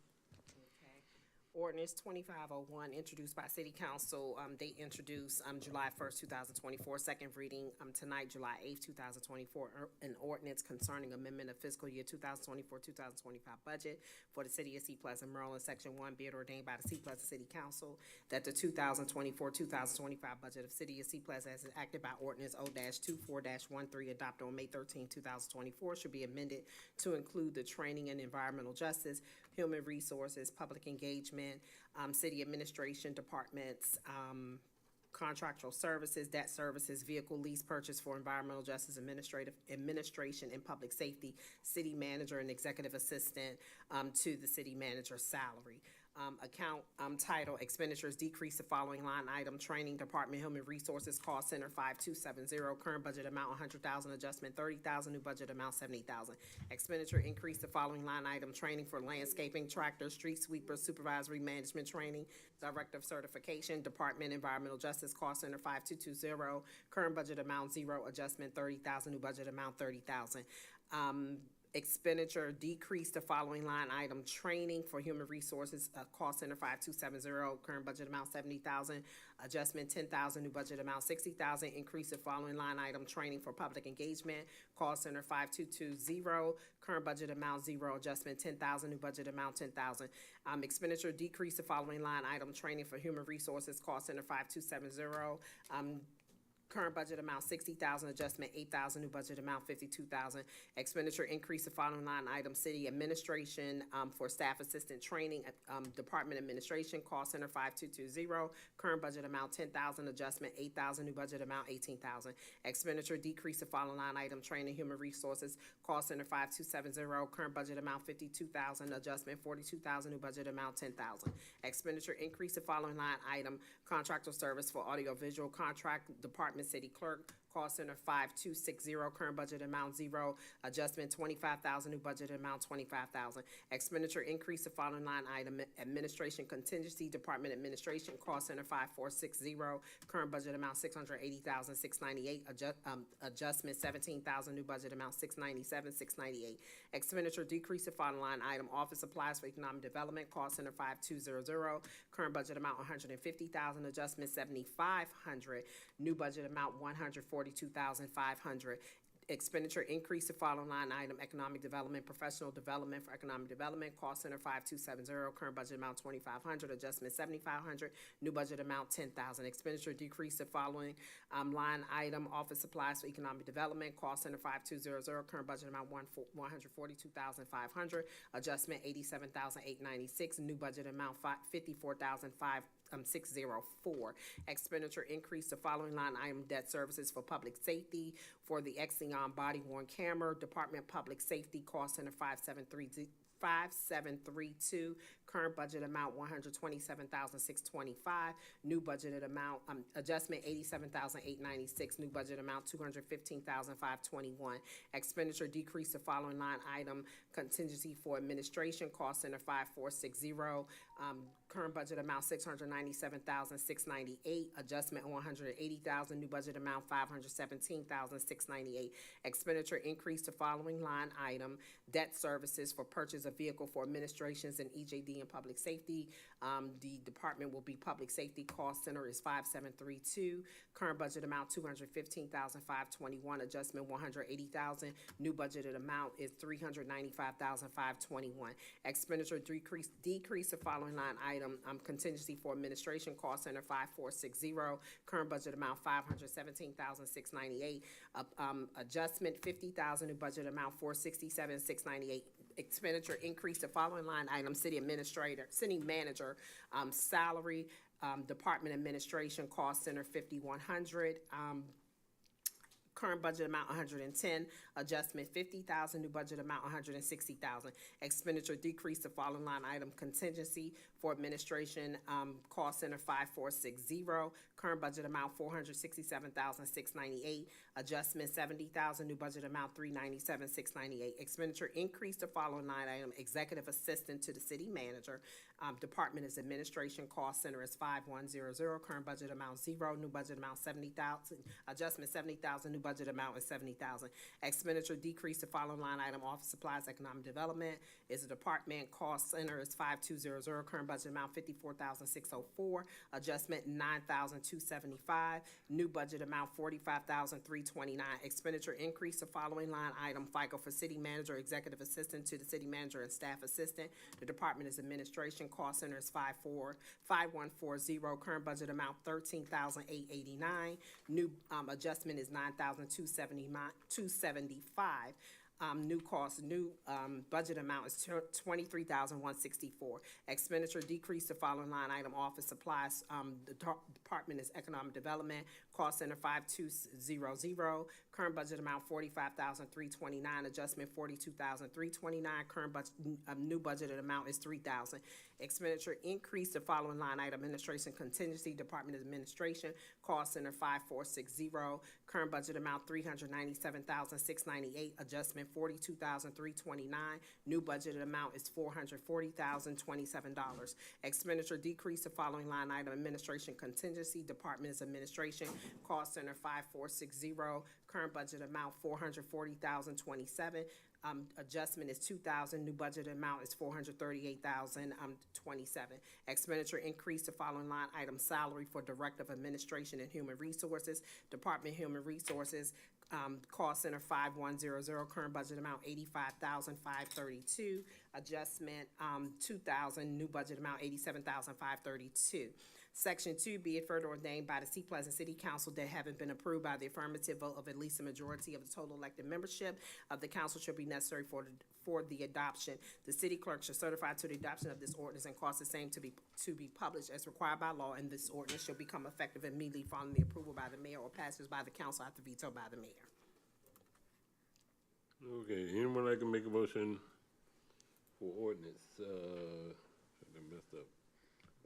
Ordinance 2501, introduced by City Council. They introduced July 1st, 2024, second reading tonight, July 8th, 2024, an ordinance concerning amendment of fiscal year 2024-2025 budget for the City of Sea Pleasant, Maryland, Section 1, be it ordained by the Sea Pleasant City Council that the 2024-2025 budget of City of Sea Pleasant as enacted by ordinance O-24-13 adopted on May 13, 2024 should be amended to include the training and environmental justice, human resources, public engagement, city administration departments, contractual services, debt services, vehicle lease purchase for environmental justice administration and public safety, city manager and executive assistant to the city manager's salary. Account title expenditures decrease the following line item: Training Department, Human Resources, Call Center 5270. Current budget amount 100,000, adjustment 30,000, new budget amount 70,000. Expenditure increase the following line item: Training for landscaping, tractor, street sweeper, supervisory management training, Director of Certification, Department Environmental Justice, Call Center 5220. Current budget amount 0, adjustment 30,000, new budget amount 30,000. Expenditure decrease the following line item: Training for Human Resources, Call Center 5270, current budget amount 70,000, adjustment 10,000, new budget amount 60,000. Increase the following line item: Training for Public Engagement, Call Center 5220, current budget amount 0, adjustment 10,000, new budget amount 10,000. Expenditure decrease the following line item: Training for Human Resources, Call Center 5270, current budget amount 60,000, adjustment 8,000, new budget amount 52,000. Expenditure increase the following line item: City Administration for Staff Assistant Training, Department Administration, Call Center 5220. Current budget amount 10,000, adjustment 8,000, new budget amount 18,000. Expenditure decrease the following line item: Training Human Resources, Call Center 5270. Current budget amount 52,000, adjustment 42,000, new budget amount 10,000. Expenditure increase the following line item: Contractual Service for Audiovisual Contract, Department City Clerk, Call Center 5260, current budget amount 0, adjustment 25,000, new budget amount 25,000. Expenditure increase the following line item: Administration Contingency, Department Administration, Call Center 5460, current budget amount 680,698, adjustment 17,000, new budget amount 697,698. Expenditure decrease the following line item: Office Supplies for Economic Development, Call Center 5200, current budget amount 150,000, adjustment 7,500, new budget amount 142,500. Expenditure increase the following line item: Economic Development, Professional Development for Economic Development, Call Center 5270, current budget amount 2,500, adjustment 7,500, new budget amount 10,000. Expenditure decrease the following line item: Office Supplies for Economic Development, Call Center 5200, current budget amount 142,500, adjustment 87,896, new budget amount 54,604. Expenditure increase the following line item: Debt Services for Public Safety for the Exeon Body Worn Camera, Department Public Safety, Call Center 5732, current budget amount 127,625, new budgeted amount, adjustment 87,896, new budget amount 215,521. Expenditure decrease the following line item: Contingency for Administration, Call Center 5460, current budget amount 697,698, adjustment 180,000, new budget amount 517,698. Expenditure increase the following line item: Debt Services for purchase of vehicle for administrations and EJD and public safety. The department will be Public Safety. Cost Center is 5732, current budget amount 215,521, adjustment 180,000, new budgeted amount is 395,521. Expenditure decrease the following line item: Contingency for Administration, Cost Center 5460, current budget amount 517,698, adjustment 50,000, new budget amount 467,698. Expenditure increase the following line item: City Manager, salary, Department Administration, Cost Center 5100, current budget amount 110, adjustment 50,000, new budget amount 160,000. Expenditure decrease the following line item: Contingency for Administration, Call Center 5460, current budget amount 467,698, adjustment 70,000, new budget amount 397,698. Expenditure increase the following line item: Executive Assistant to the City Manager, Department is Administration, Cost Center is 5100, current budget amount 0, new budget amount 70,000, adjustment 70,000, new budget amount is 70,000. Expenditure decrease the following line item: Office Supplies, Economic Development is a department, Cost Center is 5200, current budget amount 54,604, adjustment 9,275, new budget amount 45,329. Expenditure increase the following line item: FICA for City Manager, Executive Assistant to the City Manager and Staff Assistant. The department is Administration, Cost Center is 5140, current budget amount 13,889, new adjustment is 9,275. budget amount is $23,164. Expenditure decreased the following line item, office supplies. The department is economic development, cost center 5200. Current budget amount $45,329. Adjustment $42,329. Current budget, new budgeted amount is $3,000. Expenditure increased the following line item, administration contingency, department administration, cost center 5460. Current budget amount $397,698. Adjustment $42,329. New budgeted amount is $440,027. Expenditure decreased the following line item, administration contingency, department administration, cost center 5460. Current budget amount $440,027. Adjustment is $2,000. New budget amount is $438,027. Expenditure increased the following line item, salary for Director of Administration and Human Resources, Department of Human Resources, cost center 5100. Current budget amount $85,532. Adjustment $2,000. New budget amount $87,532. Section 2, be it further ordained by the Seat Pleasant City Council that having been approved by the affirmative vote of at least a majority of the total elected membership of the council should be necessary for the adoption. The city clerk should certify to the adoption of this ordinance and cause the same to be published as required by law, and this ordinance shall become effective immediately following the approval by the mayor or passage by the council after veto by the mayor. Okay, anyone like to make a motion for ordinance, I messed up,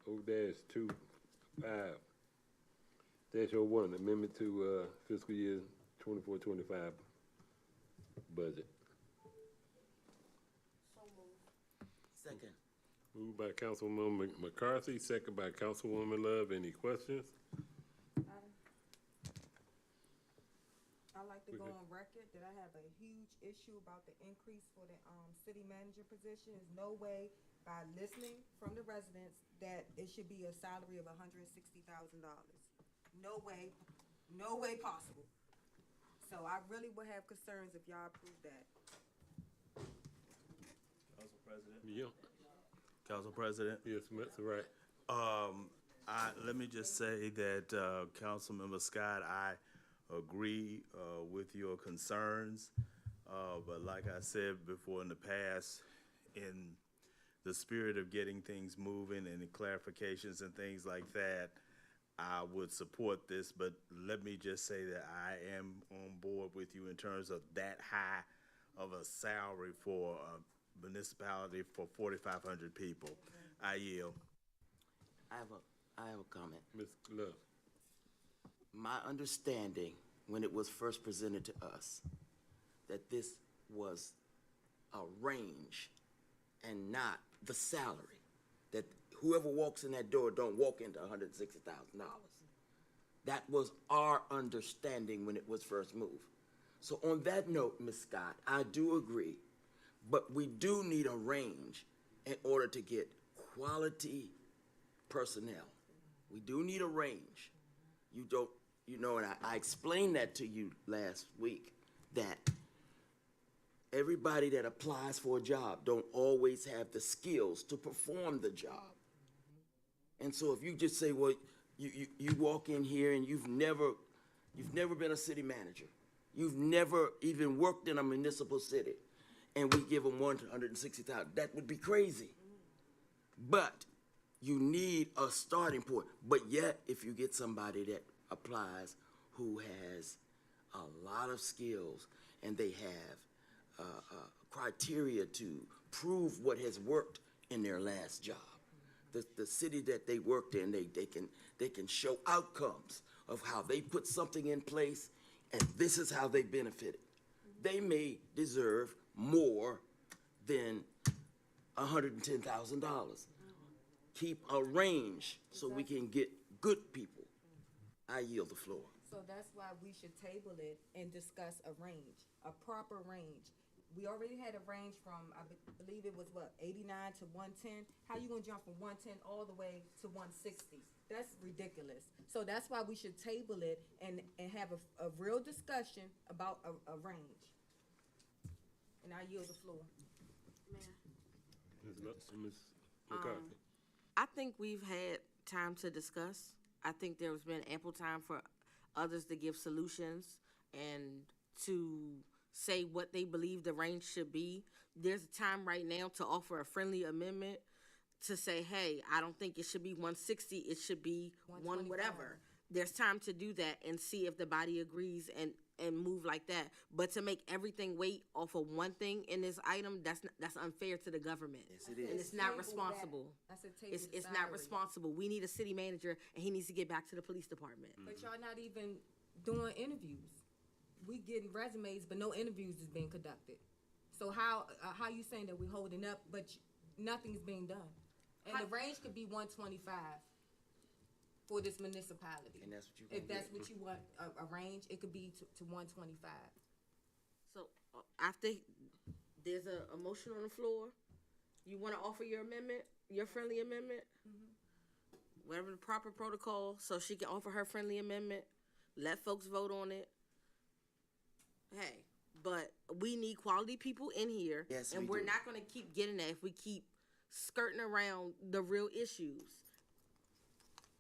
O-25-01, amendment to, fiscal year 24-25 budget. Second. Moved by Councilwoman McCarthy, second by Councilwoman Love. Any questions? I'd like to go on record that I have a huge issue about the increase for the, city manager position. There's no way, by listening from the residents, that it should be a salary of $160,000. No way possible. So I really would have concerns if y'all approve that. Council President? Yeah. Council President? Yes, that's right. Let me just say that, Councilmember Scott, I agree, with your concerns. But like I said before in the past, in the spirit of getting things moving and the clarifications and things like that, I would support this, but let me just say that I am on board with you in terms of that high of a salary for a municipality for 4,500 people. I yield. I have a comment. Ms. Love. My understanding, when it was first presented to us, that this was a range and not the salary. That whoever walks in that door don't walk into $160,000. That was our understanding when it was first moved. So on that note, Ms. Scott, I do agree, but we do need a range in order to get quality personnel. We do need a range. You don't, you know, and I explained that to you last week, that everybody that applies for a job don't always have the skills to perform the job. And so if you just say, well, you walk in here and you've never been a city manager, you've never even worked in a municipal city, and we give them $160,000, that would be crazy. But you need a starting point. But yet, if you get somebody that applies who has a lot of skills and they have criteria to prove what has worked in their last job, the city that they worked in, they can show outcomes of how they put something in place, and this is how they benefited. They may deserve more than $110,000. Keep a range so we can get good people. I yield the floor. So that's why we should table it and discuss a range, a proper range. We already had a range from, I believe it was what, 89 to 110? How you gonna jump from 110 all the way to 160? That's ridiculous. So that's why we should table it and have a real discussion about a range. And I yield the floor. Ms. McCarthy. I think we've had time to discuss. I think there's been ample time for others to give solutions and to say what they believe the range should be. There's a time right now to offer a friendly amendment to say, hey, I don't think it should be 160, it should be one whatever. There's time to do that and see if the body agrees and move like that. But to make everything wait off of one thing in this item, that's unfair to the government. Yes, it is. And it's not responsible. It's not responsible. We need a city manager, and he needs to get back to the police department. But y'all not even doing interviews. We getting resumes, but no interviews is being conducted. So how you saying that we holding up, but nothing's being done? And the range could be 125 for this municipality. And that's what you. If that's what you want, a range, it could be to 125. So after there's a motion on the floor, you want to offer your amendment, your friendly amendment? Whatever the proper protocol, so she can offer her friendly amendment, let folks vote on it. Hey, but we need quality people in here. Yes, and we we're do. not going to keep getting that if we keep skirting around the real issues.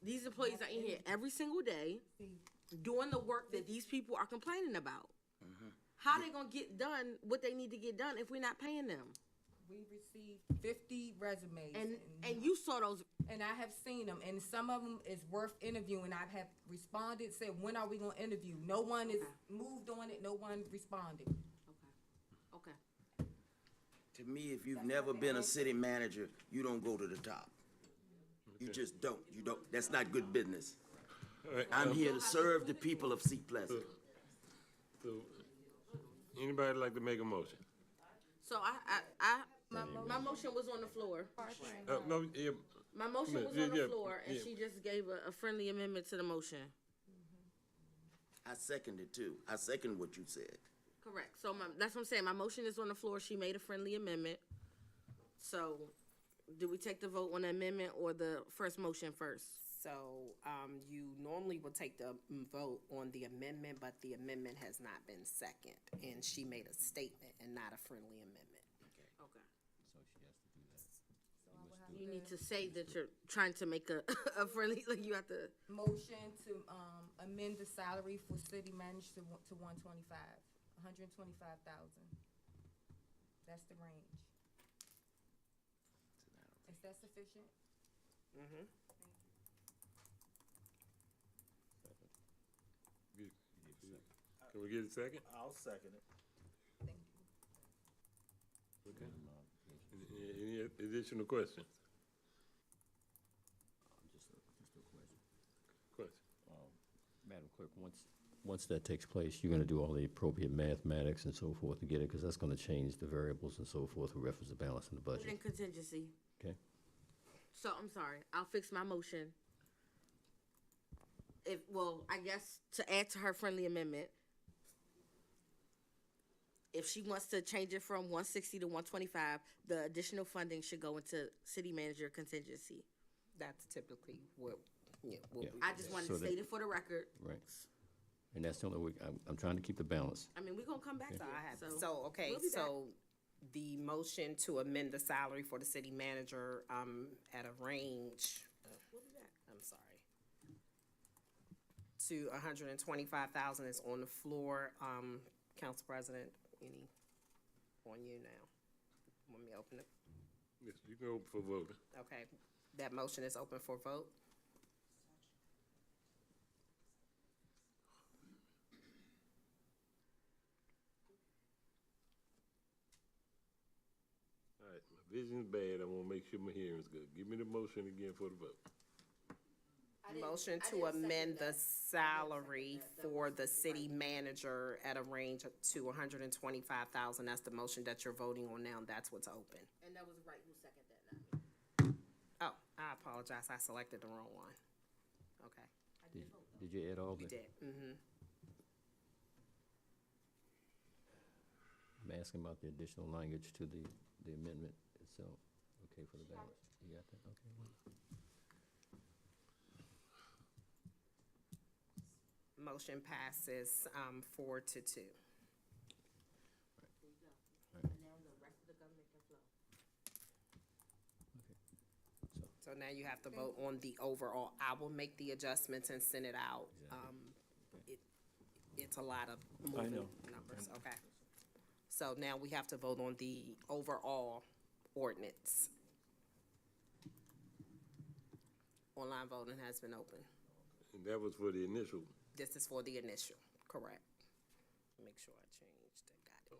These employees are in here every single day doing the work that these people are complaining about. How they gonna get done what they need to get done if we're not paying them? We received 50 resumes. And you saw those. And I have seen them, and some of them is worth interviewing. I have responded, said, when are we gonna interview? No one is moved on it, no one responded. Okay. To me, if you've never been a city manager, you don't go to the top. You just don't. You don't. That's not good business. I'm here to serve the people of Seat Pleasant. So, anybody like to make a motion? So my motion was on the floor. No, yeah. My motion was on the floor, and she just gave a friendly amendment to the motion. I second it too. I second what you said. Correct. So that's what I'm saying. My motion is on the floor. She made a friendly amendment. So, do we take the vote on the amendment or the first motion first? So, you normally will take the vote on the amendment, but the amendment has not been second, and she made a statement and not a friendly amendment. Okay. You need to say that you're trying to make a friendly, like you have to. Motion to amend the salary for city manager to 125, 125,000. That's the range. Is that sufficient? Mm-hmm. Can we get a second? I'll second it. Thank you. Okay. Any additional questions? Just a question. Question. Madam Clerk, once that takes place, you're gonna do all the appropriate mathematics and so forth to get it, because that's gonna change the variables and so forth with reference to balance in the Put it budget. in contingency. Okay? So I'm sorry. I'll fix my motion. I guess to add to her friendly amendment, if she wants to change it from 160 to 125, the additional funding should go into city manager contingency. That's typically what we I just wanted to state it for the record. Right. And that's the only way, I'm trying to keep the balance. I mean, we're gonna come back to So I have, it. okay, we'll be back. so the motion to amend the salary for the city manager, at a range, I'm sorry, to 125,000 is on the floor. Council President, on you now. Want me to open it? Yes, you can open for voting. Okay, that motion is open for vote. All right, my vision's bad. I want to make sure my hearing's good. Give me the motion again for the vote. Motion to amend the salary for the city manager at a range to 125,000. That's the motion that you're voting on now. That's what's open. And that was right. Who seconded that now? Oh, I apologize. I selected the wrong one. Okay. Did you add all We the? did. Mm-hmm. I'm asking about the additional language to the amendment itself. Okay, for the balance. You got that? Okay. Motion passes 4-2. And now the rest of the government can flow. So now you have to vote on the overall. I will make the adjustments and send it out. It's a lot of moving numbers. Okay. So now we have to vote on the overall ordinance. Online voting has been open. And that was for the initial. This is for the initial, correct. Make sure I changed it, got it.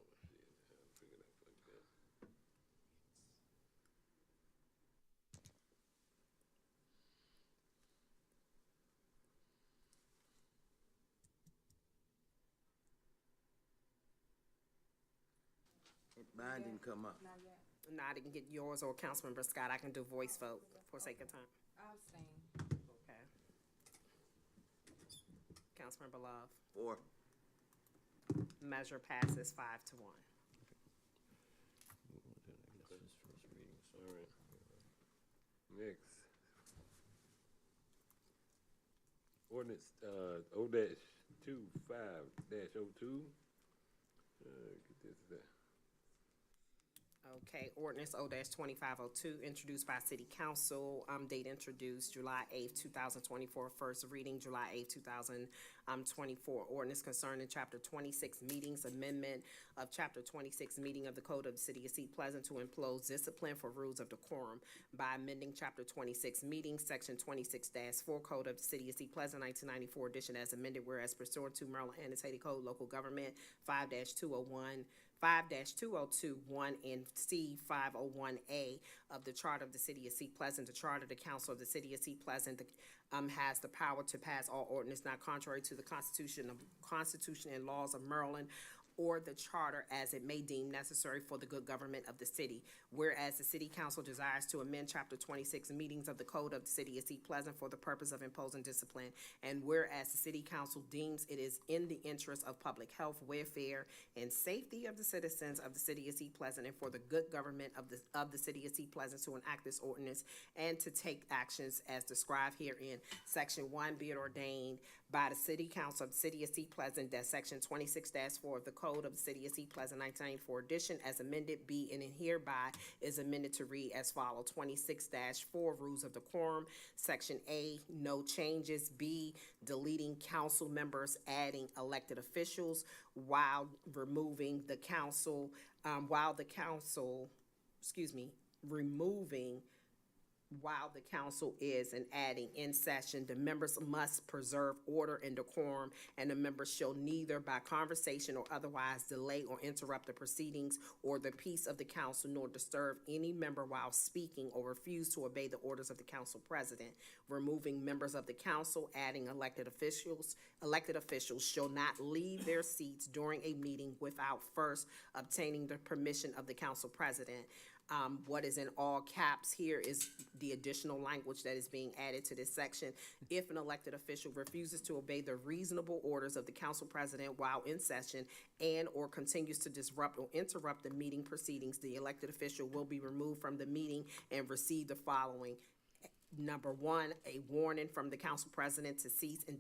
Mine didn't come up. No, I didn't get yours or Councilmember Scott. I can do voice vote for sake of time. I'll abstain. Okay. Councilmember Love. 4. Measure passes 5-1. All right. Next. Ordinance, O-25-02. Get this there. Okay, ordinance O-2502, introduced by City Council, date introduced July 8th, 2024, first reading July 8th, 2024. Ordinance concerning Chapter 26 meetings, amendment of Chapter 26 meeting of the Code of the City of Seat Pleasant to impose discipline for rules of decorum by amending Chapter 26 meetings, Section 26-4 Code of the City of Seat Pleasant, 1994 edition as amended, whereas pursuant to Maryland Annotated Code, Local Government 5-201, 5-2021 and C 501A of the Charter of the City of Seat Pleasant. The Charter of the Council of the City of Seat Pleasant has the power to pass all ordinance not contrary to the Constitution and laws of Maryland or the charter as it may deem necessary for the good government of the city. Whereas the City Council desires to amend Chapter 26 meetings of the Code of the City of Seat Pleasant for the purpose of imposing discipline, and whereas the City Council deems it is in the interest of public health, welfare, and safety of the citizens of the City of Seat Pleasant and for the good government of the City of Seat Pleasant to enact this ordinance and to take actions as described herein. Section 1, be it ordained by the City Council of the City of Seat Pleasant that Section 26-4 of the Code of the City of Seat Pleasant 1994 edition as amended be and hereby is amended to read as follows. 26-4 Rules of Decorum. Section A, no changes. B, deleting council members, adding elected officials while removing the council, removing while the council is and adding in session, the members must preserve order and decorum, and the members shall neither by conversation or otherwise delay or interrupt the proceedings or the peace of the council, nor disturb any member while speaking or refuse to obey the orders of the council president. Removing members of the council, adding elected officials. Elected officials shall not leave their seats during a meeting without first obtaining the permission of the council president. What is in all caps here is the additional language that is being added to this section. If an elected official refuses to obey the reasonable orders of the council president while in session and or continues to disrupt or interrupt the meeting proceedings, the elected official will be removed from the meeting and receive the following. Number 1, a warning from the council president to cease and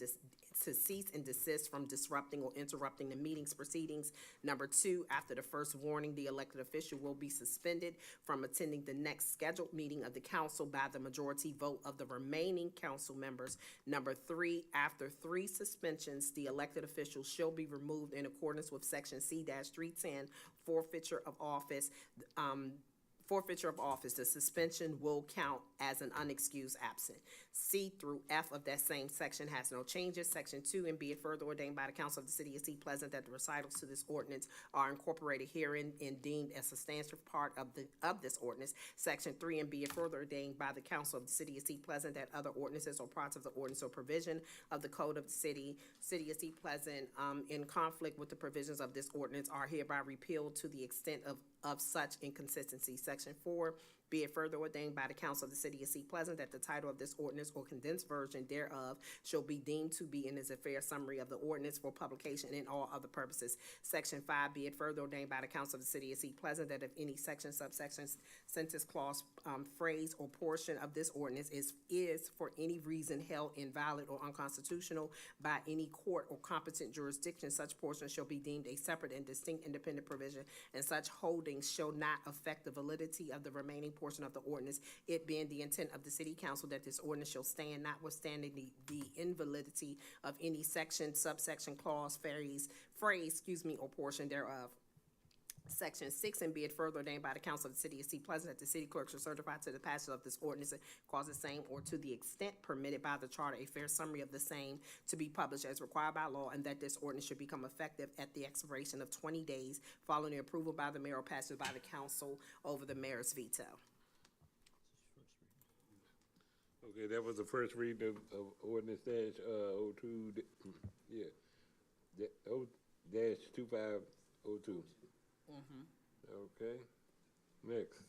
desist from disrupting or interrupting the meeting's proceedings. Number 2, after the first warning, the elected official will be suspended from attending the next scheduled meeting of the council by the majority vote of the remaining council members. Number 3, after 3 suspensions, the elected official shall be removed in accordance with Section C-310, forfeiture of office. Forfeiture of office, the suspension will count as an unexcused absent. C through F of that same section has no changes. Section 2, and be it further ordained by the Council of the City of Seat Pleasant that the recitals to this ordinance are incorporated herein and deemed a substantial part of this ordinance. Section 3, and be it further ordained by the Council of the City of Seat Pleasant that other ordinances or parts of the ordinance or provision of the Code of the City of Seat Pleasant in conflict with the provisions of this ordinance are hereby repealed to the extent of such inconsistency. Section 4, be it further ordained by the Council of the City of Seat Pleasant that the title of this ordinance or condensed version thereof shall be deemed to be and is a fair summary of the ordinance for publication and all other purposes. Section 5, be it further ordained by the Council of the City of Seat Pleasant that if any section, subsection, sentence, clause, phrase, or portion of this ordinance is for any reason held invalid or unconstitutional by any court or competent jurisdiction, such portion shall be deemed a separate and distinct independent provision, and such holdings shall not affect the validity of the remaining portion of the ordinance, it being the intent of the City Council that this ordinance shall stand notwithstanding the invalidity of any section, subsection, clause, phrase, or portion thereof. Section 6, and be it further ordained by the Council of the City of Sea Pleasant that the city clerk shall certify to the passage of this ordinance and cause the same, or to the extent permitted by the charter, a fair summary of the same to be published as required by law, and that this ordinance should become effective at the expiration of 20 days following the approval by the mayor or passage by the council over the mayor's veto. Okay, that was the first reading of ordinance dash, 02, yeah, dash 2502. Okay, next,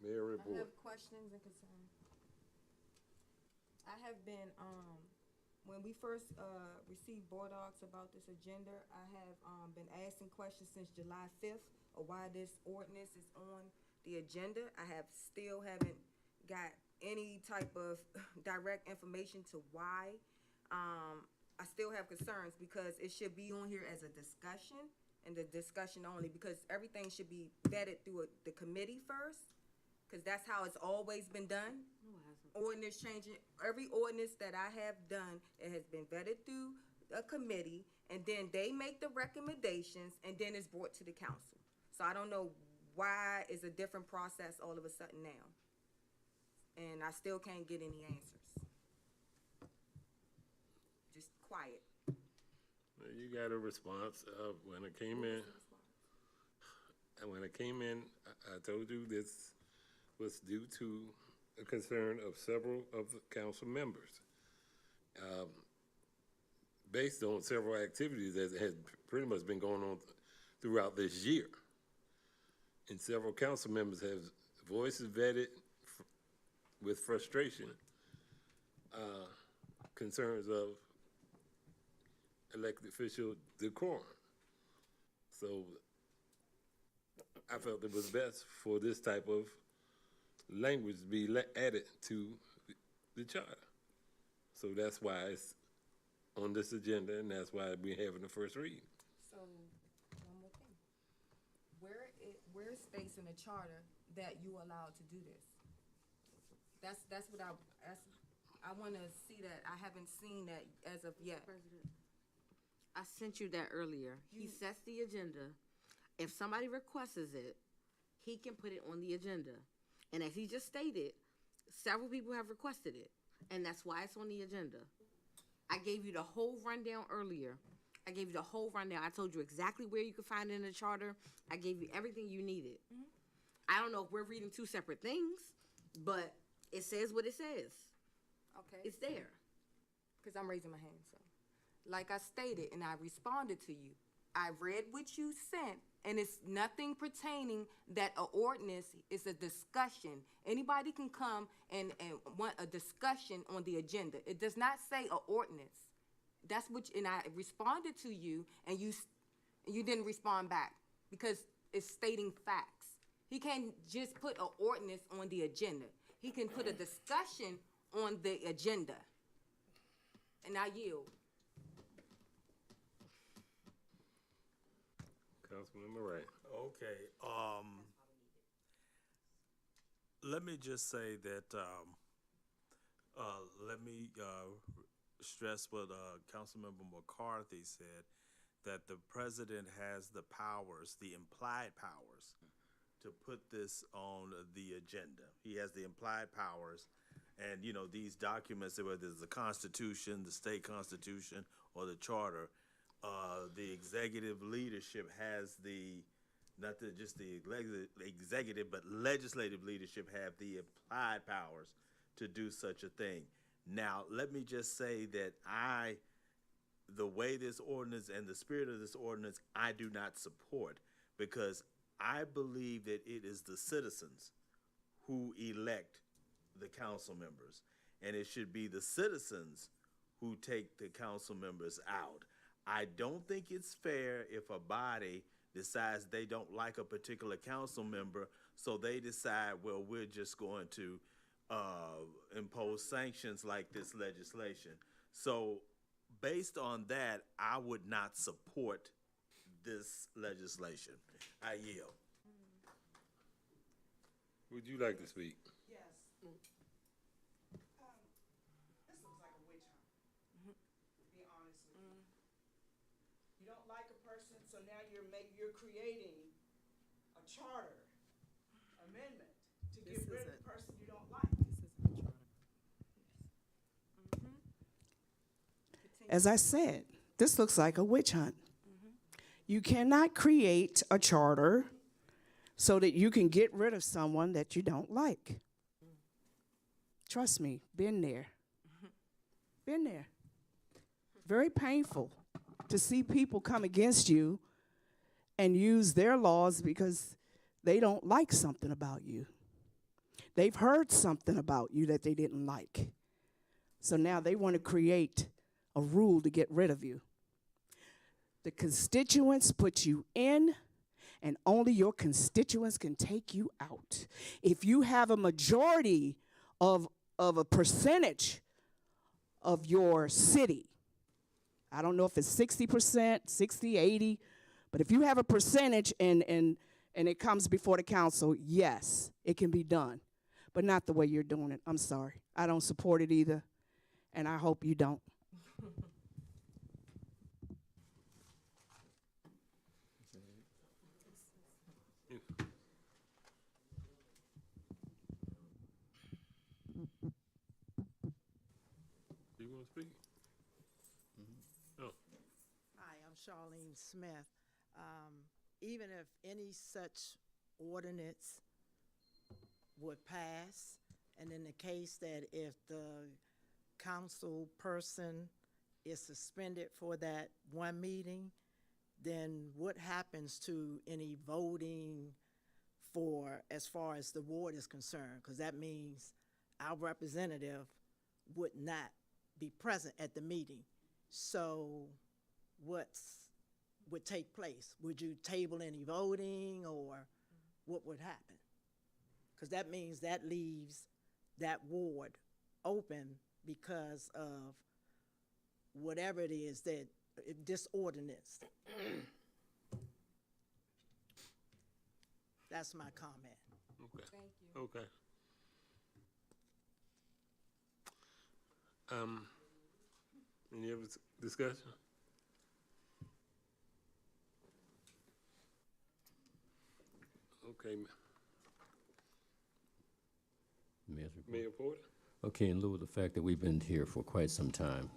mayor I report. have questions and concerns. I have been, when we first, received board docs about this agenda, I have, been asking questions since July 5th of why this ordinance is on the agenda. I still haven't got any type of direct information to why. I still have concerns because it should be on here as a discussion, and the discussion only, because everything should be vetted through the committee first, because that's how it's always been done. Ordinance changing, every ordinance that I have done, it has been vetted through a committee, and then they make the recommendations, and then it's brought to the council. So I don't know why it's a different process all of a sudden now. And I still can't get any answers. Just quiet. You got a response, when it came in. And when it came in, I told you this was due to a concern of several of the council members. Based on several activities that had pretty much been going on throughout this year. And several council members have voices vetted with frustration, concerns of elected official decorum. So I felt it was best for this type of language to be added to the charter. So that's why it's on this agenda, and that's why we're having the first reading. So, one more thing. Where it states in the charter that you allowed to do this? That's what I wanna see that. I haven't seen that as of yet. President, I sent you that earlier. He sets the agenda. If somebody requests it, he can put it on the agenda. And as he just stated, several people have requested it, and that's why it's on the agenda. I gave you the whole rundown earlier. I gave you the whole rundown. I told you exactly where you could find it in the charter. I gave you everything you needed. I don't know if we're reading two separate things, but it says what it says. Okay. It's there. Because I'm raising my hand, so. Like I stated, and I responded to you, I read what you sent, and it's nothing pertaining that a ordinance is a discussion. Anybody can come and want a discussion on the agenda. It does not say a ordinance. That's what, and I responded to you, and you didn't respond back because it's stating facts. He can't just put an ordinance on the agenda. He can put a discussion on the agenda. And I yield. Councilmember Wright. Okay, let me just say that, let me stress what Councilmember McCarthy said, that the president has the powers, the implied powers, to put this on the agenda. He has the implied powers, and, you know, these documents, whether it's the Constitution, the state constitution, or the charter, the executive leadership has not just the executive, but legislative leadership have the applied powers to do such a thing. Now, let me just say that the way this ordinance and the spirit of this ordinance, I do not support, because I believe that it is the citizens who elect the council members, and it should be the citizens who take the council members out. I don't think it's fair if a body decides they don't like a particular council member, so they decide, well, we're just going to impose sanctions like this legislation. So based on that, I would not support this legislation. I yield. Would you like to speak? Yes. This looks like a witch hunt, to be honest with you. You don't like a person, so now you're creating charter amendment to This get rid of isn't- the person you don't like. As I said, this looks like a witch hunt. You cannot create a charter so that you can get rid of someone that you don't like. Trust me, been there. Been there. Very painful to see people come against you and use their laws because they don't like something about you. They've heard something about you that they didn't like. So now they want to create a rule to get rid of you. The constituents put you in, and only your constituents can take you out. If you have a majority of a percentage of your city, I don't know if it's 60%, 60, 80, but if you have a percentage and it comes before the council, yes, it can be done, but not the way you're doing it. I'm sorry. I don't support it either, and I hope you don't. Do you want to speak? Oh, Hi, I'm Charlene Smith. Even if any such ordinance would pass, and in the case that if the council person is suspended for that one meeting, then what happens to any voting for, as far as the ward is concerned? Because that means our representative would not be present at the meeting. So would take place? Would you table any voting, or what would happen? Because that means that leaves that ward open because of whatever it is that, this ordinance. That's my comment. okay. Thank you. Okay. Any other discussion? Okay, Mayor's report. Mayor Porter? Okay, in lieu of the fact that we've been here for quite some time,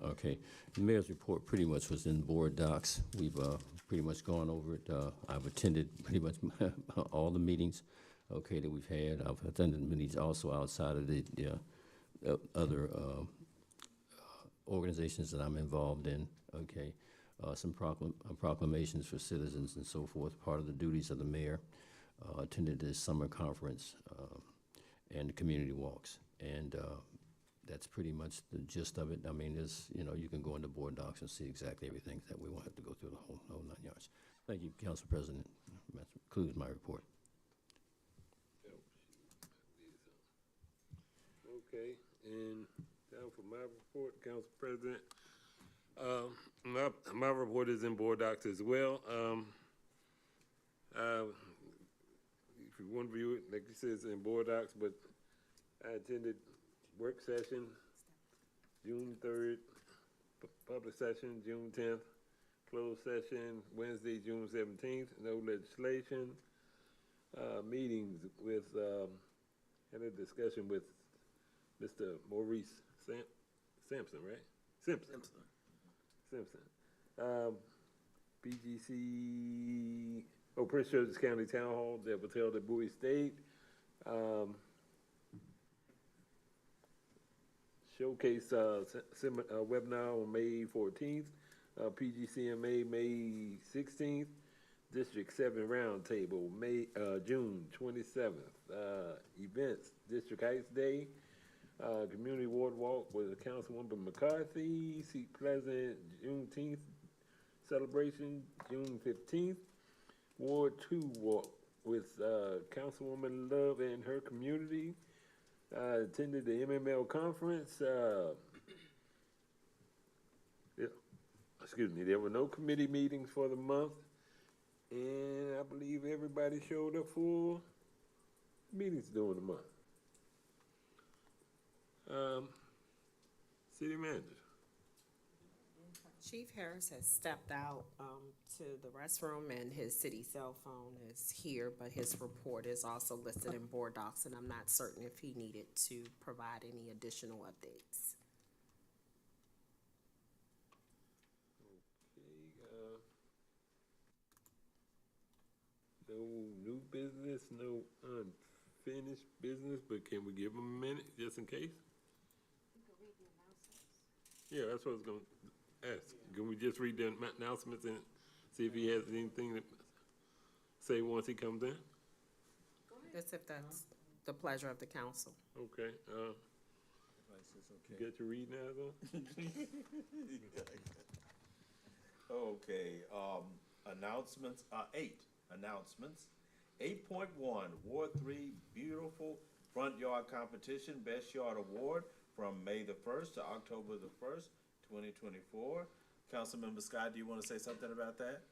okay, the mayor's report pretty much was in board docs. We've pretty much gone over it. I've attended pretty much all the meetings, okay, that we've had. I've attended meetings also outside of the other organizations that I'm involved in, okay. Some proclamations for citizens and so forth, part of the duties of the mayor. Attended this summer conference and community walks. And that's pretty much the gist of it. I mean, there's, you can go into board docs and see exactly everything that we won't have to go through the whole 9 yards. Thank you, Council President. That concludes my report. Okay, and now for my report, Council President. My report is in board docs as well. If you want to view it, like you said, it's in board docs, but I attended work session June 3rd, public session June 10th, closed session Wednesday, June 17th, no legislation. Meetings with, had a discussion with Mr. Maurice Sampson, right? Simpson. PGC, Prince George's County Town Hall that was held at Bowie State. Showcase webinar on May 14th, PGCMA May 16th, District 7 Roundtable June 27th, events, District Heights Day, Community Ward Walk with Councilwoman McCarthy, Seat Pleasant Juneteenth celebration June 15th, Ward 2 Walk with Councilwoman Love and her community. Attended the MML conference. There were no committee meetings for the month, and I believe everybody showed up for meetings during the month. City manager. Chief Harris has stepped out to the restroom, and his city cell phone is here, but his report is also listed in board docs, and I'm not certain if he needed to provide any additional updates. Okay, no new business, no unfinished business, but can we give him a minute just in case? Yeah, that's what I was gonna ask. Can we just read the announcements and see if he has anything to say once he comes in? That's if that's the pleasure of the council. Okay, you got your read now, though? Okay, announcements, 8 announcements. 8.1, Ward 3 Beautiful Front Yard Competition Best Yard Award from May the 1st to October the 1st, 2024. Councilmember Scott, do you want to say something about that?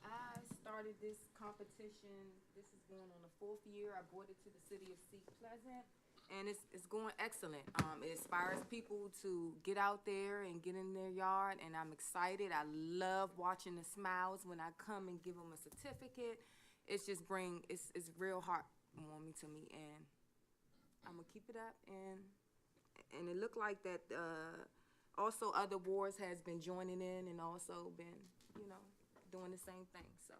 I started this competition, this is going on the 4th year. I brought it to the city of Seat Pleasant, and it's going excellent. It inspires people to get out there and get in their yard, and I'm excited. I love watching the smiles when I come and give them a certificate. It's just it's real heartwarming to me, and I'm gonna keep it up. And it looked like that also other wards has been joining in and also been, doing the same thing. So,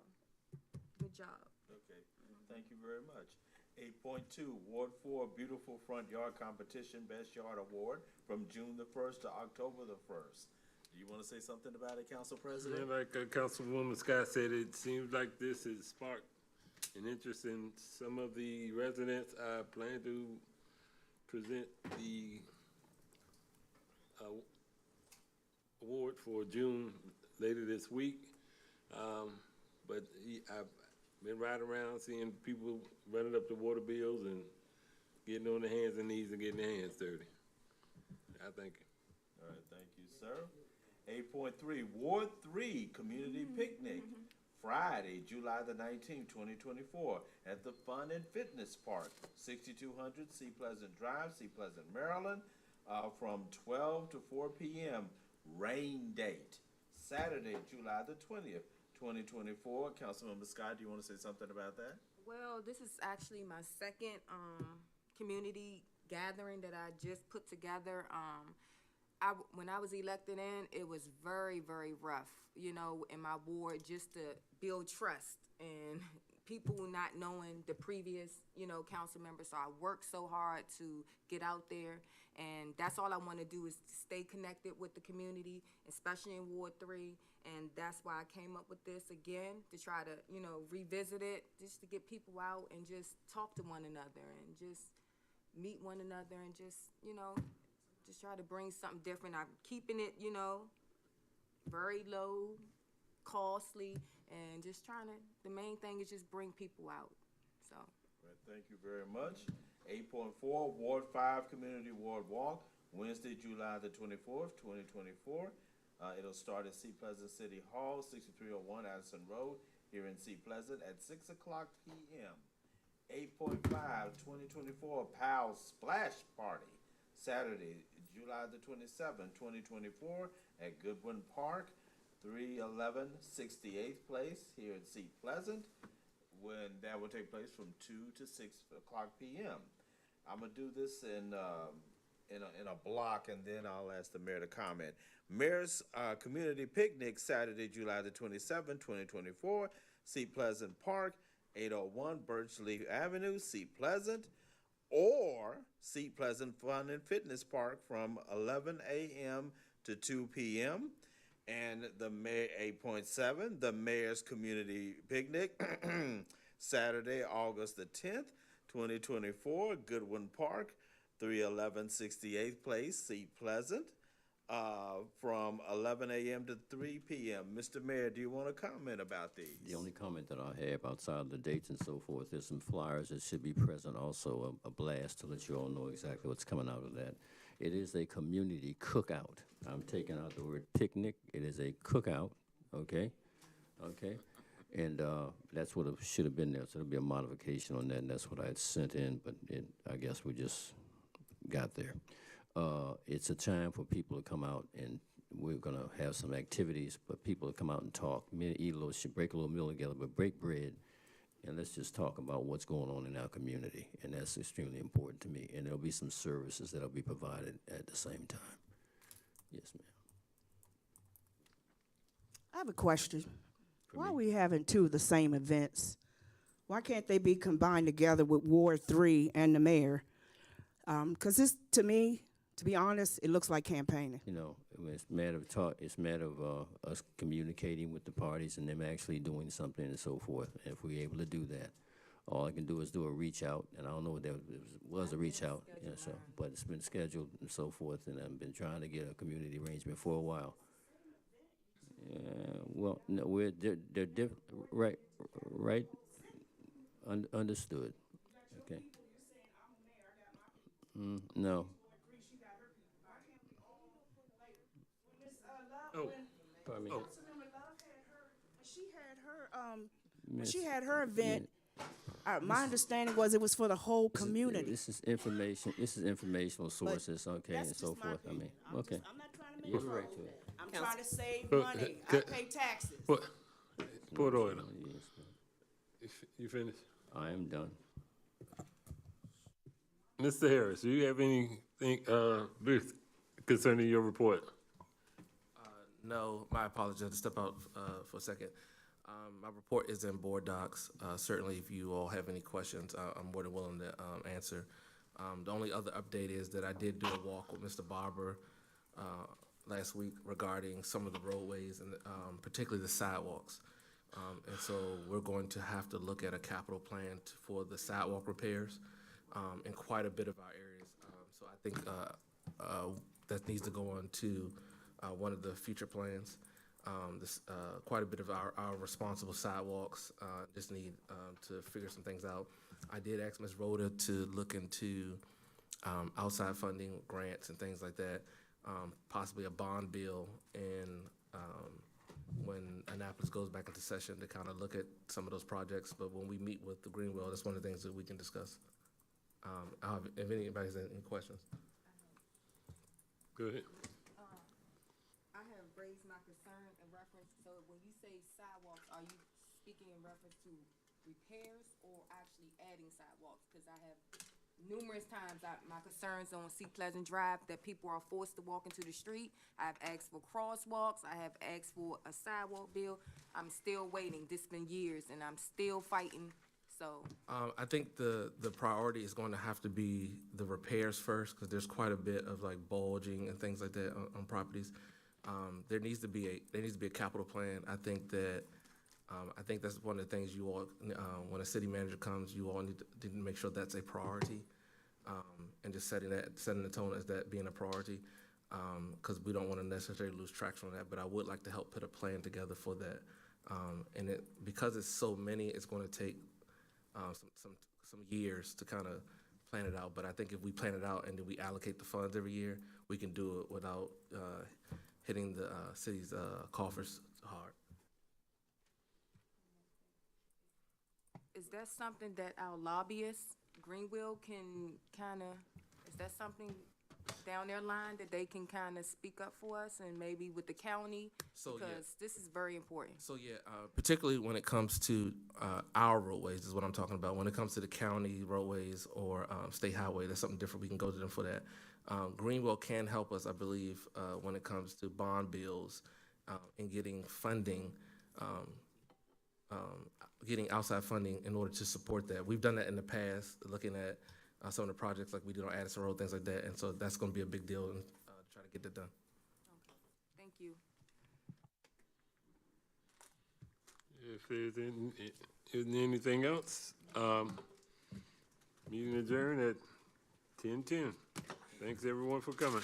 good job. Okay, thank you very much. 8.2, Ward 4 Beautiful Front Yard Competition Best Yard Award from June the 1st to October the 1st. Do you want to say something about it, Council President? Yeah, like Councilwoman Scott said, it seems like this has sparked an interest in some of the residents. I plan to present the award for June later this week. But I've been riding around seeing people running up the water bills and getting on their hands and knees and getting their hands dirty. I thank you. All right, thank you, sir. 8.3, Ward 3 Community Picnic, Friday, July the 19th, 2024, at the Fun and Fitness Park, 6200 Sea Pleasant Drive, Sea Pleasant, Maryland, from 12 to 4 p.m. Rain date, Saturday, July the 20th, 2024. Councilmember Scott, do you want to say something about that? Well, this is actually my second community gathering that I just put together. When I was elected in, it was very, very rough, in my ward, just to build trust and people not knowing the previous, council members. So I worked so hard to get out there, and that's all I want to do is stay connected with the community, especially in Ward 3. And that's why I came up with this again, to try to, revisit it, just to get people out and just talk to one another and just meet one another and just, just try to bring something different. I'm keeping it, very low, costly, and just trying to, the main thing is just bring people out, so. All right, thank you very much. 8.4, Ward 5 Community Ward Walk, Wednesday, July the 24th, 2024. It'll start at Seat Pleasant City Hall, 6301 Addison Road, here in Seat Pleasant at 6 o'clock p.m. 8.5, 2024 PAL Splash Party, Saturday, July the 27th, 2024 at Goodwin Park, 311 68th Place here in Seat Pleasant, when that will take place from 2 to 6 o'clock p.m. I'm gonna do this in a block, and then I'll ask the mayor to comment. Mayor's Community Picnic, Saturday, July the 27th, 2024, Seat Pleasant Park, 801 Birchleaf Avenue, Seat Pleasant, or Seat Pleasant Fun and Fitness Park from 11 a.m. to 2 p.m. And the Mayor 8.7, the Mayor's Community Picnic, Saturday, August the 10th, 2024, Goodwin Park, 311 68th Place, Seat Pleasant, from 11 a.m. to 3 p.m. Mr. Mayor, do you want to comment about these? The only comment that I have outside of the dates and so forth, there's some flyers that should be present, also a blast to let you all know exactly what's coming out of that. It is a community cookout. I'm taking out the word picnic. It is a cookout, okay? Okay? And that's what it should have been there. So there'll be a modification on that, and that's what I had sent in, but I guess we just got there. It's a time for people to come out and we're gonna have some activities, but people to come out and talk. Me and eat a little, should break a little meal together, but break bread, and let's just talk about what's going on in our community, and that's extremely important to me. And there'll be some services that'll be provided at the same time. Yes, ma'am. I have a question. Why are we having two of the same events? Why can't they be combined together with Ward 3 and the mayor? Because this, to me, to be honest, it looks like campaigning. You know, it's a matter of talk, it's a matter of us communicating with the parties and them actually doing something and so forth. And if we're able to do that, all I can do is do a reach out, and I don't know if there was a reach out, you know, so, but it's been scheduled and so forth, and I've been trying to get a community arrangement for a while. Yeah, well, no, they're different, right, understood, okay. No. Oh, pardon me. She had her event. My understanding was it was for the whole community. This is information. This is informational sources, okay, and so forth. I mean, okay. I'm not trying to make You're it right to it. I'm trying to save money. I pay taxes. What? Put order. You finished? I am done. Mr. Harris, do you have anything, Bruce, concerning your report? No, my apologies. I had to step out for a second. My report is in board docs. Certainly, if you all have any questions, I'm more than willing to answer. The only other update is that I did do a walk with Mr. Barber last week regarding some of the roadways and particularly the sidewalks. And so we're going to have to look at a capital plan for the sidewalk repairs in quite a bit of our areas. So I think that needs to go on to one of the future plans. Quite a bit of our responsible sidewalks just need to figure some things out. I did ask Ms. Rhoda to look into outside funding, grants and things like that, possibly a bond bill, and when Annapolis goes back into session to kind of look at some of those projects. But when we meet with the Greenwell, that's one of the things that we can discuss. If anybody has any questions. Go ahead. I have raised my concern in reference, so when you say sidewalks, are you speaking in reference to repairs or actually adding sidewalks? Because I have numerous times, my concerns on Sea Pleasant Drive, that people are forced to walk into the street. I've asked for crosswalks, I have asked for a sidewalk bill. I'm still waiting, this been years, and I'm still fighting, so. I think the priority is going to have to be the repairs first, because there's quite a bit of like bulging and things like that on properties. There needs to be a capital plan. I think that's one of the things you all, when a city manager comes, you all need to make sure that's a priority, and just setting the tone as that being a priority, because we don't want to necessarily lose traction on that. But I would like to help put a plan together for that, and because it's so many, it's going to take some years to kind of plan it out. But I think if we plan it out and then we allocate the funds every year, we can do it without hitting the city's coffers hard. Is that something that our lobbyists, Greenville, can kind of, is that something down their line that they can kind of speak up for us, and maybe with the county? So, yeah. Because this is very important. So yeah, particularly when it comes to our roadways is what I'm talking about. When it comes to the county roadways or state highway, that's something different. We can go to them for that. Greenville can help us, I believe, when it comes to bond bills and getting funding, getting outside funding in order to support that. We've done that in the past, looking at some of the projects like we did on Addison Road, things like that. And so that's going to be a big deal and try to get that done. Okay. Thank you. If there isn't anything else, meeting adjourned at 10:10. Thanks everyone for coming.